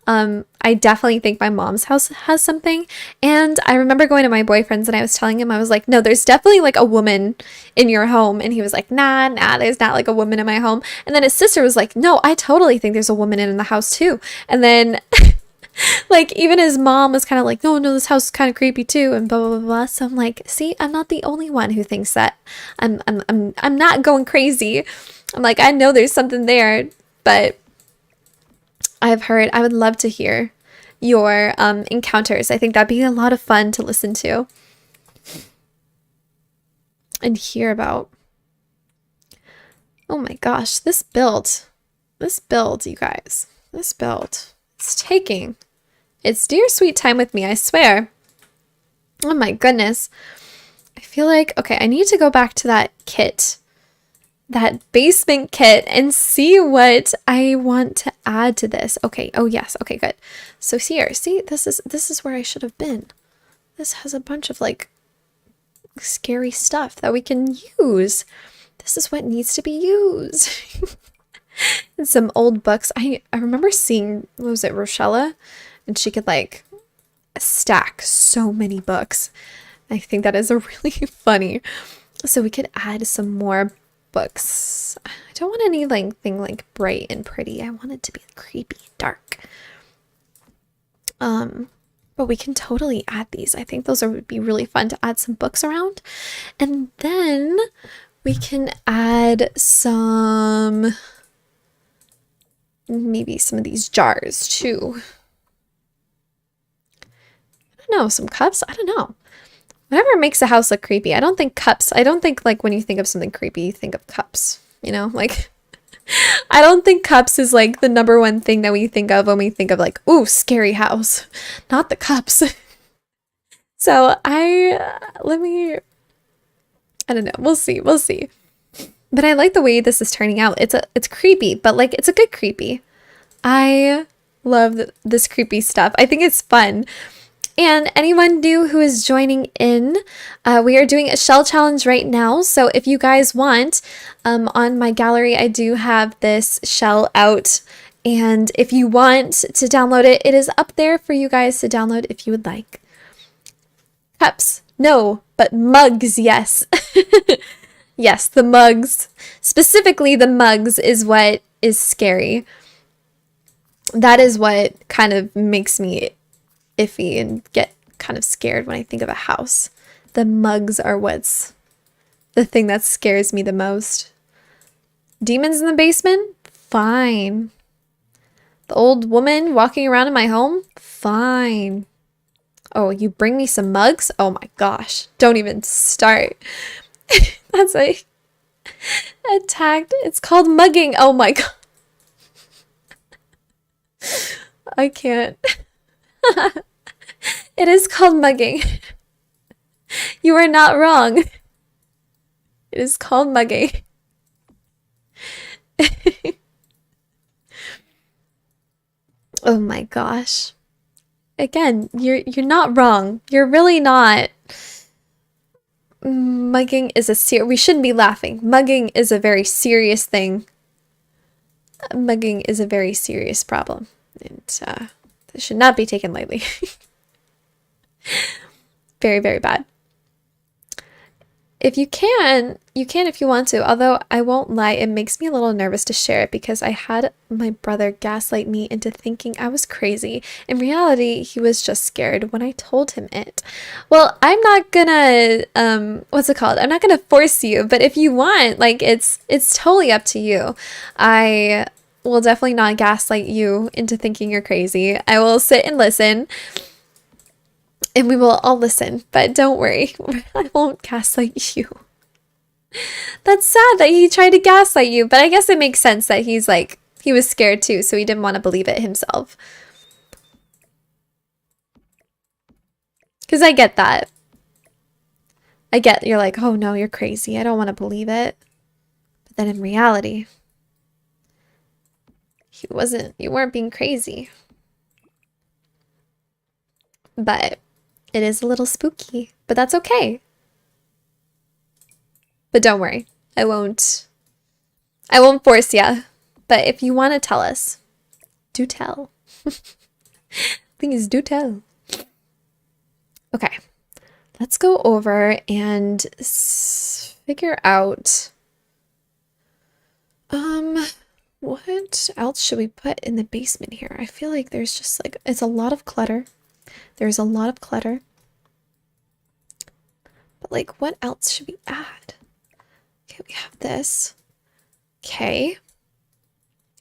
I definitely think my mom's house has something. And I remember going to my boyfriend's and I was telling him, I was like, no, there's definitely like a woman in your home. And he was like, nah, there's not like a woman in my home. And then his sister was like, no, I totally think there's a woman in the house too. And then Like even his mom was kind of like, no, no, this house is kind of creepy too, and blah blah blah blah. So I'm like, see, I'm not the only one who thinks that. I'm not going crazy. I'm like, I know there's something there, but I've heard. I would love to hear your encounters. I think that'd be a lot of fun to listen to and hear about. Oh my gosh, this build, you guys, this build, it's dear sweet time with me, I swear. Oh my goodness. I feel like, okay, I need to go back to that kit, that basement kit, and see what I want to add to this. Okay, oh yes, okay, good. So here, see, this is where I should have been. This has a bunch of like scary stuff that we can use. This is what needs to be used. And some old books. I remember seeing, what was it, Rochella? And she could like stack so many books. I think that is a really funny. So we could add some more books. I don't want anything like bright and pretty. I want it to be creepy, dark. But we can totally add these. I think those would be really fun to add some books around. And then we can add some, maybe some of these jars too. I don't know, some cups? I don't know. Whatever makes a house look creepy. I don't think like when you think of something creepy, you think of cups, you know? Like, I don't think cups is like the number one thing that we think of when we think of like, ooh, scary house. Not the cups. So I don't know. We'll see. But I like the way this is turning out. It's creepy, but like it's a good creepy. I love this creepy stuff. I think it's fun. And anyone new who is joining in, we are doing a shell challenge right now. So if you guys want, on my gallery, I do have this shell out. And if you want to download it, it is up there for you guys to download if you would like. Cups, no, but mugs, yes. Yes, the mugs. Specifically, the mugs is what is scary. That is what kind of makes me iffy and get kind of scared when I think of a house. The mugs are what's the thing that scares me the most. Demons in the basement? Fine. The old woman walking around in my home? Fine. Oh, you bring me some mugs? Oh my gosh. Don't even start. That's like attacked. It's called mugging. Oh my god. I can't. It is called mugging. You are not wrong. It is called mugging. Oh my gosh. Again, you're not wrong. You're really not. Mugging is we shouldn't be laughing. Mugging is a very serious thing. Mugging is a very serious problem. And it should not be taken lightly. Very, very bad. If you can if you want to. Although I won't lie, it makes me a little nervous to share it because I had my brother gaslight me into thinking I was crazy. In reality, he was just scared when I told him it. Well, I'm not gonna what's it called? I'm not gonna force you, but if you want, like it's totally up to you. I will definitely not gaslight you into thinking you're crazy. I will sit and listen. And we will all listen, but don't worry, I won't gaslight you. That's sad that he tried to gaslight you, but I guess it makes sense that he was scared too, so he didn't want to believe it himself. Because I get that. You're like, oh no, you're crazy. I don't want to believe it. But then in reality, you weren't being crazy. But it is a little spooky, but that's okay. But don't worry, I won't force ya. But if you want to tell us, do tell. Please do tell. Okay, let's go over and figure out. What else should we put in the basement here? I feel like there's just like, it's a lot of clutter. There's a lot of clutter. But like, what else should we add? Okay, we have this. Okay.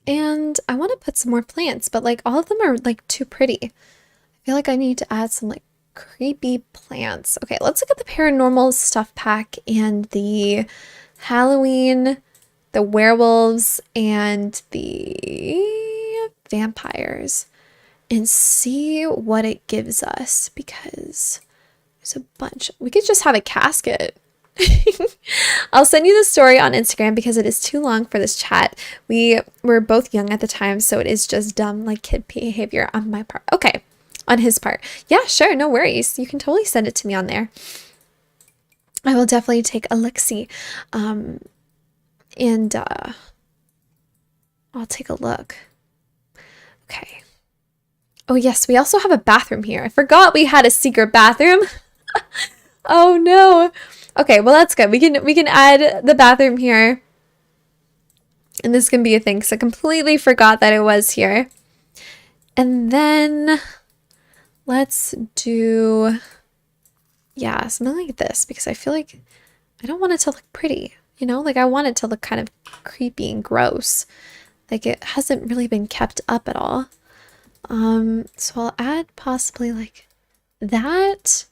And I want to put some more plants, but like all of them are like too pretty. I feel like I need to add some like creepy plants. Okay, let's look at the paranormal stuff pack and the Halloween, the werewolves, and the vampires and see what it gives us because there's a bunch. We could just have a casket. I'll send you the story on Instagram because it is too long for this chat. We were both young at the time, so it is just dumb, like kid behavior on my part. Okay, on his part. Yeah, sure, no worries. You can totally send it to me on there. I will definitely take a look-see. And I'll take a look. Okay. Oh yes, we also have a bathroom here. I forgot we had a secret bathroom. Oh no. Okay, well that's good. We can add the bathroom here. And this can be a thing because I completely forgot that it was here. And then let's do, yeah, something like this because I feel like I don't want it to look pretty, you know? Like I want it to look kind of creepy and gross. Like it hasn't really been kept up at all. So I'll add possibly like that.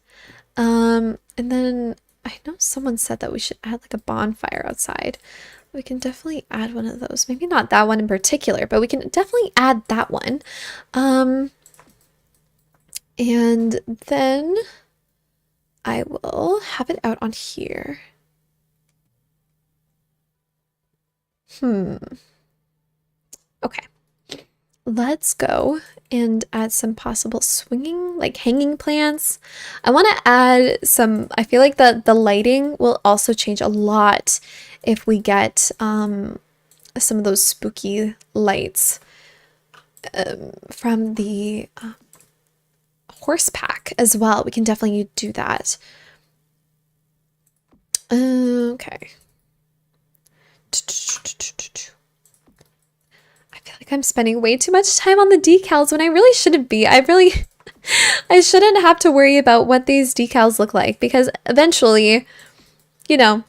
And then I know someone said that we should add like a bonfire outside. We can definitely add one of those. Maybe not that one in particular, but we can definitely add that one. And then I will have it out on here. Okay. Let's go and add some possible swinging, like hanging plants. I want to add some, I feel like the lighting will also change a lot if we get some of those spooky lights from the horse pack as well. We can definitely do that. Okay. I feel like I'm spending way too much time on the decals when I really shouldn't be. I shouldn't have to worry about what these decals look like because eventually, you know,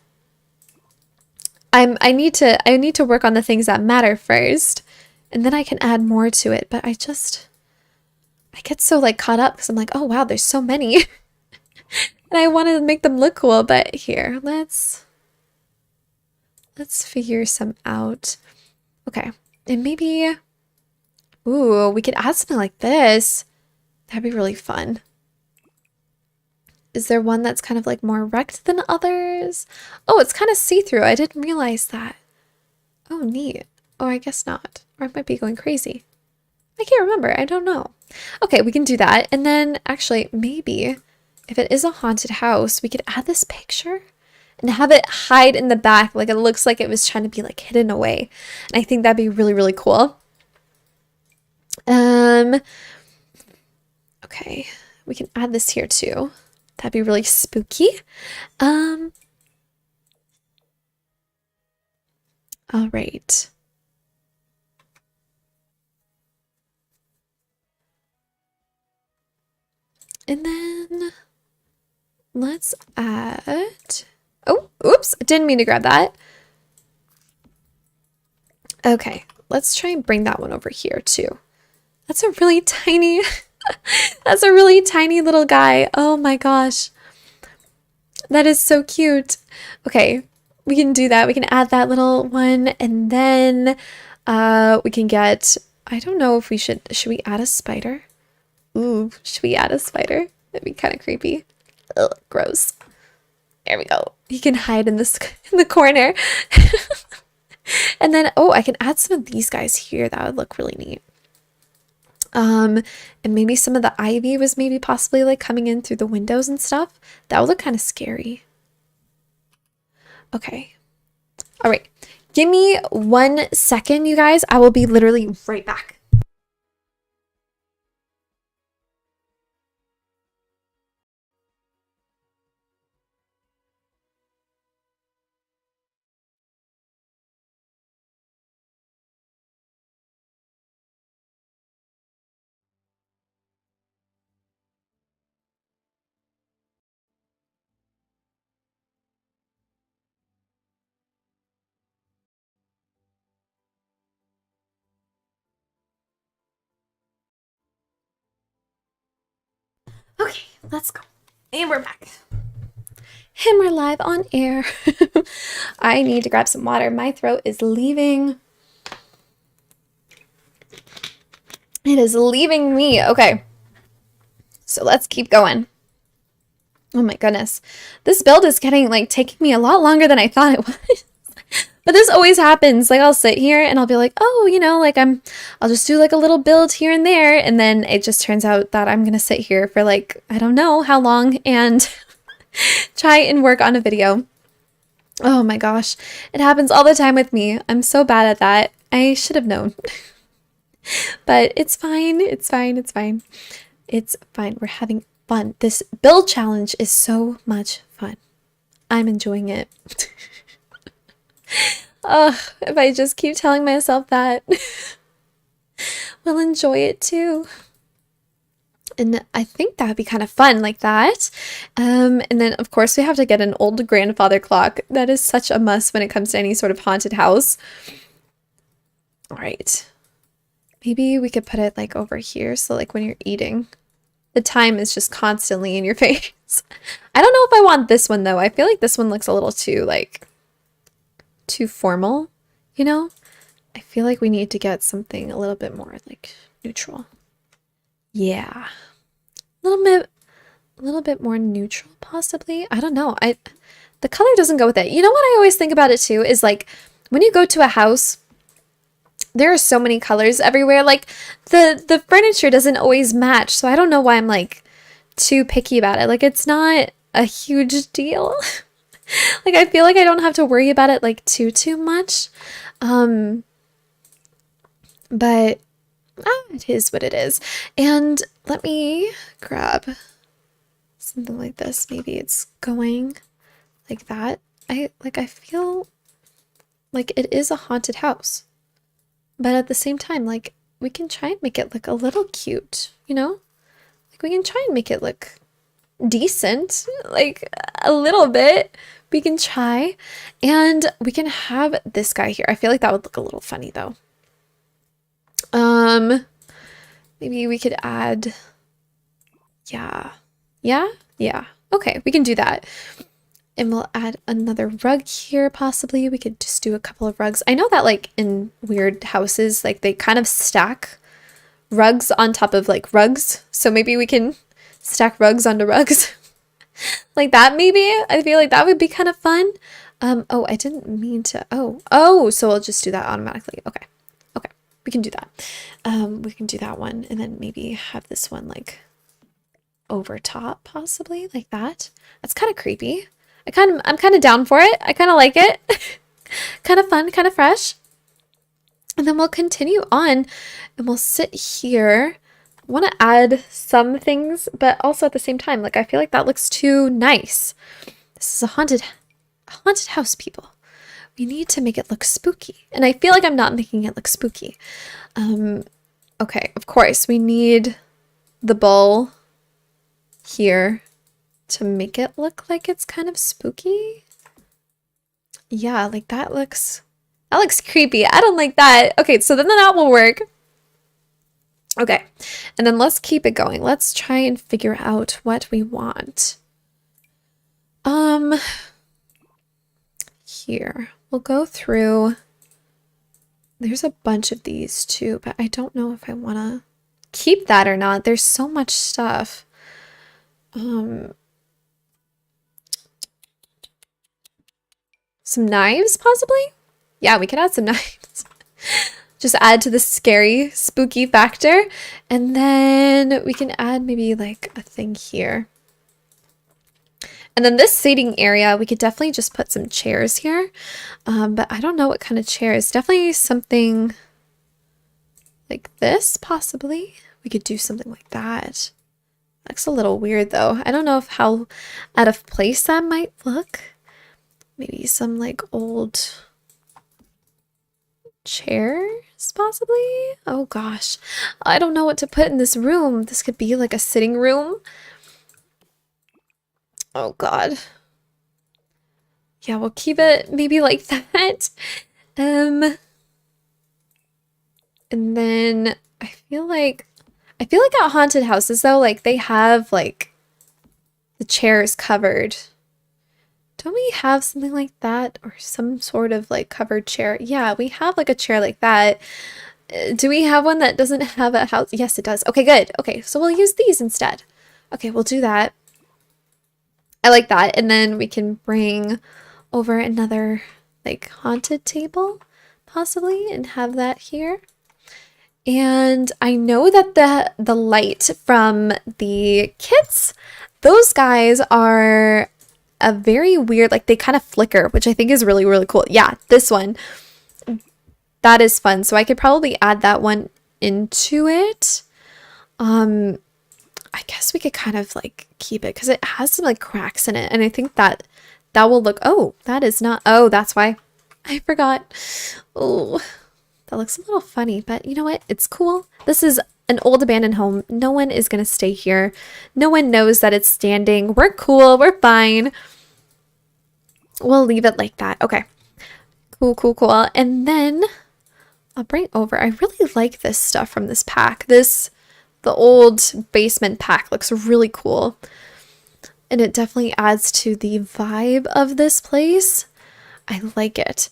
I need to work on the things that matter first, and then I can add more to it. But I get so like caught up because I'm like, oh wow, there's so many, and I want to make them look cool. But here, let's figure some out. Okay, and maybe, ooh, we could add something like this. That'd be really fun. Is there one that's kind of like more wrecked than others? Oh, it's kind of see-through. I didn't realize that. Oh, neat. Oh, I guess not. Or I might be going crazy. I can't remember. I don't know. Okay, we can do that. And then actually, maybe if it is a haunted house, we could add this picture and have it hide in the back. Like it looks like it was trying to be like hidden away. And I think that'd be really, really cool. Okay, we can add this here too. That'd be really spooky. All right. And then let's add, oh, oops, didn't mean to grab that. Okay, let's try and bring that one over here too. That's a really tiny, that's a really tiny little guy. Oh my gosh. That is so cute. Okay, we can do that. We can add that little one and then we can get, I don't know if should we add a spider? Ooh, should we add a spider? That'd be kind of creepy. Ugh, gross. There we go. He can hide in this in the corner. And then, oh, I can add some of these guys here. That would look really neat. And maybe some of the ivy was maybe possibly like coming in through the windows and stuff. That would look kind of scary. Okay. All right. Give me 1 second, you guys. I will be literally right back. Okay, let's go. And we're back. And we're live on air. I need to grab some water. My throat is leaving. It is leaving me. Okay. So let's keep going. Oh my goodness. This build is getting like taking me a lot longer than I thought it was. But this always happens. Like I'll sit here and I'll be like, oh, you know, like I'll just do like a little build here and there. And then it just turns out that I'm going to sit here for like, I don't know how long and try and work on a video. Oh my gosh. It happens all the time with me. I'm so bad at that. I should have known. But it's fine. It's fine. It's fine. It's fine. We're having fun. This build challenge is so much fun. I'm enjoying it. Ugh, if I just keep telling myself that, we'll enjoy it too. And I think that would be kind of fun like that. And then, of course, we have to get an old grandfather clock. That is such a must when it comes to any sort of haunted house. All right. Maybe we could put it like over here. So like when you're eating, the time is just constantly in your face. I don't know if I want this one though. I feel like this one looks a little too like too formal, you know? I feel like we need to get something a little bit more like neutral. Yeah. A little bit more neutral possibly. I don't know. The color doesn't go with it. You know what I always think about it too is like when you go to a house, there are so many colors everywhere. Like the furniture doesn't always match. So I don't know why I'm like too picky about it. Like it's not a huge deal. Like I feel like I don't have to worry about it like too much. But it is what it is. And let me grab something like this. Maybe it's going like that. I feel like it is a haunted house. But at the same time, like we can try and make it look a little cute, you know? Like we can try and make it look decent, like a little bit. We can try. And we can have this guy here. I feel like that would look a little funny though. Maybe we could add, yeah. Okay, we can do that. And we'll add another rug here, possibly. We could just do a couple of rugs. I know that like in weird houses, like they kind of stack rugs on top of like rugs. So maybe we can stack rugs onto rugs. Like that maybe. I feel like that would be kind of fun. Oh, I didn't mean to. Oh, so we'll just do that automatically. Okay. We can do that. We can do that one and then maybe have this one like over top possibly like that. That's kind of creepy. I'm kind of down for it. I kind of like it. Kind of fun, kind of fresh. And then we'll continue on and we'll sit here. I want to add some things, but also at the same time, like I feel like that looks too nice. This is a haunted house, people. We need to make it look spooky. And I feel like I'm not making it look spooky. Okay, of course, we need the bowl here to make it look like it's kind of spooky. Yeah, like that looks creepy. I don't like that. Okay, so then that will work. Okay, and then let's keep it going. Let's try and figure out what we want. Here. We'll go through. There's a bunch of these too, but I don't know if I want to keep that or not. There's so much stuff. Some knives, possibly? Yeah, we could add some knives. Just add to the scary, spooky factor. And then we can add maybe like a thing here. And then this seating area, we could definitely just put some chairs here. But I don't know what kind of chairs. Definitely something like this, possibly. We could do something like that. Looks a little weird, though. I don't know how out of place that might look. Maybe some, like, old chairs, possibly? Oh, gosh. I don't know what to put in this room. This could be, like, a sitting room. Oh, God. Yeah, we'll keep it maybe like that. And then I feel like at haunted houses though, like they have like the chair is covered. Don't we have something like that or some sort of like covered chair? Yeah, we have like a chair like that. Do we have one that doesn't have a house? Yes, it does. Okay, good. Okay, so we'll use these instead. Okay, we'll do that. I like that. And then we can bring over another like haunted table possibly and have that here. And I know that the light from the kits, those guys are a very weird, like they kind of flicker, which I think is really, really cool. Yeah, this one. That is fun. So I could probably add that one into it. I guess we could kind of like keep it because it has some like cracks in it. And I think that will look, oh, that is not, oh, that's why I forgot. Oh, that looks a little funny, but you know what? It's cool. This is an old abandoned home. No one is going to stay here. No one knows that it's standing. We're cool. We're fine. We'll leave it like that. Okay. Cool, cool, cool. And then I'll bring over, I really like this stuff from this pack. The old basement pack looks really cool. And it definitely adds to the vibe of this place. I like it.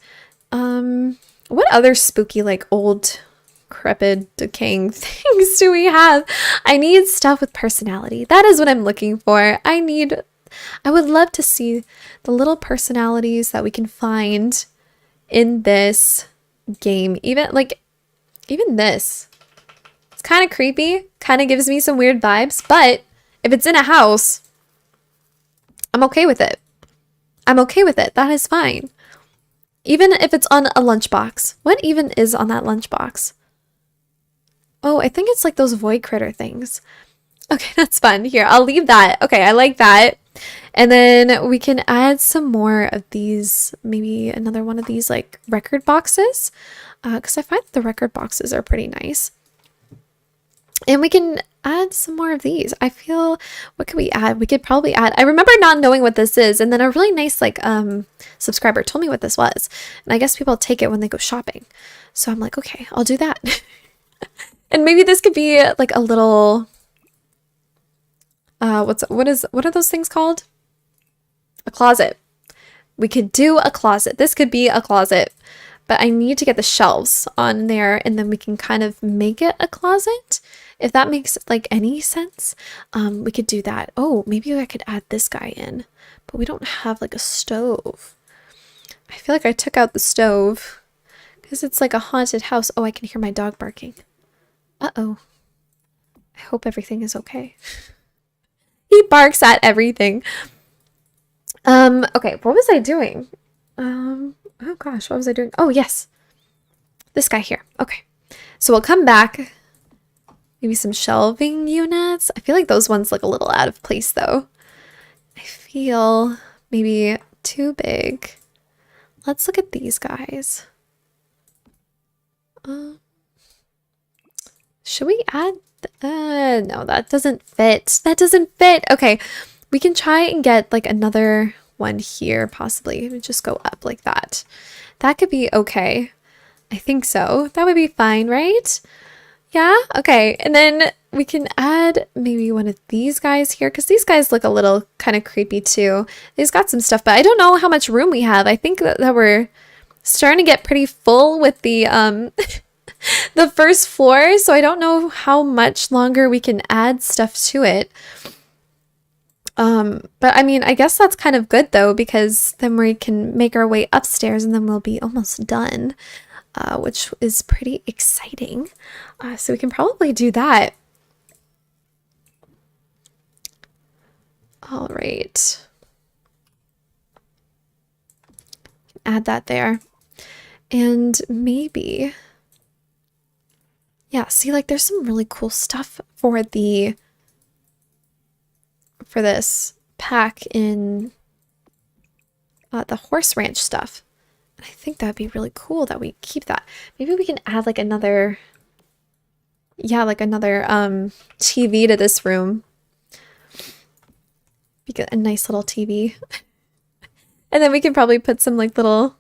What other spooky, like old, decrepit, decaying things do we have? I need stuff with personality. That is what I'm looking for. I would love to see the little personalities that we can find in this game. Even this. It's kind of creepy. Kind of gives me some weird vibes. But if it's in a house, I'm okay with it. I'm okay with it. That is fine. Even if it's on a lunchbox. What even is on that lunchbox? Oh, I think it's like those void critter things. Okay, that's fun. Here, I'll leave that. Okay, I like that. And then we can add some more of these, maybe another one of these like record boxes. Because I find the record boxes are pretty nice. And we can add some more of these. I feel, what could we add? We could probably add, I remember not knowing what this is. And then a really nice like subscriber told me what this was. And I guess people take it when they go shopping. So I'm like, okay, I'll do that. And maybe this could be like a little, what are those things called? A closet. We could do a closet. This could be a closet. But I need to get the shelves on there and then we can kind of make it a closet. If that makes like any sense, we could do that. Oh, maybe I could add this guy in, but we don't have like a stove. I feel like I took out the stove because it's like a haunted house. Oh, I can hear my dog barking. Uh-oh. I hope everything is okay. He barks at everything. Okay, what was I doing? Oh gosh, what was I doing? Oh, yes. This guy here. Okay. So we'll come back. Maybe some shelving units. I feel like those ones look a little out of place though. I feel maybe too big. Let's look at these guys. Should we add? No, that doesn't fit. That doesn't fit. Okay. We can try and get like another one here, possibly. Just go up like that. That could be okay. I think so. That would be fine, right? Yeah? Okay. And then we can add maybe one of these guys here because these guys look a little kind of creepy too. They've got some stuff, but I don't know how much room we have. I think that we're starting to get pretty full with the the first floor, so I don't know how much longer we can add stuff to it. But I mean, I guess that's kind of good though, because then we can make our way upstairs and then we'll be almost done, which is pretty exciting. So we can probably do that. All right. Add that there. And maybe, yeah, see, like there's some really cool stuff for this pack in the horse ranch stuff. And I think that'd be really cool that we keep that. Maybe we can add like another, yeah, like another TV to this room. We get a nice little TV. And then we can probably put some like little,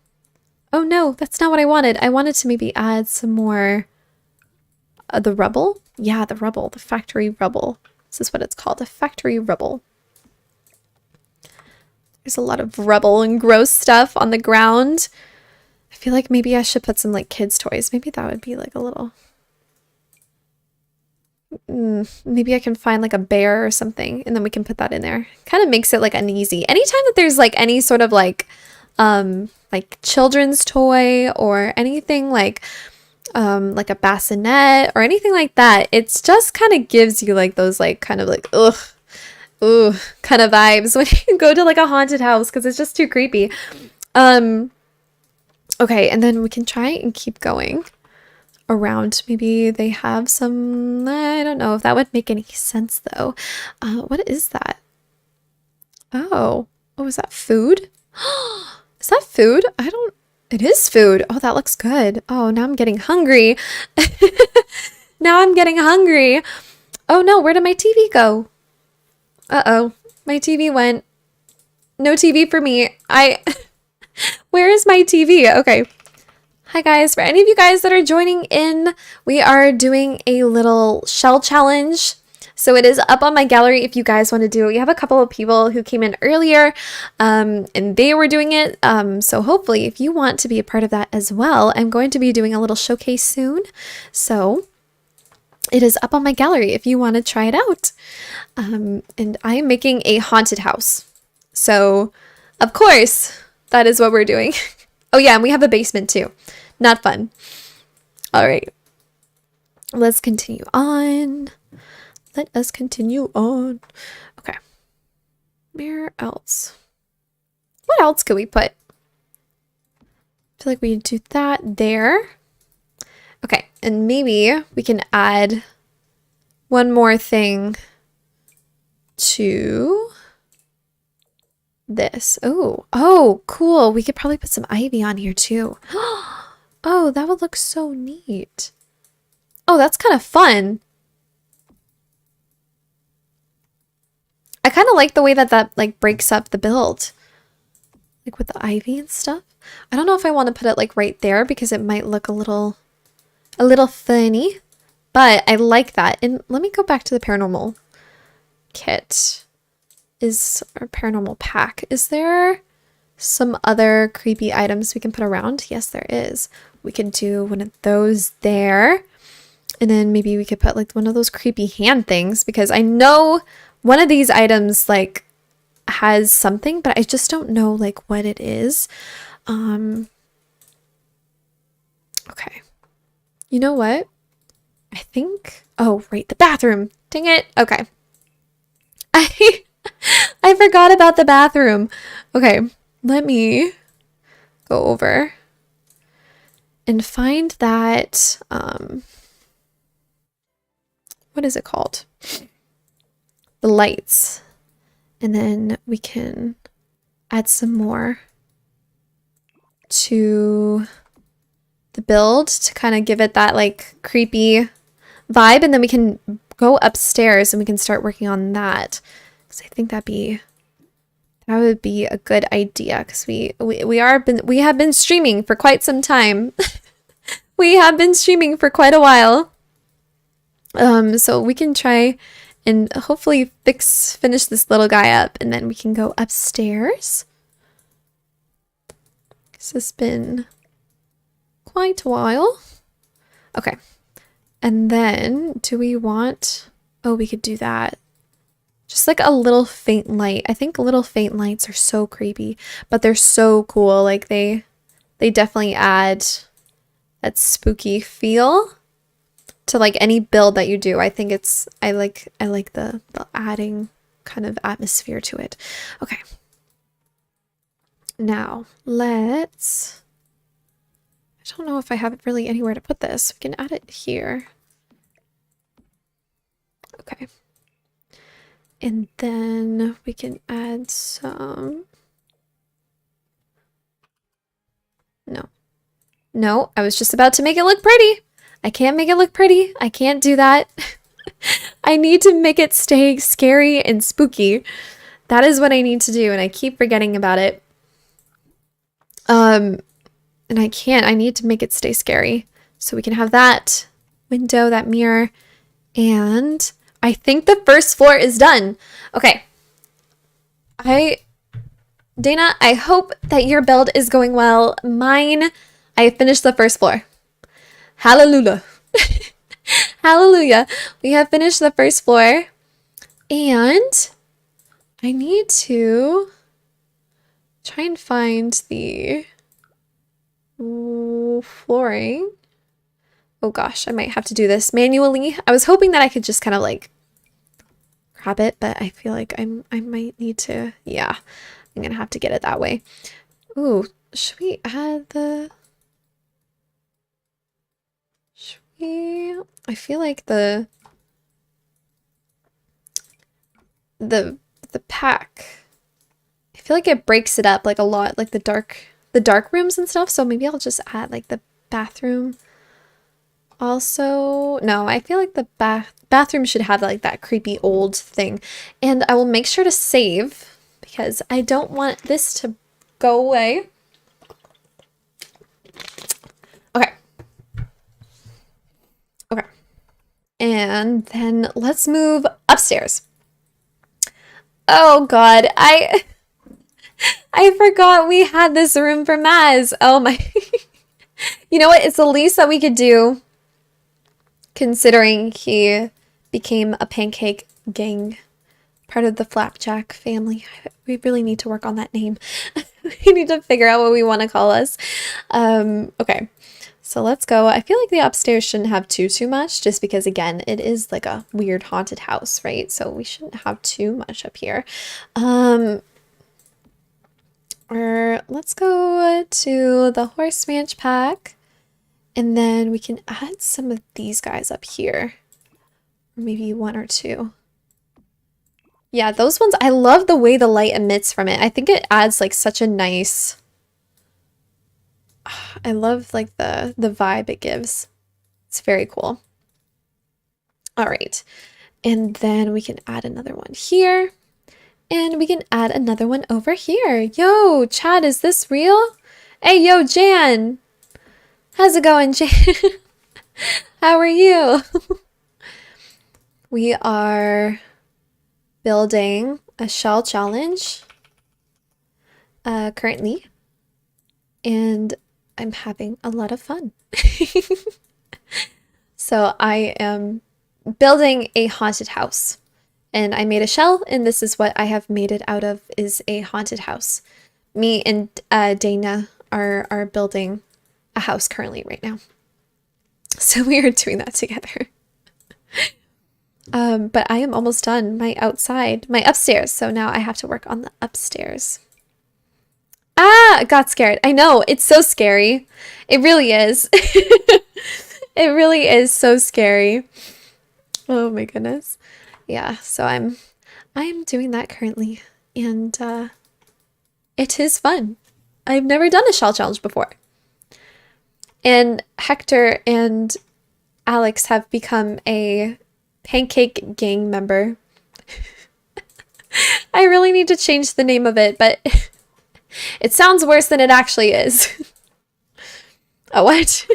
oh no, that's not what I wanted. I wanted to maybe add some more the rubble. Yeah, the rubble, the factory rubble. This is what it's called, a factory rubble. There's a lot of rubble and gross stuff on the ground. I feel like maybe I should put some like kids' toys. Maybe that would be like a little... maybe I can find like a bear or something and then we can put that in there. Kind of makes it like uneasy. Anytime that there's like any sort of like children's toy or anything like a bassinet or anything like that, it's just kind of gives you like those like kind of like ooh kind of vibes when you go to like a haunted house because it's just too creepy. Okay, and then we can try and keep going around. Maybe they have some, I don't know if that would make any sense though. What is that? Oh, is that food? Is that food? It is food. Oh, that looks good. Oh, now I'm getting hungry. Now I'm getting hungry. Oh no, where did my TV go? Uh-oh, my TV went. No TV for me. Where is my TV? Okay. Hi guys, for any of you guys that are joining in, we are doing a little shell challenge. So it is up on my gallery if you guys want to do it. We have a couple of people who came in earlier and they were doing it. So hopefully if you want to be a part of that as well, I'm going to be doing a little showcase soon. So it is up on my gallery if you want to try it out. And I am making a haunted house. So of course, that is what we're doing. Oh yeah, and we have a basement too. Not fun. All right. Let's continue on. Let us continue on. Okay. Where else? What else could we put? I feel like we do that there. Okay, and maybe we can add one more thing to this. Oh, cool. We could probably put some ivy on here too. Oh, that would look so neat. Oh, that's kind of fun. I kind of like the way that like breaks up the build. Like with the ivy and stuff. I don't know if I want to put it like right there because it might look a little funny, but I like that. And let me go back to the paranormal kit. Our paranormal pack. Is there some other creepy items we can put around? Yes, there is. We can do one of those there. And then maybe we could put like one of those creepy hand things because I know one of these items like has something, but I just don't know like what it is. Okay. You know what? I think, oh, right, the bathroom. Dang it. Okay. I forgot about the bathroom. Okay, let me go over and find that, what is it called? The lights. And then we can add some more to the build to kind of give it that like creepy vibe. And then we can go upstairs and we can start working on that. Because I think that would be a good idea because we have been streaming for quite some time. We have been streaming for quite a while. So we can try and hopefully finish this little guy up and then we can go upstairs. This has been quite a while. Okay. And then do we want, oh, we could do that. Just like a little faint light. I think little faint lights are so creepy, but they're so cool. Like they definitely add that spooky feel to like any build that you do. I think I like the adding kind of atmosphere to it. Okay. Now I don't know if I have really anywhere to put this. We can add it here. Okay. And then we can add some... No, I was just about to make it look pretty. I can't make it look pretty. I can't do that. I need to make it stay scary and spooky. That is what I need to do, and I keep forgetting about it. And I can't. I need to make it stay scary. So we can have that window, that mirror, and... I think the first floor is done. Okay. Dana, I hope that your build is going well. Mine, I finished the first floor. Hallelujah. Hallelujah. We have finished the first floor. And I need to try and find the flooring. Oh gosh, I might have to do this manually. I was hoping that I could just kind of like grab it, but I feel like I might need to, yeah, I'm gonna have to get it that way. Ooh, should we add the, should we, I feel like the pack, I feel like it breaks it up like a lot, like the dark rooms and stuff, so maybe I'll just add like the bathroom. Also, no, I feel like the bathroom should have like that creepy old thing. And I will make sure to save because I don't want this to go away. Okay. Okay. And then let's move upstairs. Oh God, I forgot we had this room for Maz. Oh my. You know what? It's the least that we could do, considering he became a pancake gang, part of the Flapjack family. We really need to work on that name. We need to figure out what we want to call us. Okay, so let's go. I feel like the upstairs shouldn't have too much, just because, again, it is like a weird haunted house, right? So we shouldn't have too much up here. Or let's go to the horse ranch pack. And then we can add some of these guys up here. Maybe one or two. Yeah, those ones, I love the way the light emits from it. I think it adds like such a nice, I love like the vibe it gives. It's very cool. All right. And then we can add another one here. And we can add another one over here. Yo, Chad, is this real? Hey, yo, Jan. How's it going, Jan? How are you? We are building a shell challenge currently, and I'm having a lot of fun. So I am building a haunted house, and I made a shell, and this is what I have made it out of, is a haunted house. Me and Dana are building a house currently right now. So we are doing that together. But I am almost done my upstairs. So now I have to work on the upstairs. Ah, I got scared. I know, it's so scary. It really is. It really is so scary. Oh my goodness. Yeah, so I'm doing that currently, and it is fun. I've never done a shell challenge before. And Hector and Alex have become a pancake gang member. I really need to change the name of it, but it sounds worse than it actually is. Oh, what?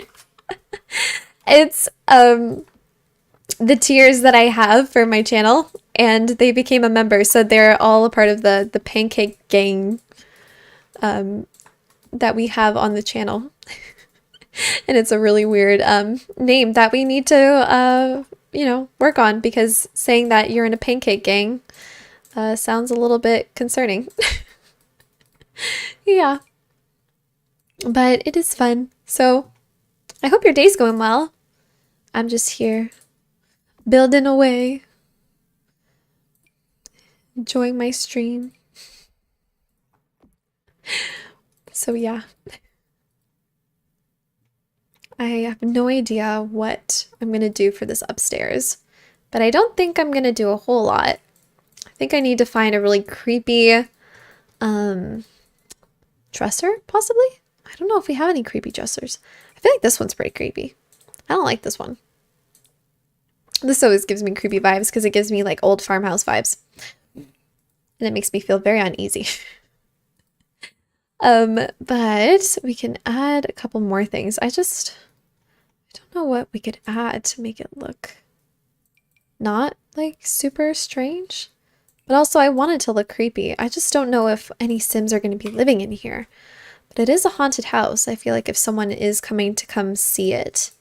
It's the tiers that I have for my channel, and they became a member, so they're all a part of the pancake gang that we have on the channel. And it's a really weird name that we need to, work on, because saying that you're in a pancake gang sounds a little bit concerning. Yeah. But it is fun. So I hope your day's going well. I'm just here building away, enjoying my stream. So yeah. I have no idea what I'm going to do for this upstairs, but I don't think I'm going to do a whole lot. I think I need to find a really creepy dresser, possibly? I don't know if we have any creepy dressers. I feel like this one's pretty creepy. I don't like this one. This always gives me creepy vibes because it gives me like old farmhouse vibes. And it makes me feel very uneasy. But we can add a couple more things. I don't know what we could add to make it look not like super strange. But also I want it to look creepy. I just don't know if any Sims are going to be living in here. But it is a haunted house. I feel like if someone is coming to come see it,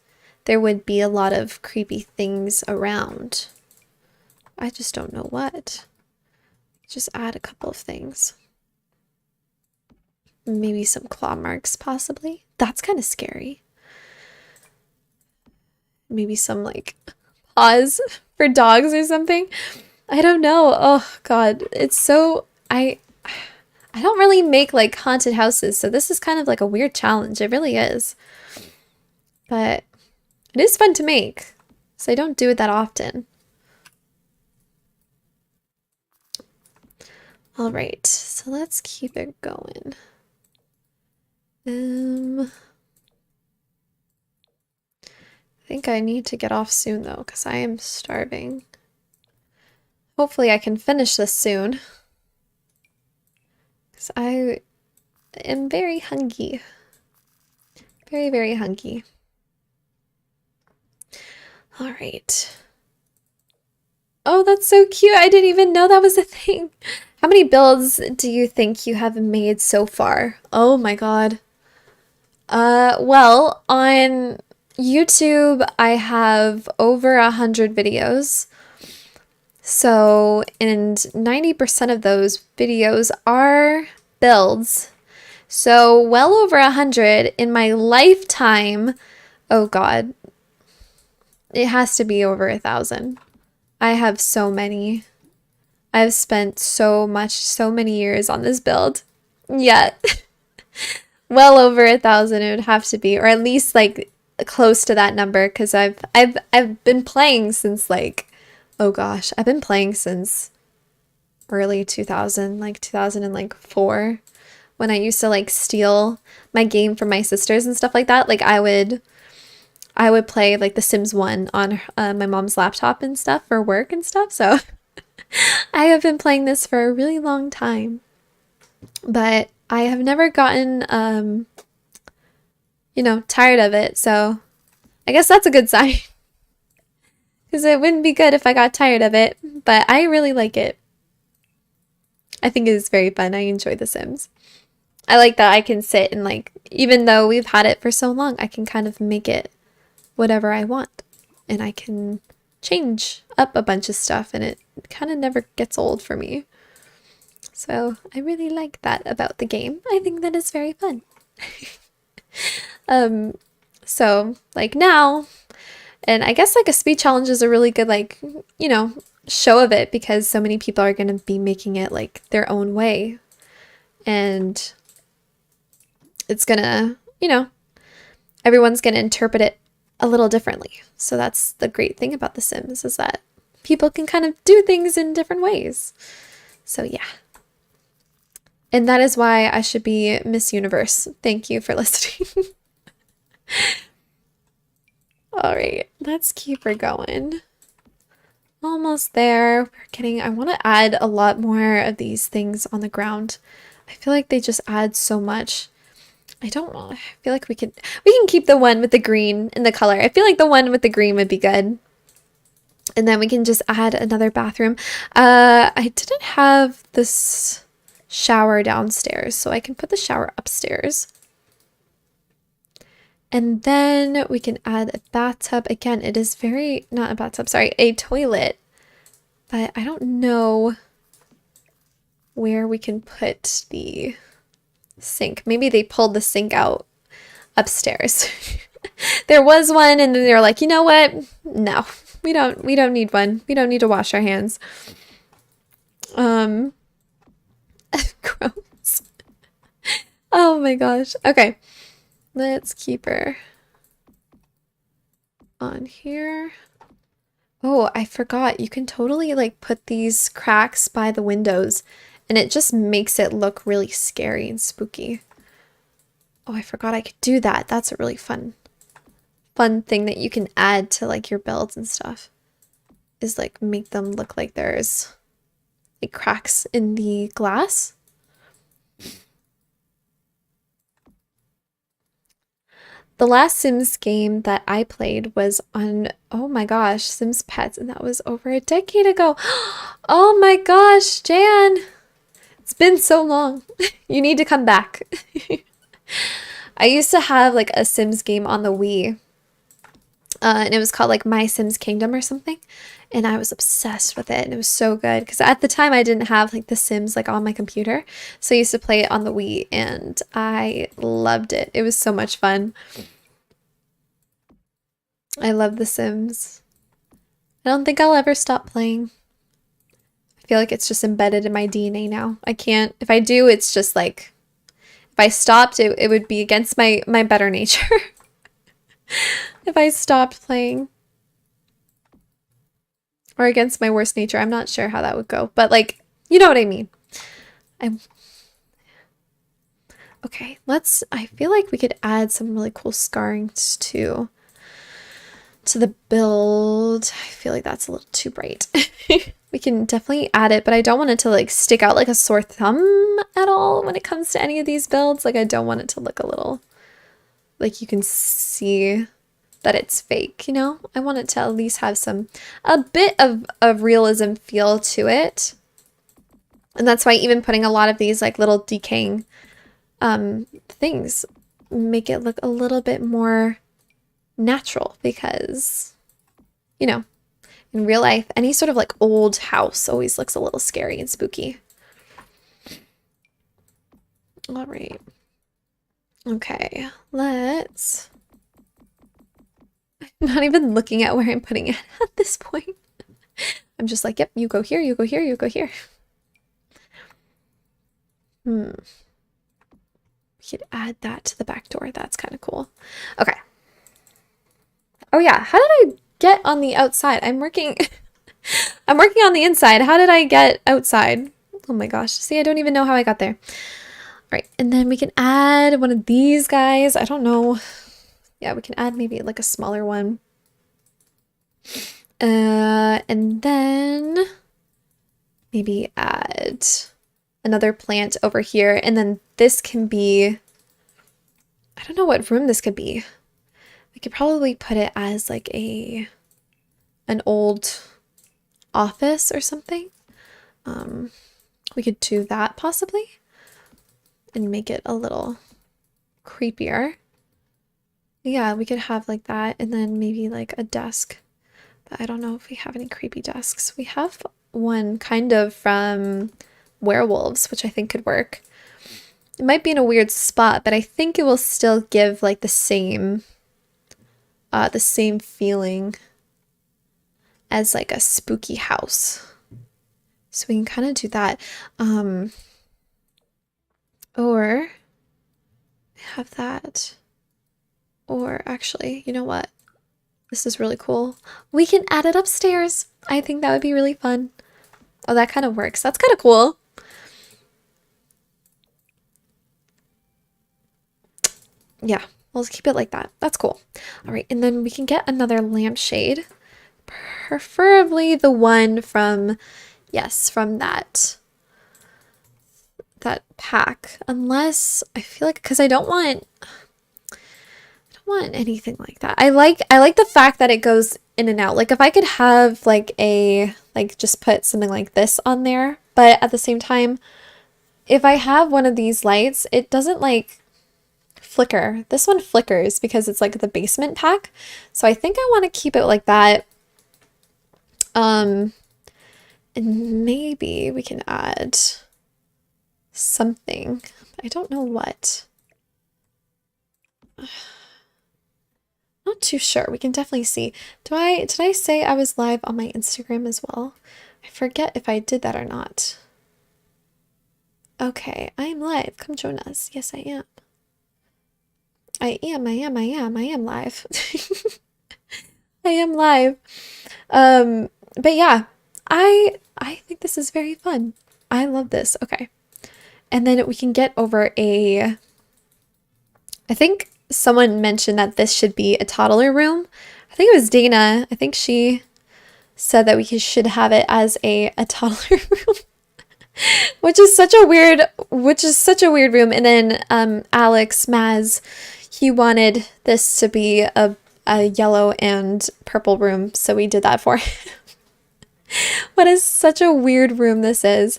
there would be a lot of creepy things around. I just don't know what. Just add a couple of things. Maybe some claw marks, possibly. That's kind of scary. Maybe some, like, paws for dogs or something. I don't know. Oh, God. It's so... I don't really make, like, haunted houses, so this is kind of like a weird challenge. It really is. But it is fun to make, so I don't do it that often. All right, so let's keep it going. I think I need to get off soon though, because I am starving. Hopefully I can finish this soon, because I am very hungry. Very, very hungry. All right. Oh, that's so cute. I didn't even know that was a thing. How many builds do you think you have made so far? Oh my God. Well, on YouTube, I have over 100 videos. So, and 90% of those videos are builds. So, well over 100 in my lifetime. Oh God. It has to be over 1,000. I have so many. I've spent so many years on this build. Yeah. Well over 1,000 it would have to be, or at least like close to that number, because I've been playing since like, oh gosh, I've been playing since early 2000, like 2004, when I used to like steal my game from my sisters and stuff like that. Like I would play like The Sims 1 on my mom's laptop and stuff for work and stuff. So I have been playing this for a really long time, but I have never gotten, tired of it. So I guess that's a good sign, because it wouldn't be good if I got tired of it, but I really like it. I think it is very fun. I enjoy The Sims. I like that I can sit and like, even though we've had it for so long, I can kind of make it whatever I want, and I can change up a bunch of stuff, and it kind of never gets old for me. So I really like that about the game. I think that is very fun. So like now, and I guess like a speed challenge is a really good like, show of it, because so many people are going to be making it like their own way, and it's gonna, everyone's gonna interpret it a little differently. So that's the great thing about The Sims, is that people can kind of do things in different ways. So yeah. And that is why I should be Miss Universe. Thank you for listening. All right, let's keep her going. Almost there. I want to add a lot more of these things on the ground. I feel like they just add so much. I don't know. I feel like we can keep the one with the green in the color. I feel like the one with the green would be good. And then we can just add another bathroom. I didn't have this shower downstairs, so I can put the shower upstairs. And then we can add a bathtub. Again, it is not a bathtub, sorry, a toilet. But I don't know where we can put the sink. Maybe they pulled the sink out upstairs. There was one, and then they were like, you know what? No, we don't need one. We don't need to wash our hands. Gross. Oh my gosh. Okay. Let's keep her on here. Oh, I forgot. You can totally like put these cracks by the windows, and it just makes it look really scary and spooky. Oh, I forgot I could do that. That's a really fun thing that you can add to like your builds and stuff, is like make them look like there's like cracks in the glass. The last Sims game that I played was on, oh my gosh, Sims Pets, and that was over a decade ago. Oh my gosh, Jan, it's been so long. You need to come back. I used to have like a Sims game on the Wii, and it was called like My Sims Kingdom or something. And I was obsessed with it, and it was so good because at the time I didn't have like The Sims like on my computer, so I used to play it on the Wii, and I loved it. It was so much fun. I love The Sims. I don't think I'll ever stop playing. I feel like it's just embedded in my DNA now. I can't, if I do, it's just like, if I stopped, it would be against my better nature. If I stopped playing. Or against my worst nature. I'm not sure how that would go. But like, you know what I mean. Okay, I feel like we could add some really cool scarrings to the build. I feel like that's a little too bright. We can definitely add it, but I don't want it to like stick out like a sore thumb at all when it comes to any of these builds. Like I don't want it to look a little like you can see that it's fake, you know? I want it to at least have a bit of realism feel to it. And that's why even putting a lot of these like little decaying things make it look a little bit more natural because, you know, in real life, any sort of like old house always looks a little scary and spooky. All right. Okay, let's... I'm not even looking at where I'm putting it at this point. I'm just like, yep, you go here, you go here, you go here. We could add that to the back door. That's kind of cool. Okay. Oh yeah, how did I get on the outside? I'm working I'm working on the inside. How did I get outside? Oh my gosh. See, I don't even know how I got there. All right, and then we can add one of these guys. I don't know. Yeah, we can add maybe like a smaller one. And then maybe add another plant over here. And then this can be, I don't know what room this could be. We could probably put it as like an old office or something. We could do that possibly and make it a little creepier. Yeah, we could have like that and then maybe like a desk. But I don't know if we have any creepy desks. We have one kind of from Werewolves, which I think could work. It might be in a weird spot, but I think it will still give like the same feeling as like a spooky house. So we can kind of do that. Or have that. Or actually, you know what? This is really cool. We can add it upstairs. I think that would be really fun. Oh, that kind of works. That's kind of cool. Yeah, we'll keep it like that. That's cool. All right, and then we can get another lampshade. Preferably the one from, yes, from that pack. Unless, I feel like, because I don't want anything like that. I like the fact that it goes in and out. Like if I could have like just put something like this on there, but at the same time, if I have one of these lights, it doesn't like flicker. This one flickers because it's like the basement pack. So I think I want to keep it like that. And maybe we can add something. I don't know what. Not too sure. We can definitely see. Did I say I was live on my Instagram as well? I forget if I did that or not. Okay, I'm live. Come join us. Yes, I am. I am live. I am live. But yeah, I think this is very fun. I love this. Okay. And then we can get over I think someone mentioned that this should be a toddler room. I think it was Dana. I think she said that we should have it as a toddler room. which is such a weird room. And then Alex, Maz, He wanted this to be a yellow and purple room, so we did that for him. What is such a weird room this is.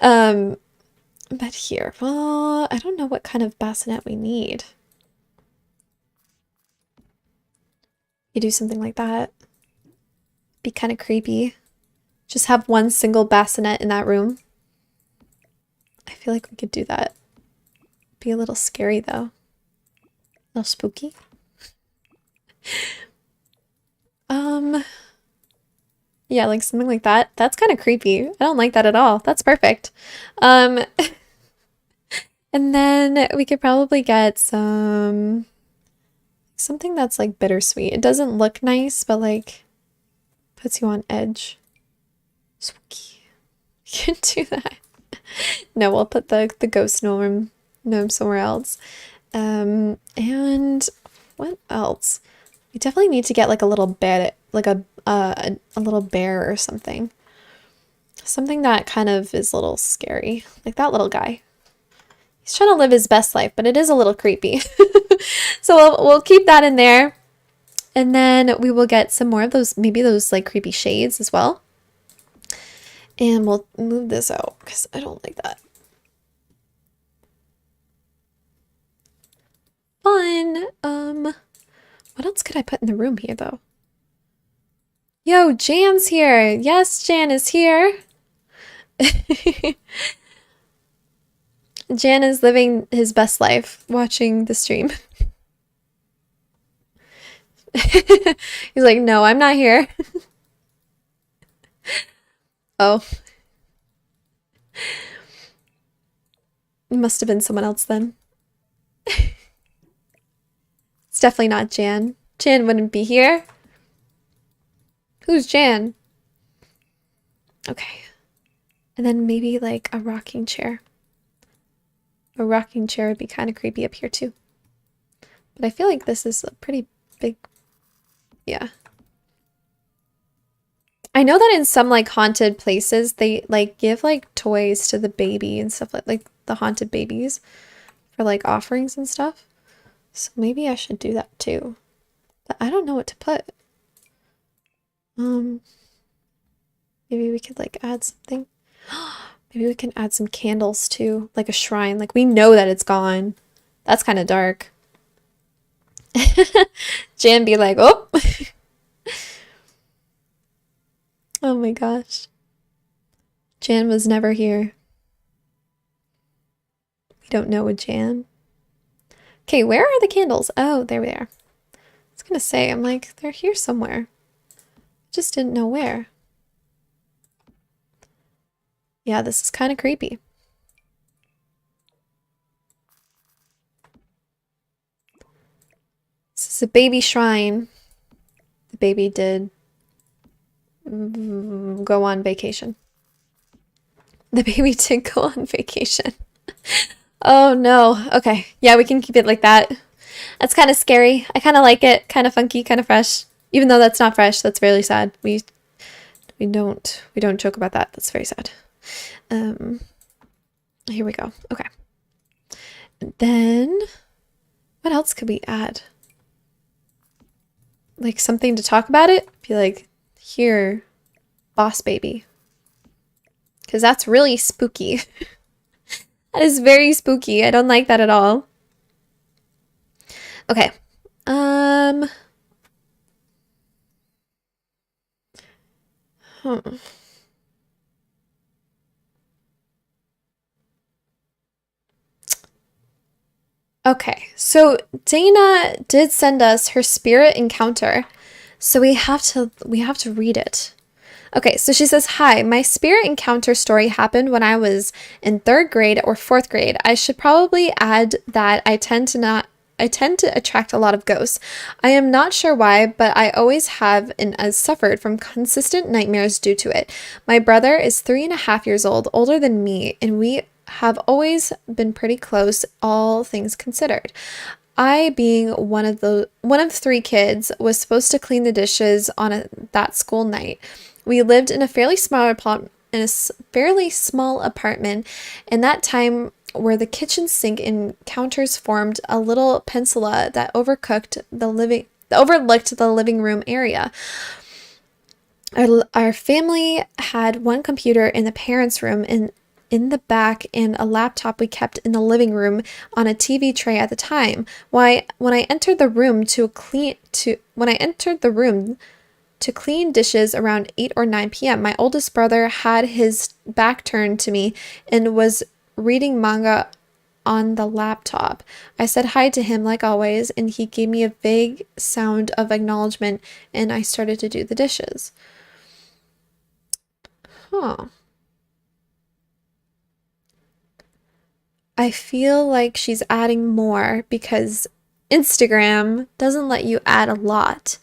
But here, well, I don't know what kind of bassinet we need. You do something like that. Be kind of creepy. Just have one single bassinet in that room. I feel like we could do that. Be a little scary though. A little spooky. Yeah, like something like that. That's kind of creepy. I don't like that at all. That's perfect. And then we could probably get something that's like bittersweet. It doesn't look nice, but like puts you on edge. Spooky. You can do that. No, we'll put the ghost gnome somewhere else. And what else? We definitely need to get like a little bed, like a little bear or something. Something that kind of is a little scary. Like that little guy. He's trying to live his best life, but it is a little creepy. So we'll keep that in there. And then we will get some more of those, maybe those like creepy shades as well. And we'll move this out because I don't like that. Fun. What else could I put in the room here though? Yo, Jan's here. Yes, Jan is here. Jan is living his best life watching the stream. He's like, no, I'm not here. Oh. It must have been someone else then. It's definitely not Jan. Jan wouldn't be here. Who's Jan? Okay. And then maybe like a rocking chair. A rocking chair would be kind of creepy up here too. But I feel like this is a pretty big... Yeah. I know that in some like haunted places, they like give like toys to the baby and stuff like the haunted babies for like offerings and stuff. So maybe I should do that too. But I don't know what to put. Maybe we could like add something. Maybe we can add some candles too, like a shrine. Like we know that it's gone. That's kind of dark. Jan be like, oh. Oh my gosh. Jan was never here. We don't know a Jan. Okay, where are the candles? Oh, there we are. I was gonna say, I'm like, they're here somewhere. Just didn't know where. Yeah, this is kind of creepy. This is a baby shrine. The baby did go on vacation. The baby did go on vacation. Oh no. Okay. Yeah, we can keep it like that. That's kind of scary. I kind of like it. Kind of funky, kind of fresh. Even though that's not fresh, that's really sad. We don't joke about that. That's very sad. Here we go. Okay. And then what else could we add? Like something to talk about it? Be like, here, boss baby. Because that's really spooky. That is very spooky. I don't like that at all. Okay. Okay, so Dana did send us her spirit encounter. So we have to read it. Okay, so she says, "Hi, my spirit encounter story happened when I was in 3rd grade or 4th grade. I should probably add that I tend to attract a lot of ghosts. I am not sure why, but I always have and has suffered from consistent nightmares due to it. My brother is 3.5 years old, older than me, and we have always been pretty close, all things considered. I, being one of 3 kids, was supposed to clean the dishes on that school night. We lived in a fairly small apartment, and that time where the kitchen sink and counters formed a little peninsula that overlooked the living room area. Our family had one computer in the parents' room and in the back and a laptop we kept in the living room on a TV tray at the time. When I entered the room to clean dishes around 8 or 9 p.m., my oldest brother had his back turned to me and was reading manga on the laptop. I said hi to him like always, and he gave me a vague sound of acknowledgement, and I started to do the dishes. Huh. I feel like she's adding more because Instagram doesn't let you add a lot.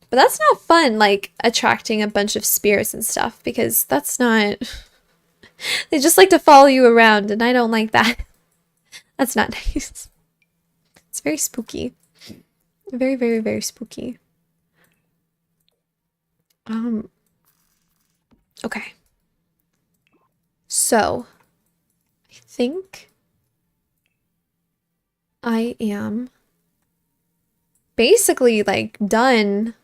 But that's not fun, like attracting a bunch of spirits and stuff, because that's not. They just like to follow you around, and I don't like that. That's not nice. It's very spooky. Very, very, very spooky. Okay. So, I think I am basically like done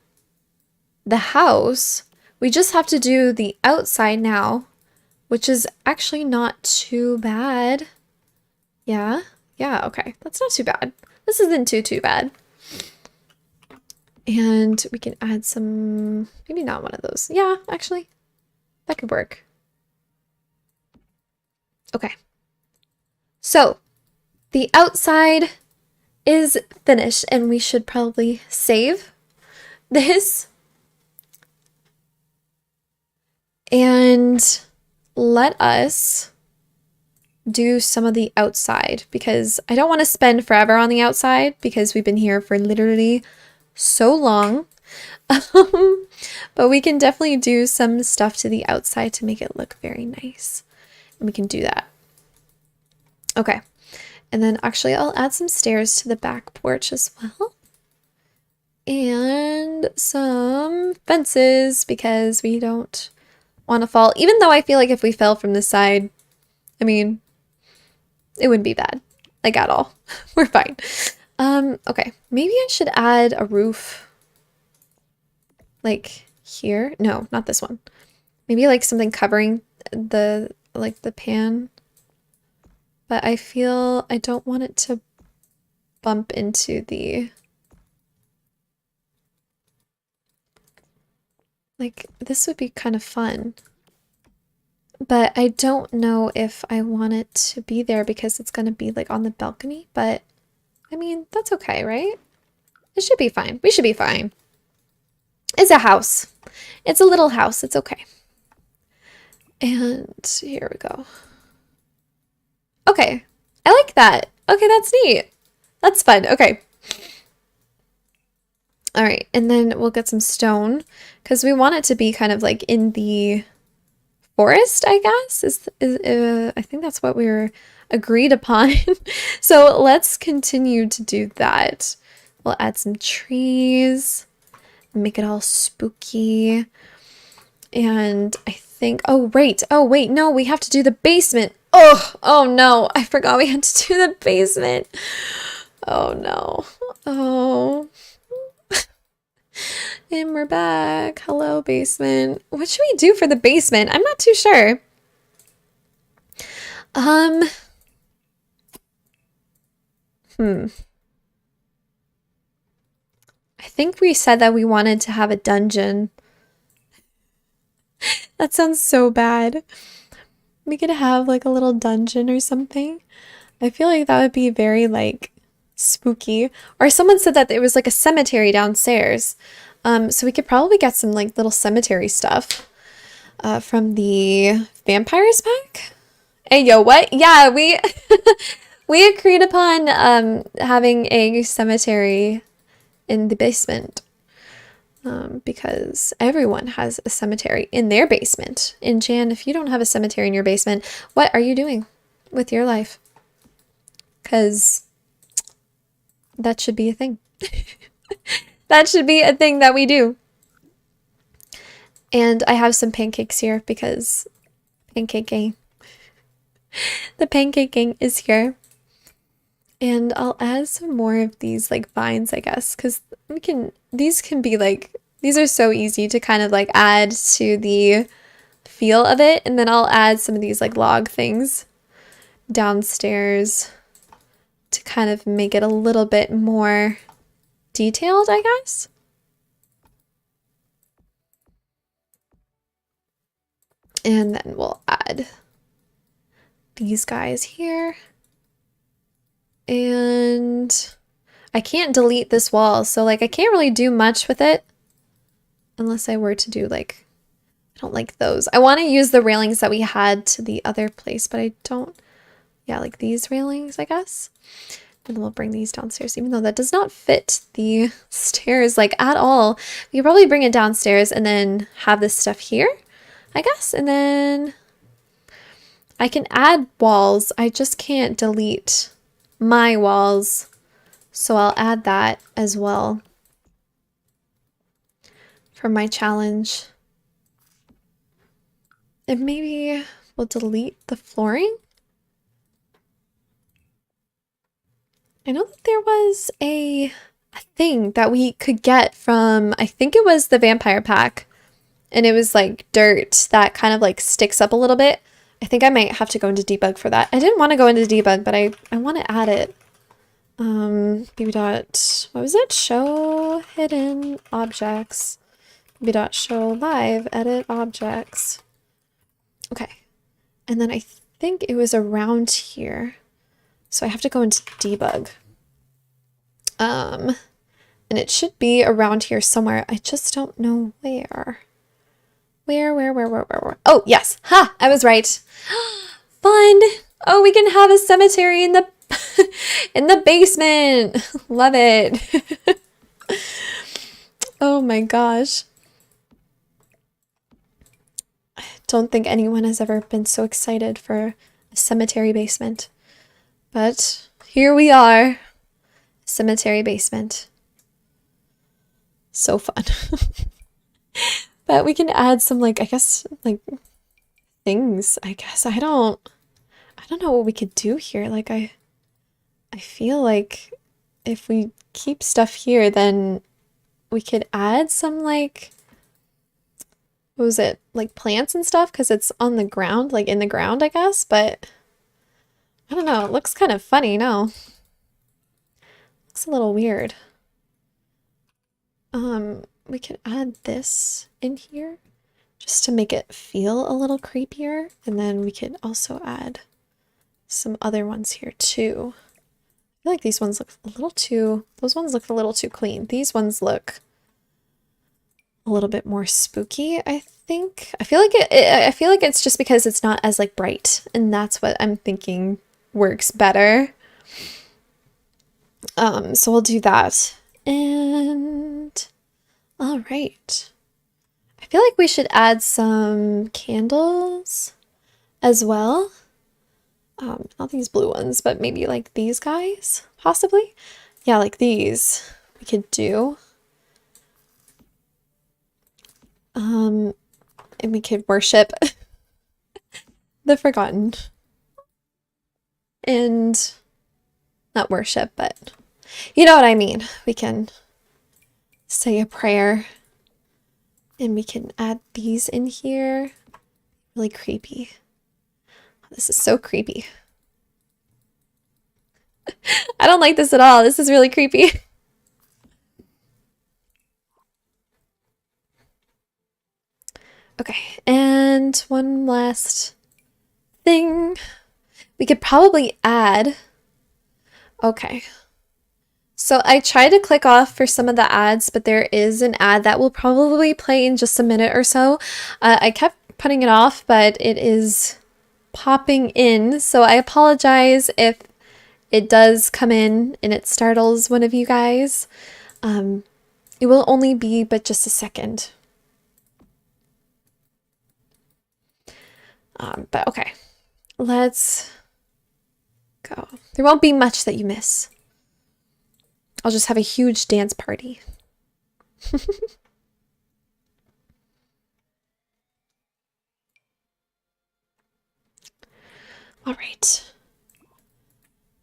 the house. We just have to do the outside now, which is actually not too bad. Yeah, okay. That's not too bad. This isn't too bad. And we can add some, maybe not one of those. Yeah, actually, that could work. Okay. So, the outside is finished, and we should probably save this. And let us do some of the outside, because I don't want to spend forever on the outside because we've been here for literally so long. But we can definitely do some stuff to the outside to make it look very nice. And we can do that. Okay. And then actually I'll add some stairs to the back porch as well. And some fences because we don't want to fall. Even though I feel like if we fell from the side, I mean, it wouldn't be bad. Like at all. We're fine. Okay. Maybe I should add a roof. Like here. No, not this one. Maybe like something covering the pan. But I feel I don't want it to bump into the... Like, this would be kind of fun. But I don't know if I want it to be there because it's going to be like on the balcony. But, I mean, that's okay, right? It should be fine. We should be fine. It's a house. It's a little house. It's okay. And here we go. Okay. I like that. Okay, that's neat. That's fun. Okay. All right. And then we'll get some stone because we want it to be kind of like in the forest, I guess. I think that's what we were agreed upon. So let's continue to do that. We'll add some trees, make it all spooky. And I think, oh wait, no, we have to do the basement. Oh no, I forgot we had to do the basement. Oh no. Oh. And we're back. Hello, basement. What should we do for the basement? I'm not too sure. I think we said that we wanted to have a dungeon. That sounds so bad. We could have like a little dungeon or something. I feel like that would be very like spooky. Or someone said that there was like a cemetery downstairs. So we could probably get some like little cemetery stuff from the vampires pack. Hey, yo, what? Yeah, we we agreed upon having a cemetery in the basement. Because everyone has a cemetery in their basement. And Jan, if you don't have a cemetery in your basement, what are you doing with your life? Because that should be a thing. That should be a thing that we do. And I have some pancakes here because pancake game. The pancaking is here. And I'll add some more of these like vines, I guess, because these can be like, these are so easy to kind of like add to the feel of it. And then I'll add some of these like log things downstairs to kind of make it a little bit more detailed, I guess. And then we'll add these guys here. And I can't delete this wall, so like I can't really do much with it unless I were to do like, I don't like those. I want to use the railings that we had to the other place, but I don't, yeah, like these railings, I guess. And we'll bring these downstairs, even though that does not fit the stairs like at all. We could probably bring it downstairs and then have this stuff here, I guess. And then I can add walls. I just can't delete my walls. So I'll add that as well for my challenge. And maybe we'll delete the flooring. I know that there was a thing that we could get from, I think it was the vampire pack. And it was like dirt that kind of like sticks up a little bit. I think I might have to go into debug for that. I didn't want to go into debug, but I want to add it. BB dot, what was it? Show hidden objects. BB dot show live edit objects. Okay. And then I think it was around here. So I have to go into debug. And it should be around here somewhere. I just don't know where. Where? Oh, yes. Ha! I was right. Fun. Oh, we can have a cemetery in the in the basement. Love it. Oh my gosh. I don't think anyone has ever been so excited for a cemetery basement. But here we are. Cemetery basement. So fun. But we can add some like, I guess, like things, I guess. I don't know what we could do here. Like I feel like if we keep stuff here, then we could add some like, what was it? Like plants and stuff because it's on the ground, like in the ground, I guess. But I don't know. It looks kind of funny, no? Looks a little weird. We could add this in here just to make it feel a little creepier. And then we could also add some other ones here too. I feel like these ones look a little too, those ones look a little too clean. These ones look a little bit more spooky, I think. I feel like I feel like it's just because it's not as like bright, and that's what I'm thinking works better. So we'll do that. And all right. I feel like we should add some candles as well. Not these blue ones, but maybe like these guys, possibly. Yeah, like these we could do. And we could worship the forgotten. And not worship, but you know what I mean. We can say a prayer. And we can add these in here. Really creepy. This is so creepy. I don't like this at all. This is really creepy. Okay, and one last thing. We could probably add... Okay. So I tried to click off for some of the ads, but there is an ad that will probably play in just a minute or so. I kept putting it off, but it is popping in. So I apologize if it does come in and it startles one of you guys. It will only be but just a second. But okay, let's go. There won't be much that you miss. I'll just have a huge dance party. All right.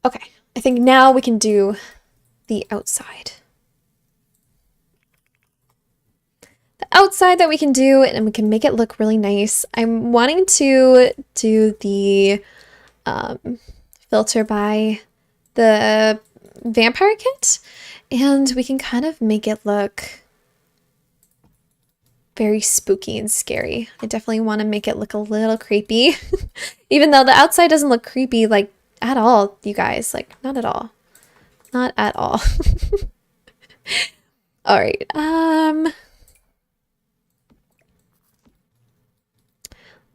Okay. I think now we can do the outside. The outside that we can do, and we can make it look really nice. I'm wanting to do the filter by the vampire kit, and we can kind of make it look very spooky and scary. I definitely want to make it look a little creepy, even though the outside doesn't look creepy like at all, you guys. Like, not at all. Not at all. All right.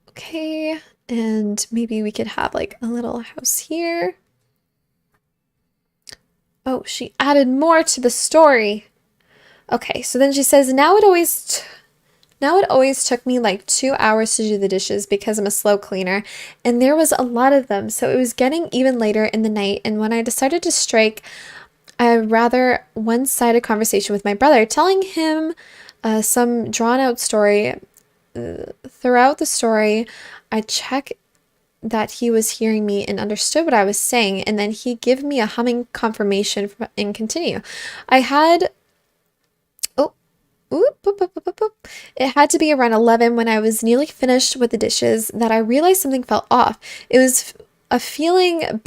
Okay, and maybe we could have like a little house here. Oh, she added more to the story. Okay, so then she says, now it always took me like 2 hours to do the dishes because I'm a slow cleaner, and there was a lot of them, so it was getting even later in the night, and when I decided to strike a rather one-sided conversation with my brother, telling him some drawn-out story. Throughout the story, I check that he was hearing me and understood what I was saying, and then he give me a humming confirmation and continue. I had Oop, boop, boop, boop, boop, boop. It had to be around 11 when I was nearly finished with the dishes that I realized something felt off. It was a feeling in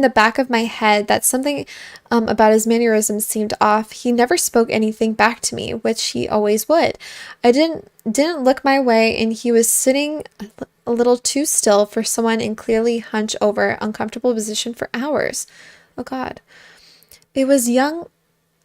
the back of my head that something about his mannerisms seemed off. He never spoke anything back to me, which he always would. I didn't look my way, and he was sitting a little too still for someone in clearly hunched over, uncomfortable position for hours. Oh God. I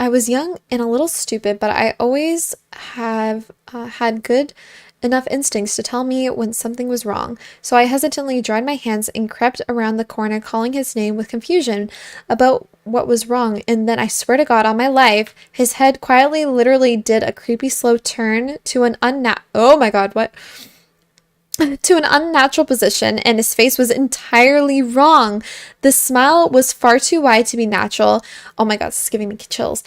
was young and a little stupid, but I always have had good enough instincts to tell me when something was wrong. So I hesitantly dried my hands and crept around the corner, calling his name with confusion about what was wrong. And then I swear to God on my life, his head quietly, literally did a creepy slow turn to an oh my God, what? To an unnatural position, and his face was entirely wrong. The smile was far too wide to be natural. Oh my God, this is giving me chills.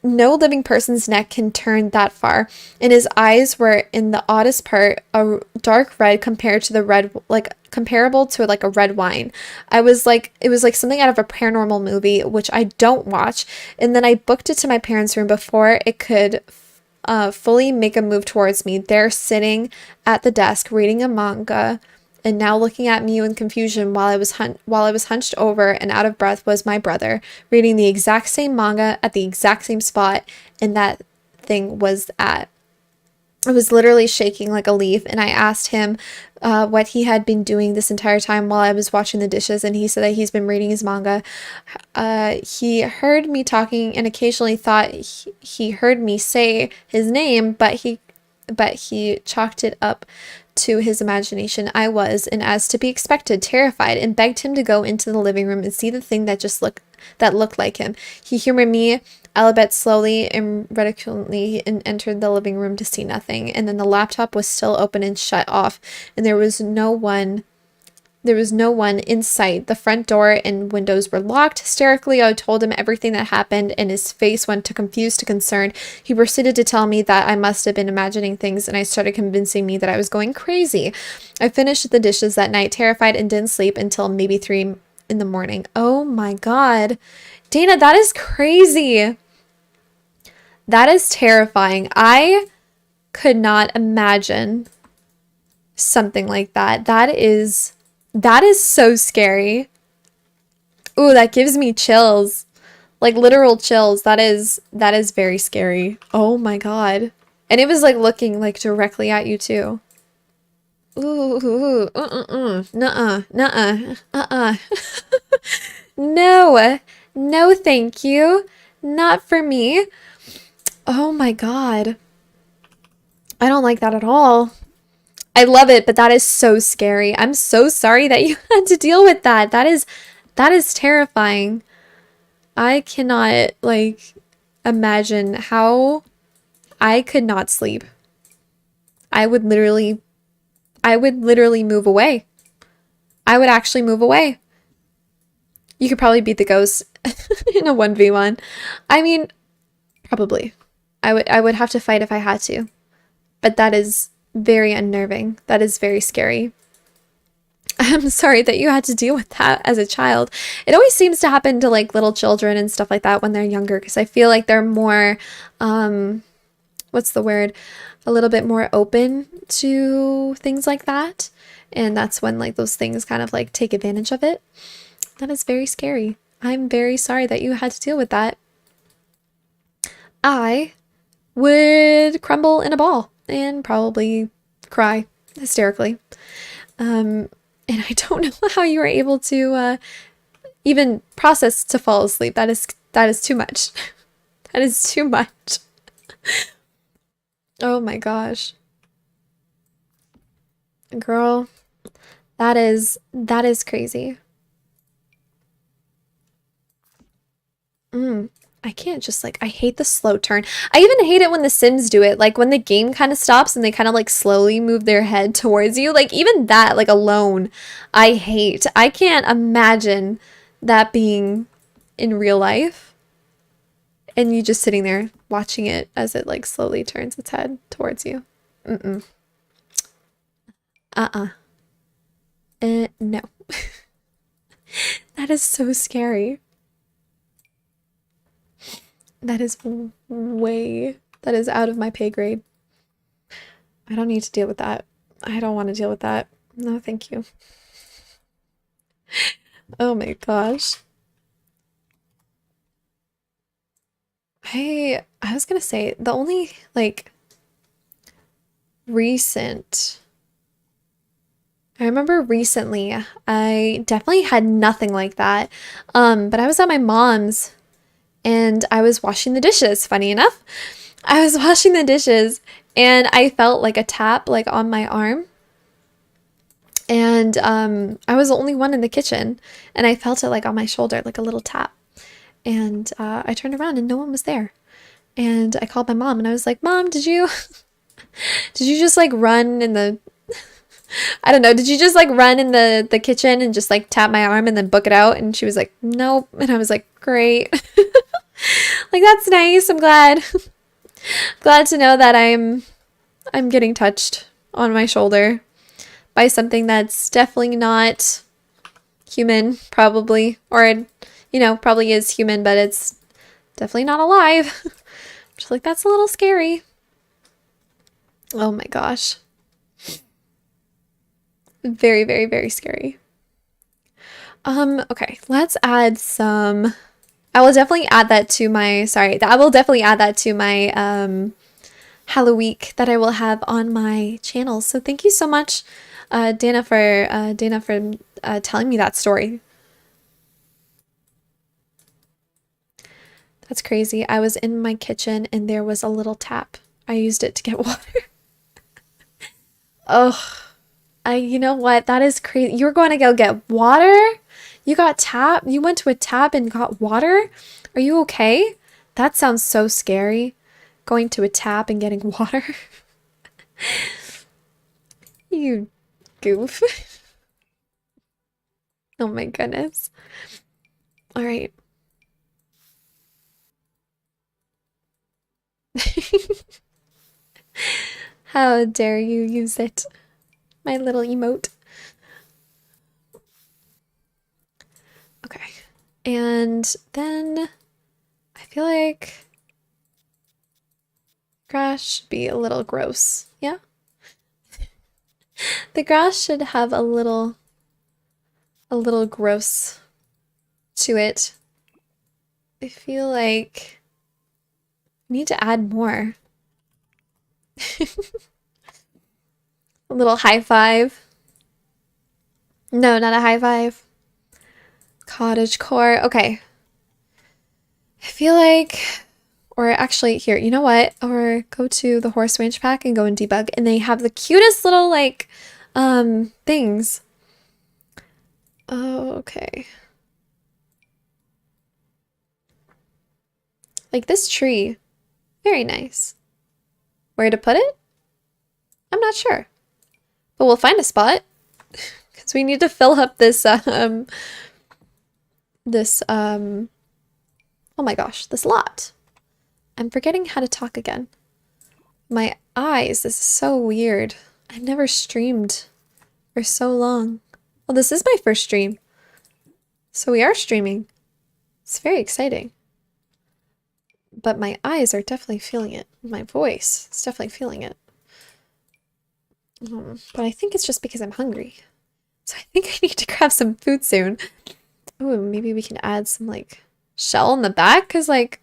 No living person's neck can turn that far. And his eyes were, in the oddest part, a dark red compared to the red, like comparable to like a red wine. It was like something out of a paranormal movie, which I don't watch. And then I booked it to my parents' room before it could fully make a move towards me. There, sitting at the desk, reading a manga, and now looking at me in confusion while I was hunched over and out of breath, was my brother, reading the exact same manga at the exact same spot, and that thing was at. I was literally shaking like a leaf, and I asked him what he had been doing this entire time while I was washing the dishes, and he said that he's been reading his manga. He heard me talking and occasionally thought he heard me say his name, but he chalked it up to his imagination. I was, and as to be expected, terrified, and begged him to go into the living room and see the thing that looked like him. He humored me, albeit slowly and ridiculously, and entered the living room to see nothing. And then the laptop was still open and shut off, and there was no one in sight. The front door and windows were locked. Hysterically, I told him everything that happened, and his face went to confused to concerned. He proceeded to tell me that I must have been imagining things, and I started convincing me that I was going crazy. I finished the dishes that night, terrified, and didn't sleep until maybe 3 in the morning. Oh my God. Dana, that is crazy. That is terrifying. I could not imagine something like that. That is so scary. Ooh, that gives me chills. Like literal chills. That is very scary. Oh my God. And it was like looking like directly at you too. Ooh, nuh-uh. No, thank you. Not for me. Oh my God. I don't like that at all. I love it, but that is so scary. I'm so sorry that you had to deal with that. That is terrifying. I cannot like imagine how I could not sleep. I would literally move away. I would actually move away. You could probably beat the ghost in a 1v1. I mean, probably. I would have to fight if I had to. But that is very unnerving. That is very scary. I'm sorry that you had to deal with that as a child. It always seems to happen to like little children and stuff like that when they're younger because I feel like they're more, what's the word? A little bit more open to things like that. And that's when like those things kind of like take advantage of it. That is very scary. I'm very sorry that you had to deal with that. I would crumble in a ball and probably cry hysterically. And I don't know how you were able to even process to fall asleep. That is too much. That is too much. Oh my gosh. Girl, that is crazy. I can't just like I hate the slow turn. I even hate it when the Sims do it. Like when the game kind of stops and they kind of like slowly move their head towards you. Like even that like alone I hate. I can't imagine that being in real life and you just sitting there watching it as it like slowly turns its head towards you. Mm-mm. Uh-uh. No. That is so scary. That is that is out of my pay grade. I don't need to deal with that. I don't want to deal with that. No, thank you. Oh my gosh. I was gonna say the only like recent I remember recently I definitely had nothing like that. But I was at my mom's and I was washing the dishes, funny enough. I was washing the dishes and I felt like a tap like on my arm. And I was the only one in the kitchen and I felt it like on my shoulder, like a little tap. And I turned around and no one was there. And I called my mom and I was like, "Mom, did you did you just like run in the I don't know, did you just like run in the kitchen and just like tap my arm and then book it out?" And she was like, "Nope." And I was like, "Great." Like that's nice. I'm glad. Glad to know that I'm getting touched on my shoulder by something that's definitely not human, probably. Or probably is human, but it's definitely not alive. Just like that's a little scary. Oh my gosh. Very, very, very scary. Okay, let's add some. I will definitely add that to my, sorry, I will definitely add that to my Halloween that I will have on my channel. So thank you so much, Dana for telling me that story. That's crazy. I was in my kitchen and there was a little tap. I used it to get water. Oh, you know what? That is crazy. You were going to go get water? You got tap? You went to a tap and got water? Are you okay? That sounds so scary. Going to a tap and getting water. You goof. Oh my goodness. All right. How dare you use it? My little emote. Okay. And then I feel like grass should be a little gross. Yeah? The grass should have a little gross to it. I feel like I need to add more. A little high five. No, not a high five. Cottage core. Okay. I feel like, or actually here, you know what? Or go to the horse ranch pack and go and debug. And they have the cutest little like things. Oh, okay. Like this tree. Very nice. Where to put it? I'm not sure. But we'll find a spot. Because we need to fill up this oh my gosh, this lot. I'm forgetting how to talk again. My eyes, this is so weird. I've never streamed for so long. Well, this is my first stream, so we are streaming. It's very exciting. But my eyes are definitely feeling it. My voice is definitely feeling it. But I think it's just because I'm hungry. So I think I need to grab some food soon. Oh, maybe we can add some, like, shell in the back? Because, like,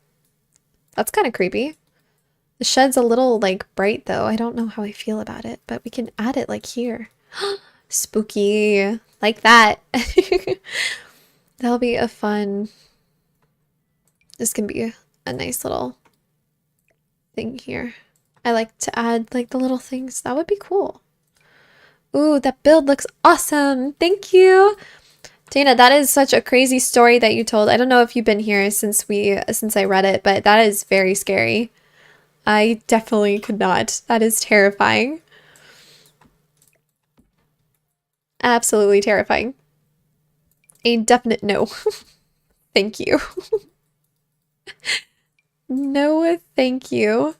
that's kind of creepy. The shed's a little, like, bright, though. I don't know how I feel about it. But we can add it, like, here. Spooky. Like that. That'll be a fun... This can be a nice little thing here. I like to add, like, the little things. That would be cool. Ooh, that build looks awesome. Thank you. Dana, that is such a crazy story that you told. I don't know if you've been here since I read it, but that is very scary. I definitely could not. That is terrifying. Absolutely terrifying. A definite no. Thank you. No, thank you.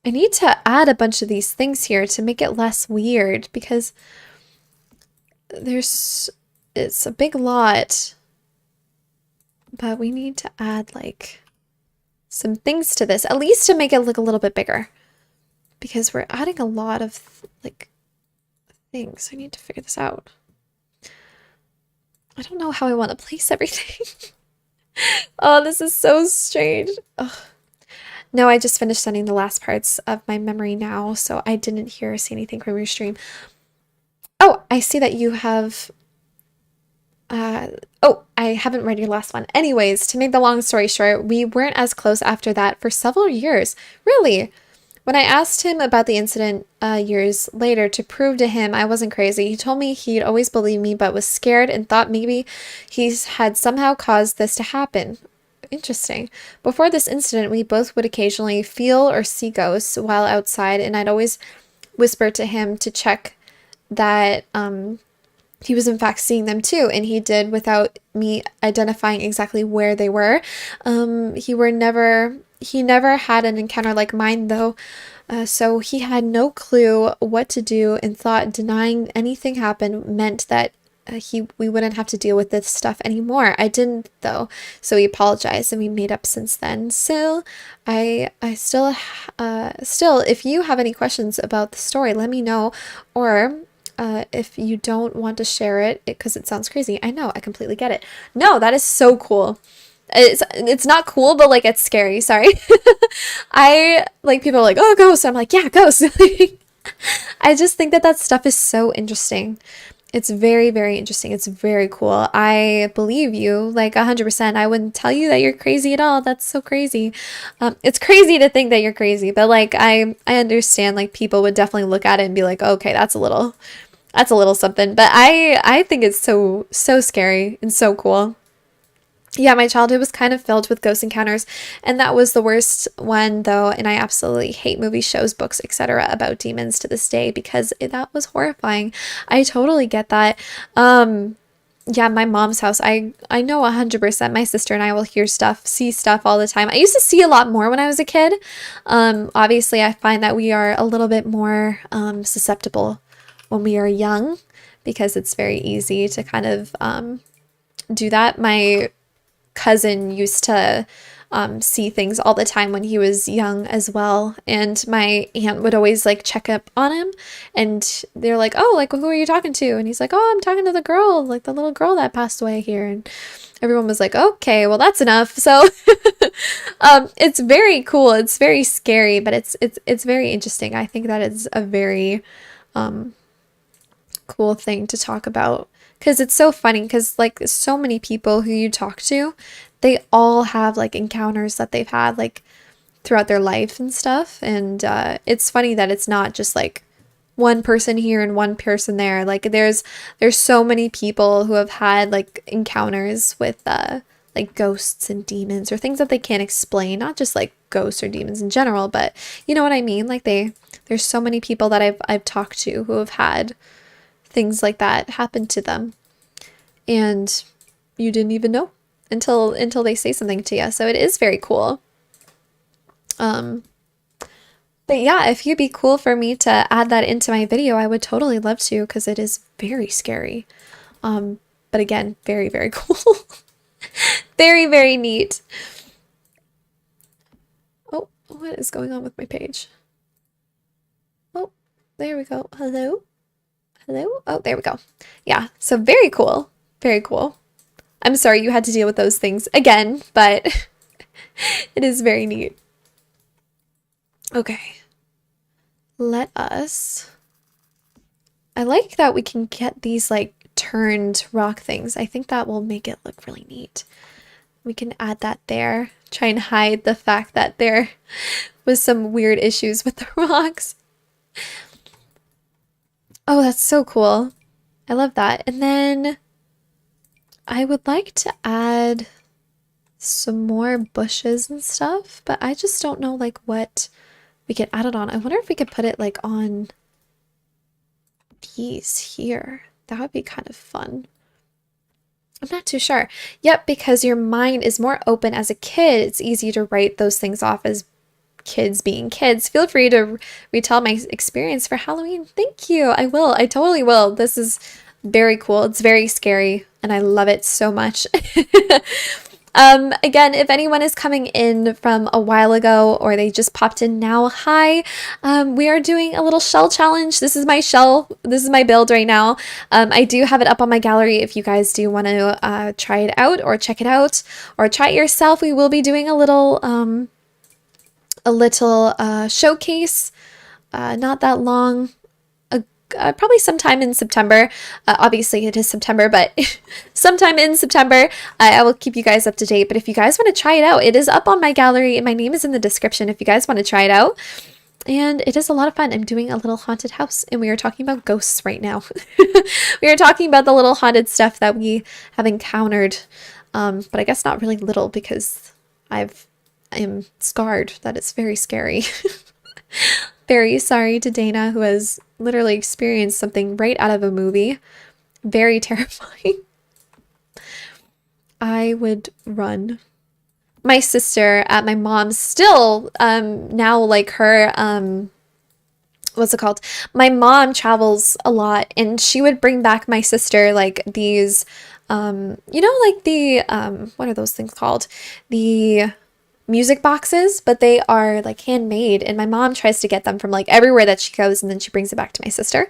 I need to add a bunch of these things here to make it less weird because it's a big lot, but we need to add like some things to this, at least to make it look a little bit bigger because we're adding a lot of like things. I need to figure this out. I don't know how I want to place everything. Oh, this is so strange. Ugh. No, I just finished sending the last parts of my memory now, so I didn't hear or see anything from your stream. Oh, I see that you have... oh, I haven't read your last one. Anyways, to make the long story short, we weren't as close after that for several years. Really? When I asked him about the incident years later to prove to him I wasn't crazy, he told me he'd always believed me but was scared and thought maybe he had somehow caused this to happen. Interesting. Before this incident, we both would occasionally feel or see ghosts while outside, and I'd always whisper to him to check that he was in fact seeing them too, and he did without me identifying exactly where they were. He never had an encounter like mine though, so he had no clue what to do and thought denying anything happened meant that we wouldn't have to deal with this stuff anymore. I didn't though, so he apologized and we made up since then. Still, still, if you have any questions about the story, let me know, or if you don't want to share it because it sounds crazy. I know, I completely get it. No, that is so cool. It's not cool, but like it's scary. Sorry. I like people are like, oh, ghosts. I'm like, yeah, ghosts. I just think that stuff is so interesting. It's very, very interesting. It's very cool. I believe you like 100%. I wouldn't tell you that you're crazy at all. That's so crazy. It's crazy to think that you're crazy, but like I understand like people would definitely look at it and be like, okay, that's a little something. But I think it's so scary and so cool. Yeah, my childhood was kind of filled with ghost encounters, and that was the worst one though, and I absolutely hate movies, shows, books, etc. about demons to this day because that was horrifying. I totally get that. Yeah, my mom's house, I know 100% my sister and I will see stuff all the time. I used to see a lot more when I was a kid. Obviously, I find that we are a little bit more susceptible when we are young because it's very easy to kind of do that. My cousin used to see things all the time when he was young as well, and my aunt would always like check up on him, and they're like, oh, like who are you talking to? And he's like, oh, I'm talking to the girl, like the little girl that passed away here. And everyone was like, okay, well that's enough. So it's very cool, it's very scary, but it's very interesting. I think that is a very cool thing to talk about. Because it's so funny, because like so many people who you talk to, they all have like encounters that they've had like throughout their life and stuff. And it's funny that it's not just like one person here and one person there. Like there's so many people who have had like encounters with like ghosts and demons or things that they can't explain. Not just like ghosts or demons in general, but you know what I mean? Like there's so many people that I've talked to who have had things like that happen to them, and you didn't even know until they say something to you. So it is very cool. But yeah, if you'd be cool for me to add that into my video, I would totally love to because it is very scary. But again, very, very cool. Very, very neat. Oh, what is going on with my page? Oh, there we go. Hello? Hello? Oh, there we go. Yeah, so very cool. Very cool. I'm sorry you had to deal with those things again, but it is very neat. Okay. Let us... I like that we can get these like turned rock things. I think that will make it look really neat. We can add that there. Try and hide the fact that there was some weird issues with the rocks. Oh, that's so cool. I love that. And then I would like to add some more bushes and stuff, but I just don't know like what we could add it on. I wonder if we could put it like on these here. That would be kind of fun. I'm not too sure. Yep, because your mind is more open as a kid, it's easy to write those things off as kids being kids. Feel free to retell my experience for Halloween. Thank you. I will. I totally will. This is very cool. It's very scary, and I love it so much. Again, if anyone is coming in from a while ago or they just popped in now, hi. We are doing a little shell challenge. This is my shell. This is my build right now. I do have it up on my gallery if you guys do want to try it out or check it out or try it yourself. We will be doing a little showcase, not that long. Probably sometime in September. Obviously, it is September, but sometime in September, I will keep you guys up to date. But if you guys want to try it out, it is up on my gallery, and my name is in the description if you guys want to try it out. And it is a lot of fun. I'm doing a little haunted house, and we are talking about ghosts right now. We are talking about the little haunted stuff that we have encountered, but I guess not really little because I am scarred. That is very scary. Very sorry to Dana, who has literally experienced something right out of a movie. Very terrifying. I would run. My sister at my mom's still, now like her, what's it called? My mom travels a lot, and she would bring back my sister like these, like the, what are those things called? The music boxes, but they are like handmade, and my mom tries to get them from like everywhere that she goes, and then she brings it back to my sister.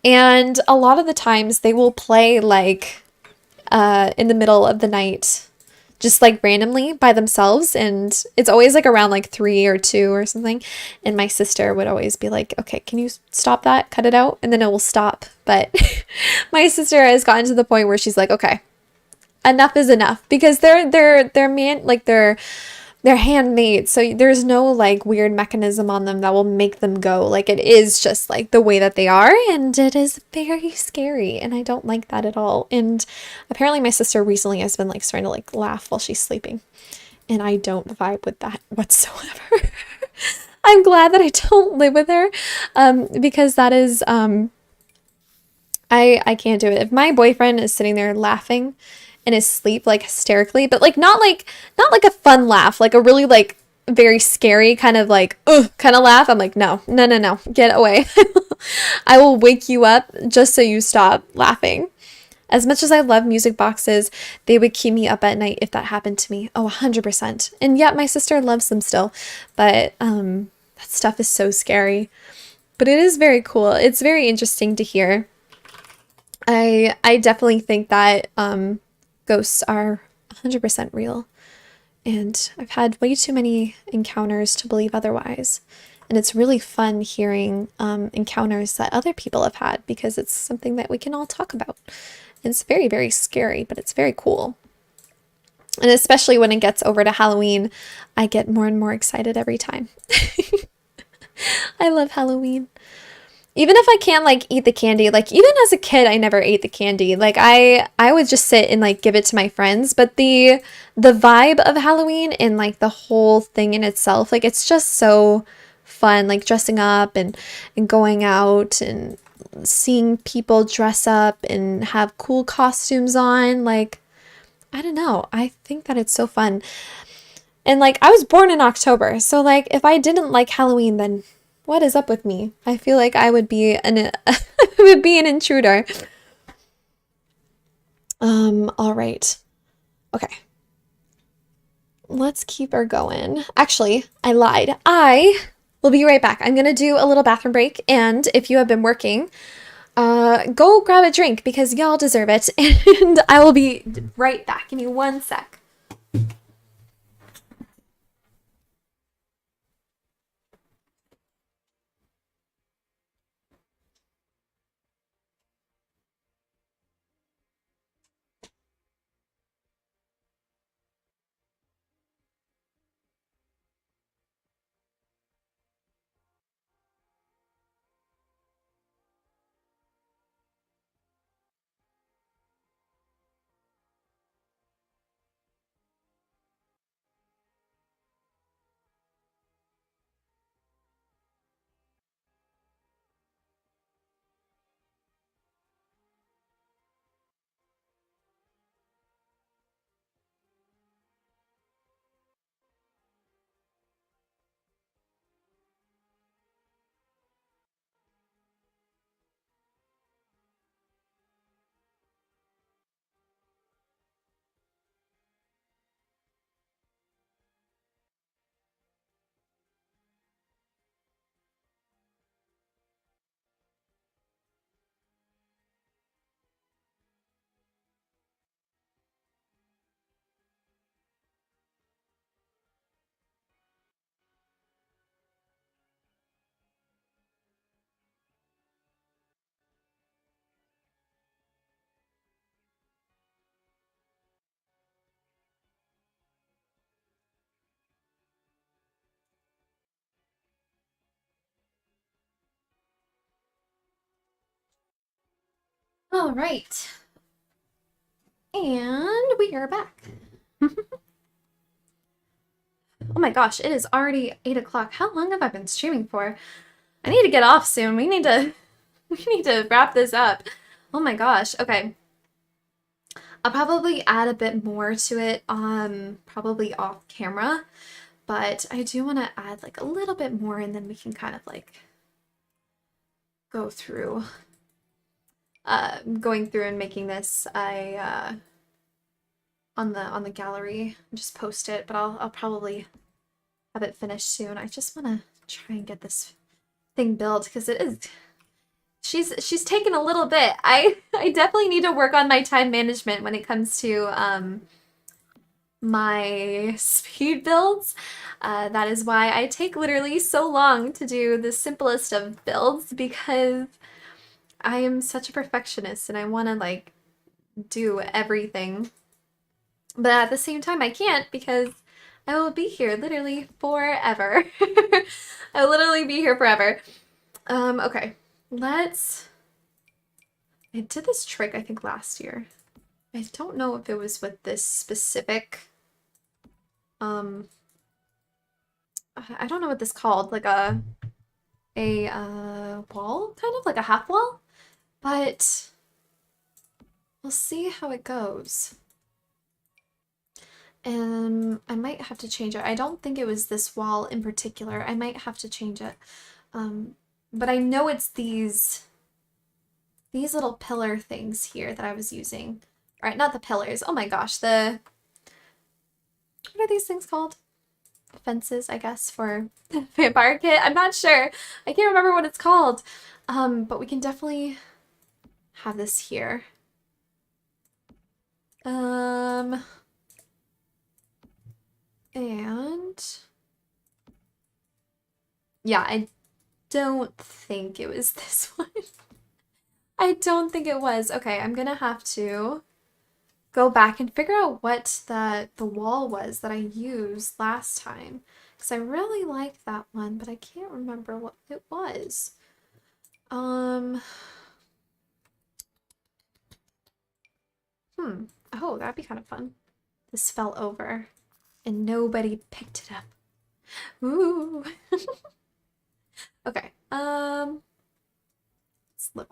And a lot of the times they will play like in the middle of the night, just like randomly by themselves, and it's always like around like 3 or 2 or something, and my sister would always be like, okay, can you stop that, cut it out, and then it will stop. But my sister has gotten to the point where she's like, okay, enough is enough, because they're handmade, so there's no like weird mechanism on them that will make them go. Like, it is just like the way that they are, and it is very scary, and I don't like that at all. And apparently my sister recently has been like starting to like laugh while she's sleeping, and I don't vibe with that whatsoever. I'm glad that I don't live with her, because that is I can't do it. If my boyfriend is sitting there laughing in his sleep, like hysterically, but like not like a fun laugh, like a really like very scary kind of like kind of laugh, I'm like, no, get away. I will wake you up just so you stop laughing. As much as I love music boxes, they would keep me up at night if that happened to me. Oh, 100%. And yet my sister loves them still, but that stuff is so scary. But it is very cool. It's very interesting to hear. I definitely think that ghosts are 100% real, and I've had way too many encounters to believe otherwise. And it's really fun hearing encounters that other people have had, because it's something that we can all talk about. And it's very, very scary, but it's very cool. And especially when it gets over to Halloween, I get more and more excited every time. I love Halloween. Even if I can't like eat the candy, like even as a kid, I never ate the candy. Like I would just sit and like give it to my friends. But the vibe of Halloween and like the whole thing in itself, like it's just so fun, like dressing up and going out and seeing people dress up and have cool costumes on. Like, I don't know. I think that it's so fun. And like I was born in October, so like if I didn't like Halloween, then What is up with me? I feel like I would be an would be an intruder. All right. Okay. Let's keep her going. Actually, I lied. I will be right back. I'm gonna do a little bathroom break, and if you have been working, go grab a drink because y'all deserve it. And I will be right back. Give me 1 sec. All right. And we are back. Oh my gosh, it is already 8 o'clock. How long have I been streaming for? I need to get off soon. We need to wrap this up. Oh my gosh. Okay. I'll probably add a bit more to it, probably off camera, but I do want to add like a little bit more and then we can kind of like go through, going through and making this on the gallery and just post it, but I'll probably have it finished soon. I just want to try and get this thing built because it is she's taken a little bit. I definitely need to work on my time management when it comes to my speed builds. That is why I take literally so long to do the simplest of builds because I am such a perfectionist and I want to like do everything. But at the same time I can't because I will be here literally forever. I will literally be here forever. Okay. I did this trick I think last year. I don't know if it was with this specific I don't know what this called, like a wall, kind of like a half wall, but we'll see how it goes. And I might have to change it. I don't think it was this wall in particular. I might have to change it. But I know it's these little pillar things here that I was using. All right, not the pillars. Oh my gosh, what are these things called? Fences, I guess, for vampire kit. I'm not sure. I can't remember what it's called. But we can definitely have this here. And yeah, I don't think it was this one. I don't think it was. Okay, I'm gonna have to go back and figure out what the wall was that I used last time. Because I really like that one, but I can't remember what it was. Oh, that'd be kind of fun. This fell over and nobody picked it up. Ooh. Okay. Let's look.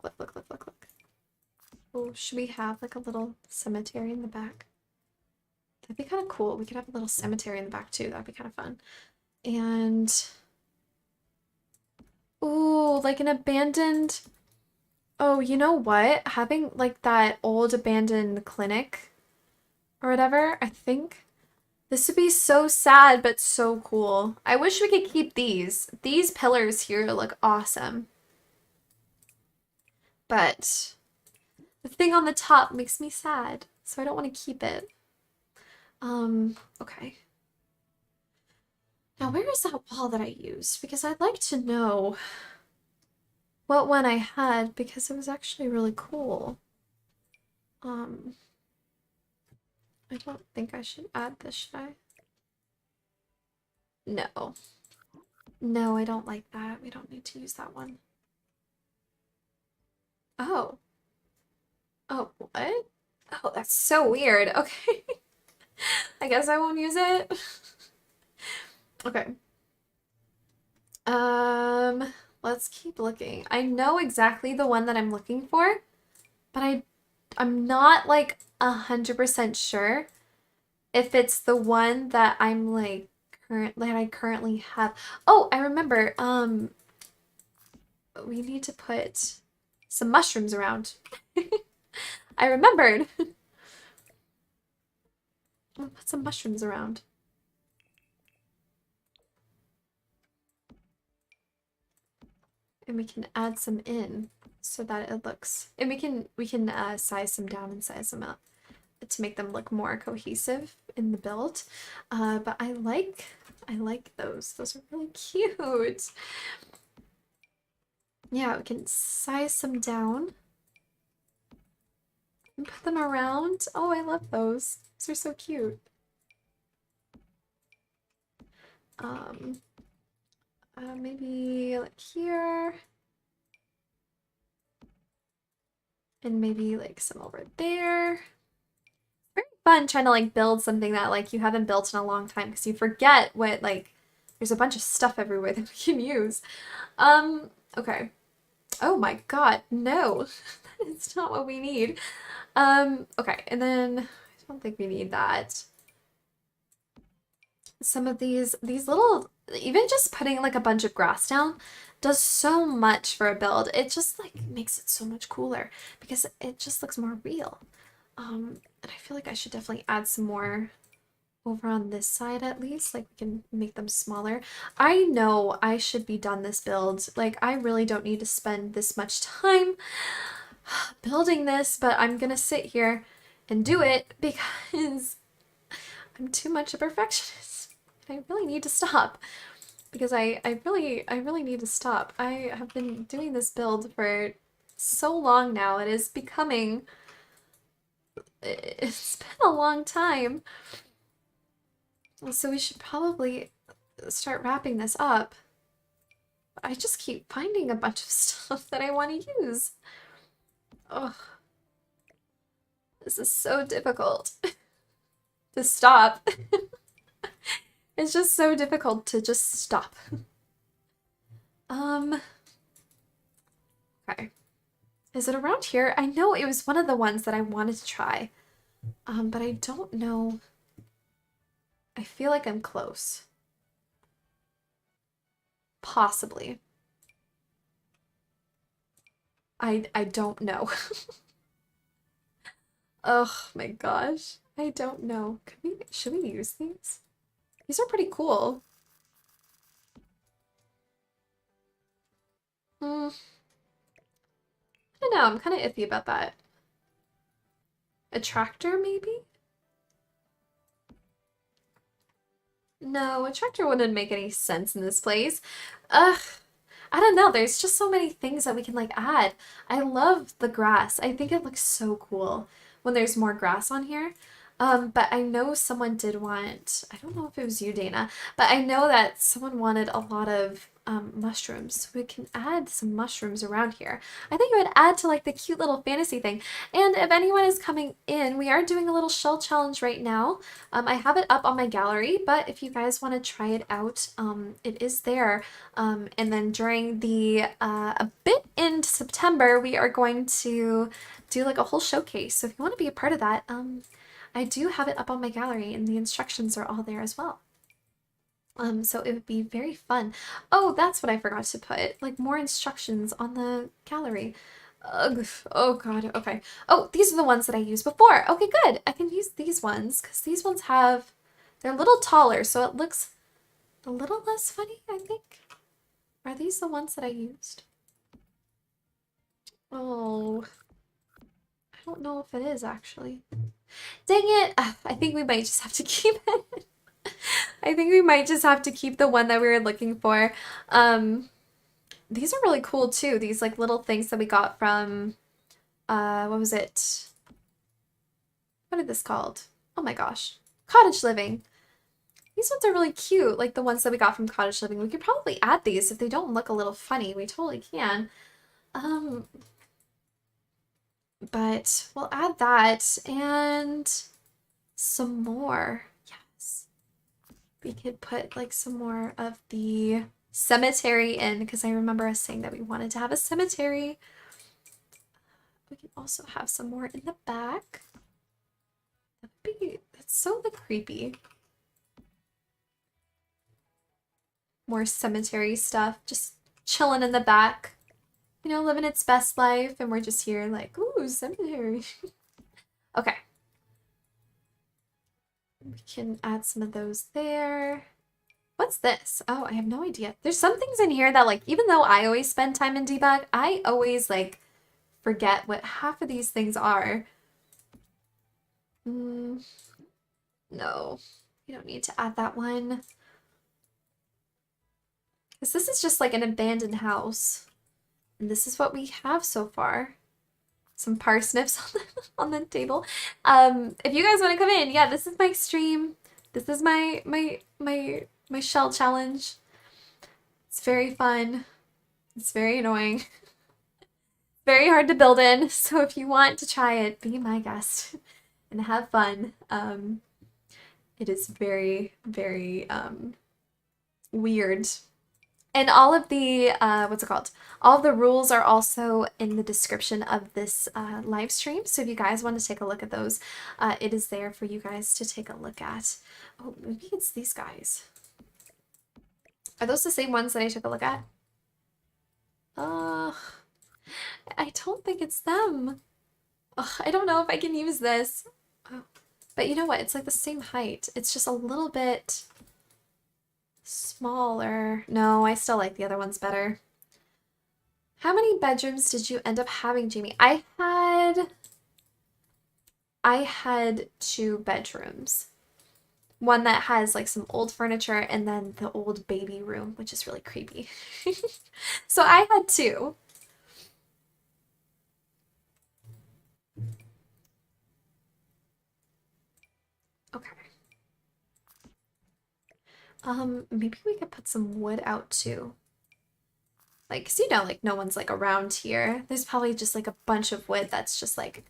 Oh, should we have like a little cemetery in the back? That'd be kind of cool. We could have a little cemetery in the back too. That'd be kind of fun. And Ooh, like an abandoned. Oh, you know what? Having like that old abandoned clinic or whatever, I think this would be so sad but so cool. I wish we could keep these. These pillars here look awesome. But the thing on the top makes me sad, so I don't want to keep it. Okay. Now where is that wall that I used? Because I'd like to know what one I had because it was actually really cool. Um, I don't think I should add this, should I? No. No, I don't like that. We don't need to use that one. Oh. Oh, what? Oh, that's so weird. Okay. I guess I won't use it. Okay. Let's keep looking. I know exactly the one that I'm looking for, but I'm not like 100% sure if it's the one that I'm like that I currently have. Oh, I remember. We need to put some mushrooms around. I remembered. I'll put some mushrooms around. And we can add some in so that it looks, and we can size some down and size them up to make them look more cohesive in the build. But I like those. Those are really cute. Yeah, we can size some down and put them around. Oh, I love those. Those are so cute. Um, maybe like here. And maybe like some over there. Very fun trying to like build something that like you haven't built in a long time because you forget what like there's a bunch of stuff everywhere that we can use. Okay. Oh my God, no. It's not what we need. Okay, and then I don't think we need that. Some of these little, even just putting like a bunch of grass down does so much for a build. It just like makes it so much cooler because it just looks more real. And I feel like I should definitely add some more over on this side at least, like we can make them smaller. I know I should be done this build. Like I really don't need to spend this much time building this, but I'm gonna sit here and do it because I'm too much a perfectionist. I really need to stop because I really need to stop. I have been doing this build for so long now. It is becoming, it's been a long time. So we should probably start wrapping this up. I just keep finding a bunch of stuff that I want to use. Ugh. This is so difficult to stop. It's just so difficult to just stop. Okay. Is it around here? I know it was one of the ones that I wanted to try. But I don't know. I feel like I'm close. Possibly. I don't know. Oh my gosh. I don't know. Should we use these? These are pretty cool. I don't know. I'm kind of iffy about that. A tractor, maybe? No, a tractor wouldn't make any sense in this place. Ugh. I don't know. There's just so many things that we can like add. I love the grass. I think it looks so cool when there's more grass on here. But I know someone did want, I don't know if it was you, Dana, but I know that someone wanted a lot of mushrooms. So we can add some mushrooms around here. I think it would add to like the cute little fantasy thing. And if anyone is coming in, we are doing a little shell challenge right now. I have it up on my gallery, but if you guys want to try it out, it is there. And then during the a bit into September, we are going to do like a whole showcase. So if you want to be a part of that, I do have it up on my gallery and the instructions are all there as well. So it would be very fun. Oh, that's what I forgot to put. Like more instructions on the gallery. Ugh. Oh God. Okay. Oh, these are the ones that I used before. Okay, good. I can use these ones because these ones have, they're a little taller, so it looks a little less funny, I think. Are these the ones that I used? Oh, I don't know if it is actually. Dang it. I think we might just have to keep it. I think we might just have to keep the one that we were looking for. Um, these are really cool too. These like little things that we got from what was it? What is this called? Oh my gosh. Cottage Living. These ones are really cute, like the ones that we got from Cottage Living. We could probably add these if they don't look a little funny. We totally can. Um, but we'll add that and some more. Yes. We could put like some more of the cemetery in because I remember us saying that we wanted to have a cemetery. We can also have some more in the back. That's so like creepy. More cemetery stuff, just chilling in the back, you know, living its best life, and we're just here like, ooh, cemetery. Okay. We can add some of those there. What's this? Oh, I have no idea. There's some things in here that like, even though I always spend time in debug, I always like forget what half of these things are. No, you don't need to add that one. Because this is just like an abandoned house. And this is what we have so far. Some parsnips on the table. If you guys want to come in, yeah, this is my stream. This is my shell challenge. It's very fun. It's very annoying. Very hard to build in. So if you want to try it, be my guest and have fun. It is very, very weird. And all of the, what's it called? All of the rules are also in the description of this live stream. So if you guys want to take a look at those, it is there for you guys to take a look at. Oh, maybe it's these guys. Are those the same ones that I took a look at? I don't think it's them. I don't know if I can use this. Oh. But you know what? It's like the same height. It's just a little bit smaller. No, I still like the other ones better. How many bedrooms did you end up having, Jamie? I had 2 bedrooms. One that has like some old furniture and then the old baby room, which is really creepy. So I had 2. Okay. Maybe we could put some wood out too. Like, 'cause you know, like no one's like around here. There's probably just like a bunch of wood that's just like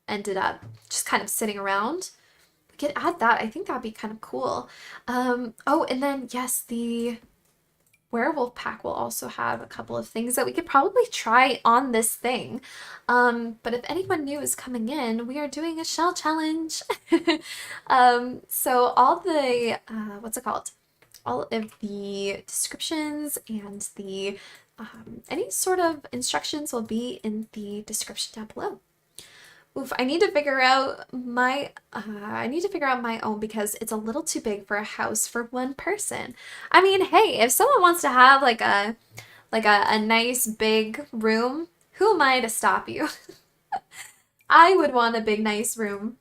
ended up just kind of sitting around. We could add that. I think that'd be kind of cool. Oh, and then yes, the werewolf pack will also have a couple of things that we could probably try on this thing. But if anyone new is coming in, we are doing a shell challenge. So all the what's it called? All of the descriptions and the any sort of instructions will be in the description down below. Oof, I need to figure out my own because it's a little too big for a house for one person. I mean, hey, if someone wants to have like a nice big room, who am I to stop you? I would want a big nice room.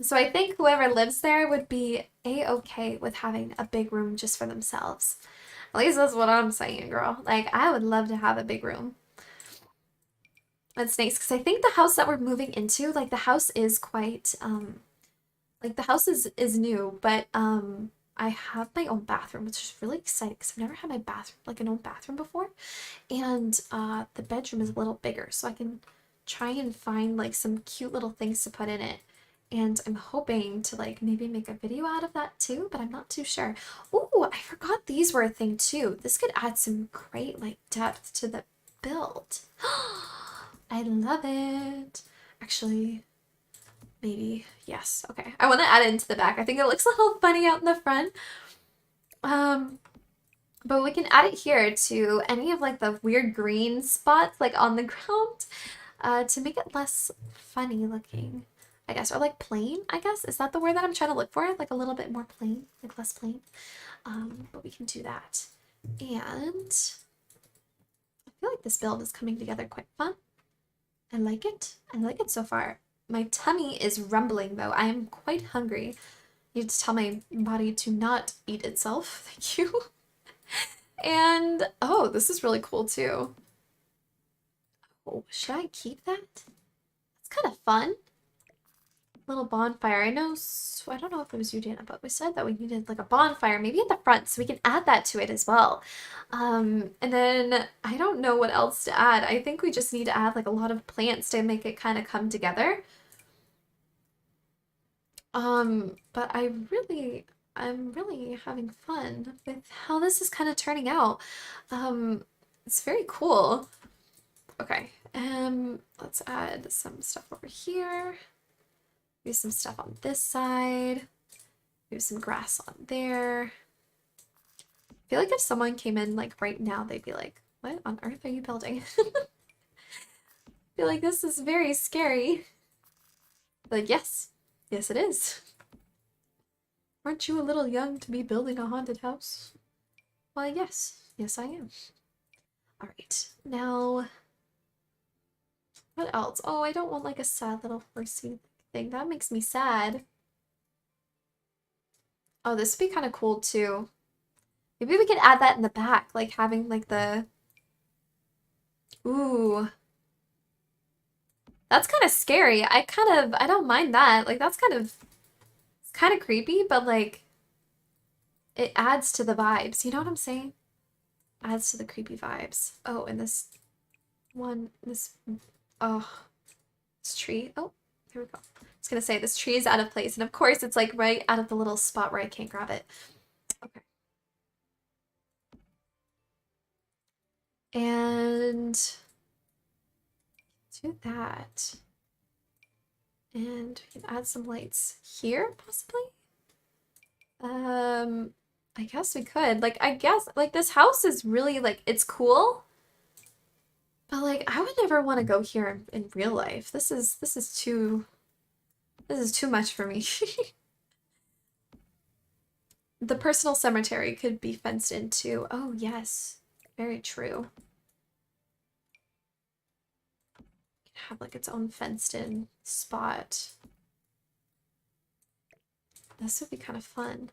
So I think whoever lives there would be a-okay with having a big room just for themselves. At least that's what I'm saying, girl. Like, I would love to have a big room. That's nice because I think the house that we're moving into, like the house is quite like the house is new, but I have my own bathroom, which is really exciting because I've never had my bathroom like an own bathroom before. And the bedroom is a little bigger, so I can try and find like some cute little things to put in it. And I'm hoping to like maybe make a video out of that too, but I'm not too sure. Oh, I forgot these were a thing too. This could add some great like depth to the build. I love it. Actually, maybe, yes. Okay. I want to add it into the back. I think it looks a little funny out in the front. Um, but we can add it here to any of like the weird green spots like on the ground to make it less funny looking, I guess, or like plain, I guess. Is that the word that I'm trying to look for? Like a little bit more plain, like less plain. But we can do that. And I feel like this build is coming together quite fun. I like it. I like it so far. My tummy is rumbling though. I am quite hungry. I need to tell my body to not eat itself. Thank you. And oh, this is really cool too. Oh, should I keep that? It's kind of fun. Little bonfire. I know, so I don't know if it was you, Dana, but we said that we needed like a bonfire maybe at the front, so we can add that to it as well. And then I don't know what else to add. I think we just need to add like a lot of plants to make it kind of come together. But I'm really having fun with how this is kind of turning out. It's very cool. Okay, let's add some stuff over here. Do some stuff on this side. Do some grass on there. I feel like if someone came in like right now, they'd be like, what on earth are you building? I feel like this is very scary. Like, yes. Yes, it is. Aren't you a little young to be building a haunted house? Why, yes. Yes, I am. All right. Now, what else? Oh, I don't want like a sad little horsey thing. That makes me sad. Oh, this would be kind of cool too. Maybe we could add that in the back, like having like the... Ooh. That's kind of scary. I don't mind that. Like that's it's kind of creepy, but like it adds to the vibes. You know what I'm saying? Adds to the creepy vibes. Oh, and oh, this tree. Oh, here we go. I was gonna say this tree is out of place, and of course it's like right out of the little spot where I can't grab it. Okay. And do that. And we can add some lights here, possibly. I guess we could. Like, I guess, like, this house is really, like, it's cool. But, like, I would never want to go here in real life. This is too much for me. The personal cemetery could be fenced into. Oh, yes. Very true. Have, like, its own fenced-in spot. This would be kind of fun.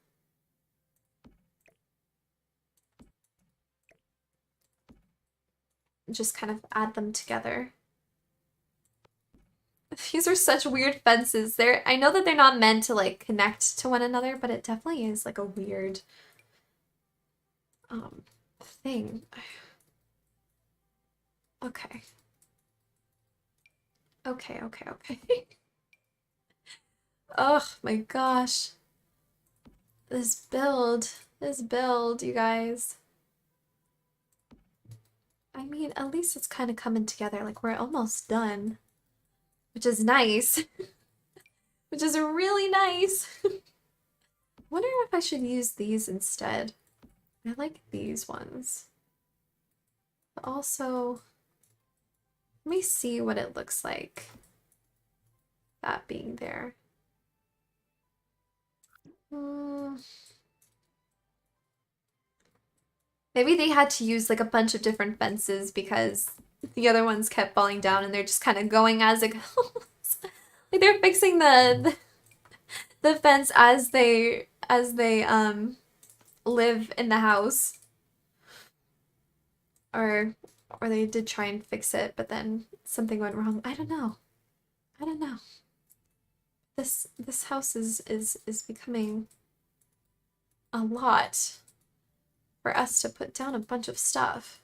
Just kind of add them together. These are such weird fences. I know that they're not meant to like connect to one another, but it definitely is like a weird thing. Okay. Okay, okay, okay. Oh my gosh. This build, you guys. I mean, at least it's kind of coming together. Like we're almost done, which is nice. Which is really nice. Wonder if I should use these instead. I like these ones. But also, let me see what it looks like. That being there. Maybe they had to use like a bunch of different fences because the other ones kept falling down and they're just kind of going as it goes. Like they're fixing the fence as they live in the house. Or they did try and fix it, but then something went wrong. I don't know. I don't know. This house is becoming a lot for us to put down a bunch of stuff.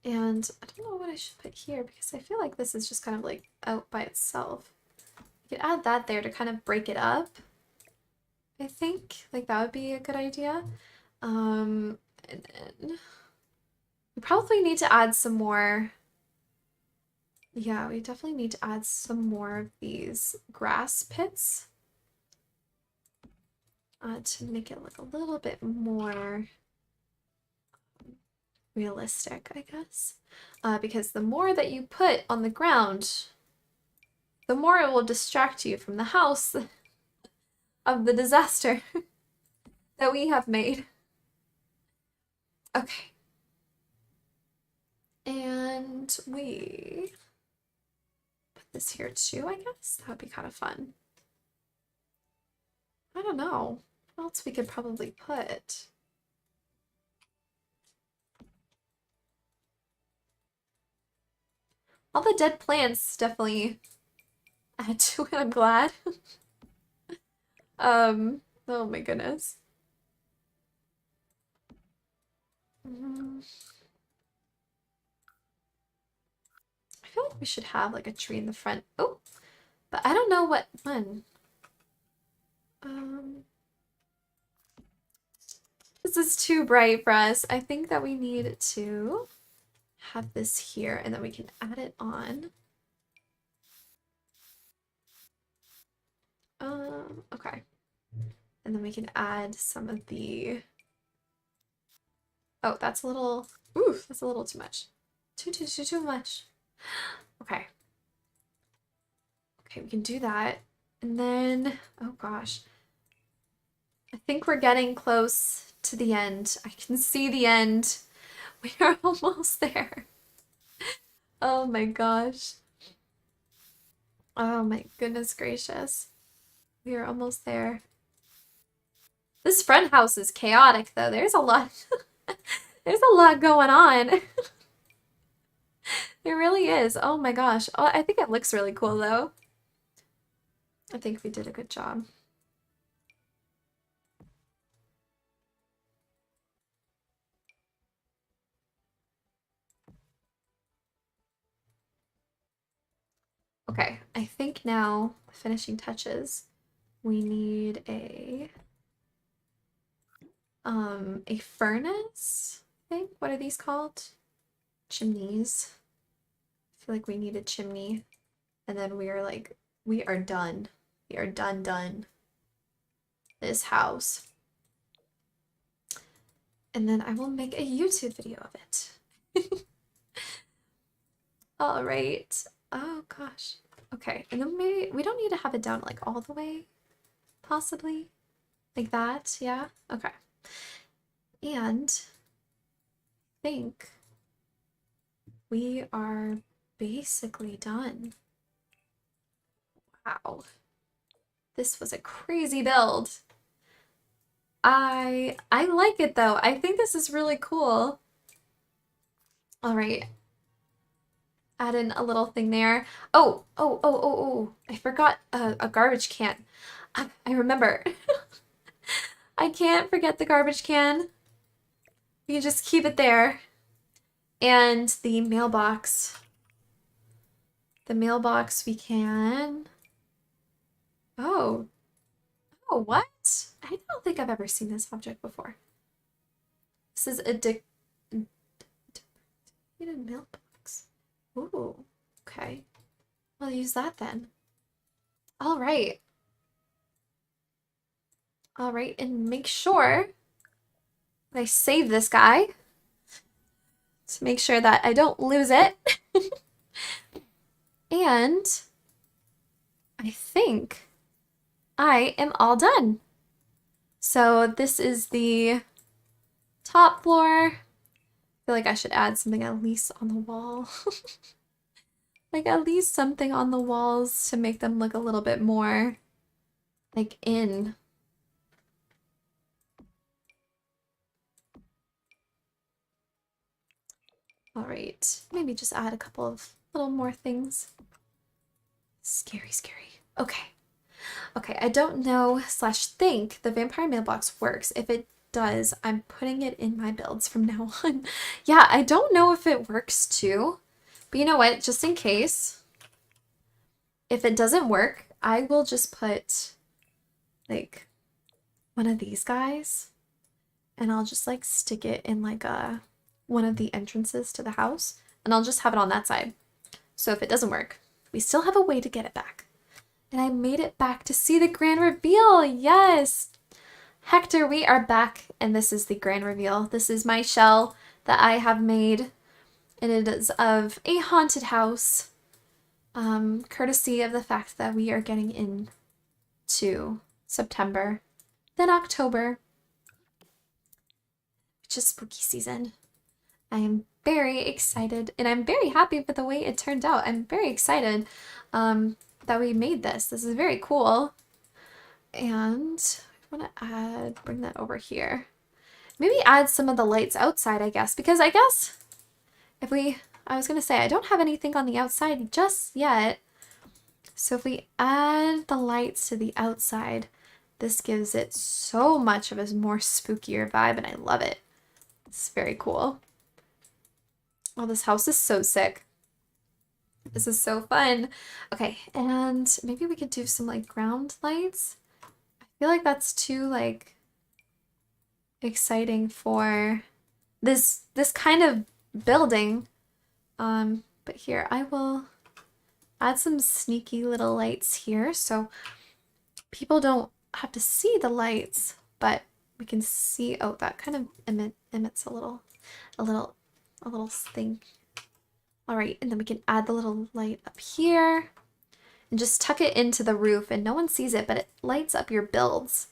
And I don't know what I should put here because I feel like this is just kind of like out by itself. You could add that there to kind of break it up. I think like that would be a good idea. And then we probably need to add some more. Yeah, we definitely need to add some more of these grass pits. to make it look a little bit more realistic, I guess. Because the more that you put on the ground, the more it will distract you from the house of the disaster that we have made. Okay. And we put this here too, I guess. That would be kind of fun. I don't know. What else we could probably put? All the dead plants definitely add to it, I'm glad. Oh my goodness. I feel like we should have like a tree in the front. Oh, but I don't know what one. This is too bright for us. I think that we need to have this here and then we can add it on. Okay. And then we can add some of the... Oh, that's a little... Ooh, that's a little too much. Too much. Okay. Okay, we can do that. And then... Oh gosh. I think we're getting close to the end. I can see the end. We are almost there. Oh my gosh. Oh my goodness gracious. We are almost there. This front house is chaotic though. There's a lot. There's a lot going on. It really is. Oh my gosh. Oh, I think it looks really cool though. I think we did a good job. Okay, I think now finishing touches. We need a furnace, I think. What are these called? Chimneys. I feel like we need a chimney. And then we are like, we are done. We are done. This house. And then I will make a YouTube video of it. All right. Oh gosh. Okay, and then we don't need to have it down like all the way, possibly. Like that, yeah? Okay. And I think we are basically done. Wow. This was a crazy build. I like it though. I think this is really cool. All right. Add in a little thing there. Oh. I forgot a garbage can. I remember. I can't forget the garbage can. You just keep it there. And the mailbox. The mailbox we can... Oh. Oh, what? I don't think I've ever seen this object before. This is a mailbox. Ooh, okay. I'll use that then. All right. All right, and make sure that I save this guy to make sure that I don't lose it. And I think I am all done. So this is the top floor. I feel like I should add something at least on the wall. Like at least something on the walls to make them look a little bit more like in. All right, maybe just add a couple of little more things. Scary. Okay. Okay, I don't know / think the vampire mailbox works. If it does, I'm putting it in my builds from now on. Yeah, I don't know if it works too, but you know what? Just in case, if it doesn't work, I will just put like one of these guys and I'll just like stick it in like one of the entrances to the house and I'll just have it on that side. So if it doesn't work, we still have a way to get it back. And I made it back to see the grand reveal. Yes. Hector, we are back, and this is the grand reveal. This is my shell that I have made, and it is of a haunted house, courtesy of the fact that we are getting into September, then October, which is spooky season. I am very excited, and I'm very happy with the way it turned out. I'm very excited that we made this. This is very cool. And I want to bring that over here. Maybe add some of the lights outside, I guess, because I guess I was going to say, I don't have anything on the outside just yet. So if we add the lights to the outside, this gives it so much of a more spookier vibe, and I love it. It's very cool. Oh, this house is so sick. This is so fun. Okay, and maybe we could do some like ground lights. I feel like that's too like exciting for this kind of building. But here I will add some sneaky little lights here so people don't have to see the lights, but we can see. Oh, that kind of emits a little thing. All right, and then we can add the little light up here and just tuck it into the roof, and no one sees it, but it lights up your builds,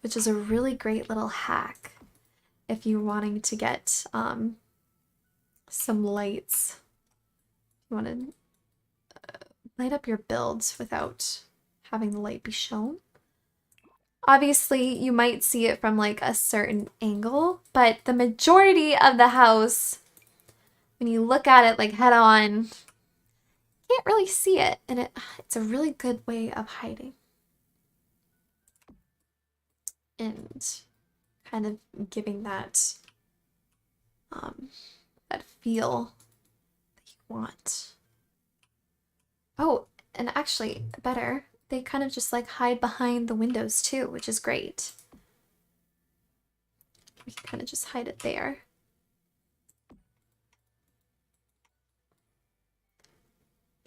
which is a really great little hack if you're wanting to get some lights. You want to light up your builds without having the light be shown. Obviously, you might see it from like a certain angle, but the majority of the house, when you look at it like head on, you can't really see it, and it's a really good way of hiding and kind of giving that that feel that you want. Oh, and actually better, they kind of just like hide behind the windows too, which is great. We can kind of just hide it there.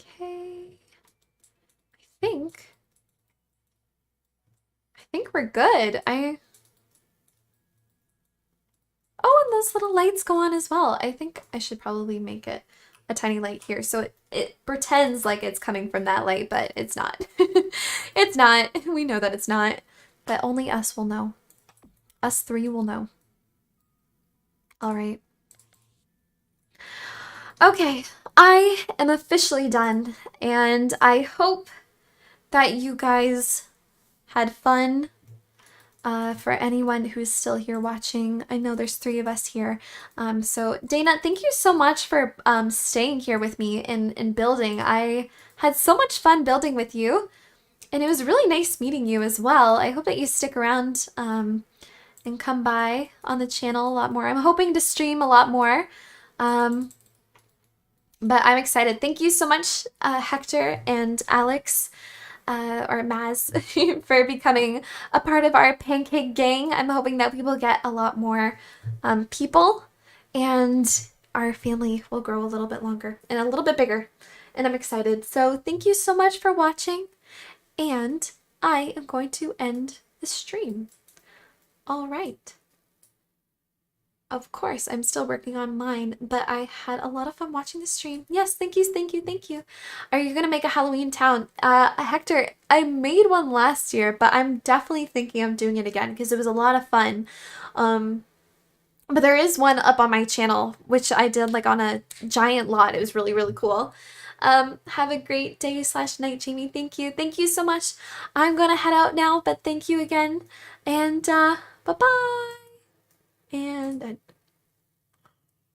Okay. I think we're good. Oh, and those little lights go on as well. I think I should probably make it a tiny light here so it pretends like it's coming from that light, but it's not. It's not. We know that it's not. But only us will know. Us three will know. All right. Okay, I am officially done, and I hope that you guys had fun. For anyone who's still here watching, I know there's 3 of us here. So Dana, thank you so much for staying here with me in building. I had so much fun building with you, and it was really nice meeting you as well. I hope that you stick around and come by on the channel a lot more. I'm hoping to stream a lot more. But I'm excited. Thank you so much, Hector and Alex, or Maz, for becoming a part of our pancake gang. I'm hoping that we will get a lot more people, and our family will grow a little bit longer and a little bit bigger. And I'm excited. So thank you so much for watching, and I am going to end the stream. All right. Of course, I'm still working on mine, but I had a lot of fun watching the stream. Yes, thank you, thank you, thank you. Are you gonna make a Halloween town? Hector, I made one last year, but I'm definitely thinking of doing it again because it was a lot of fun. But there is one up on my channel, which I did like on a giant lot. It was really, really cool. Have a great day / night, Jamie. Thank you. Thank you so much. I'm gonna head out now, but thank you again. And bye-bye. And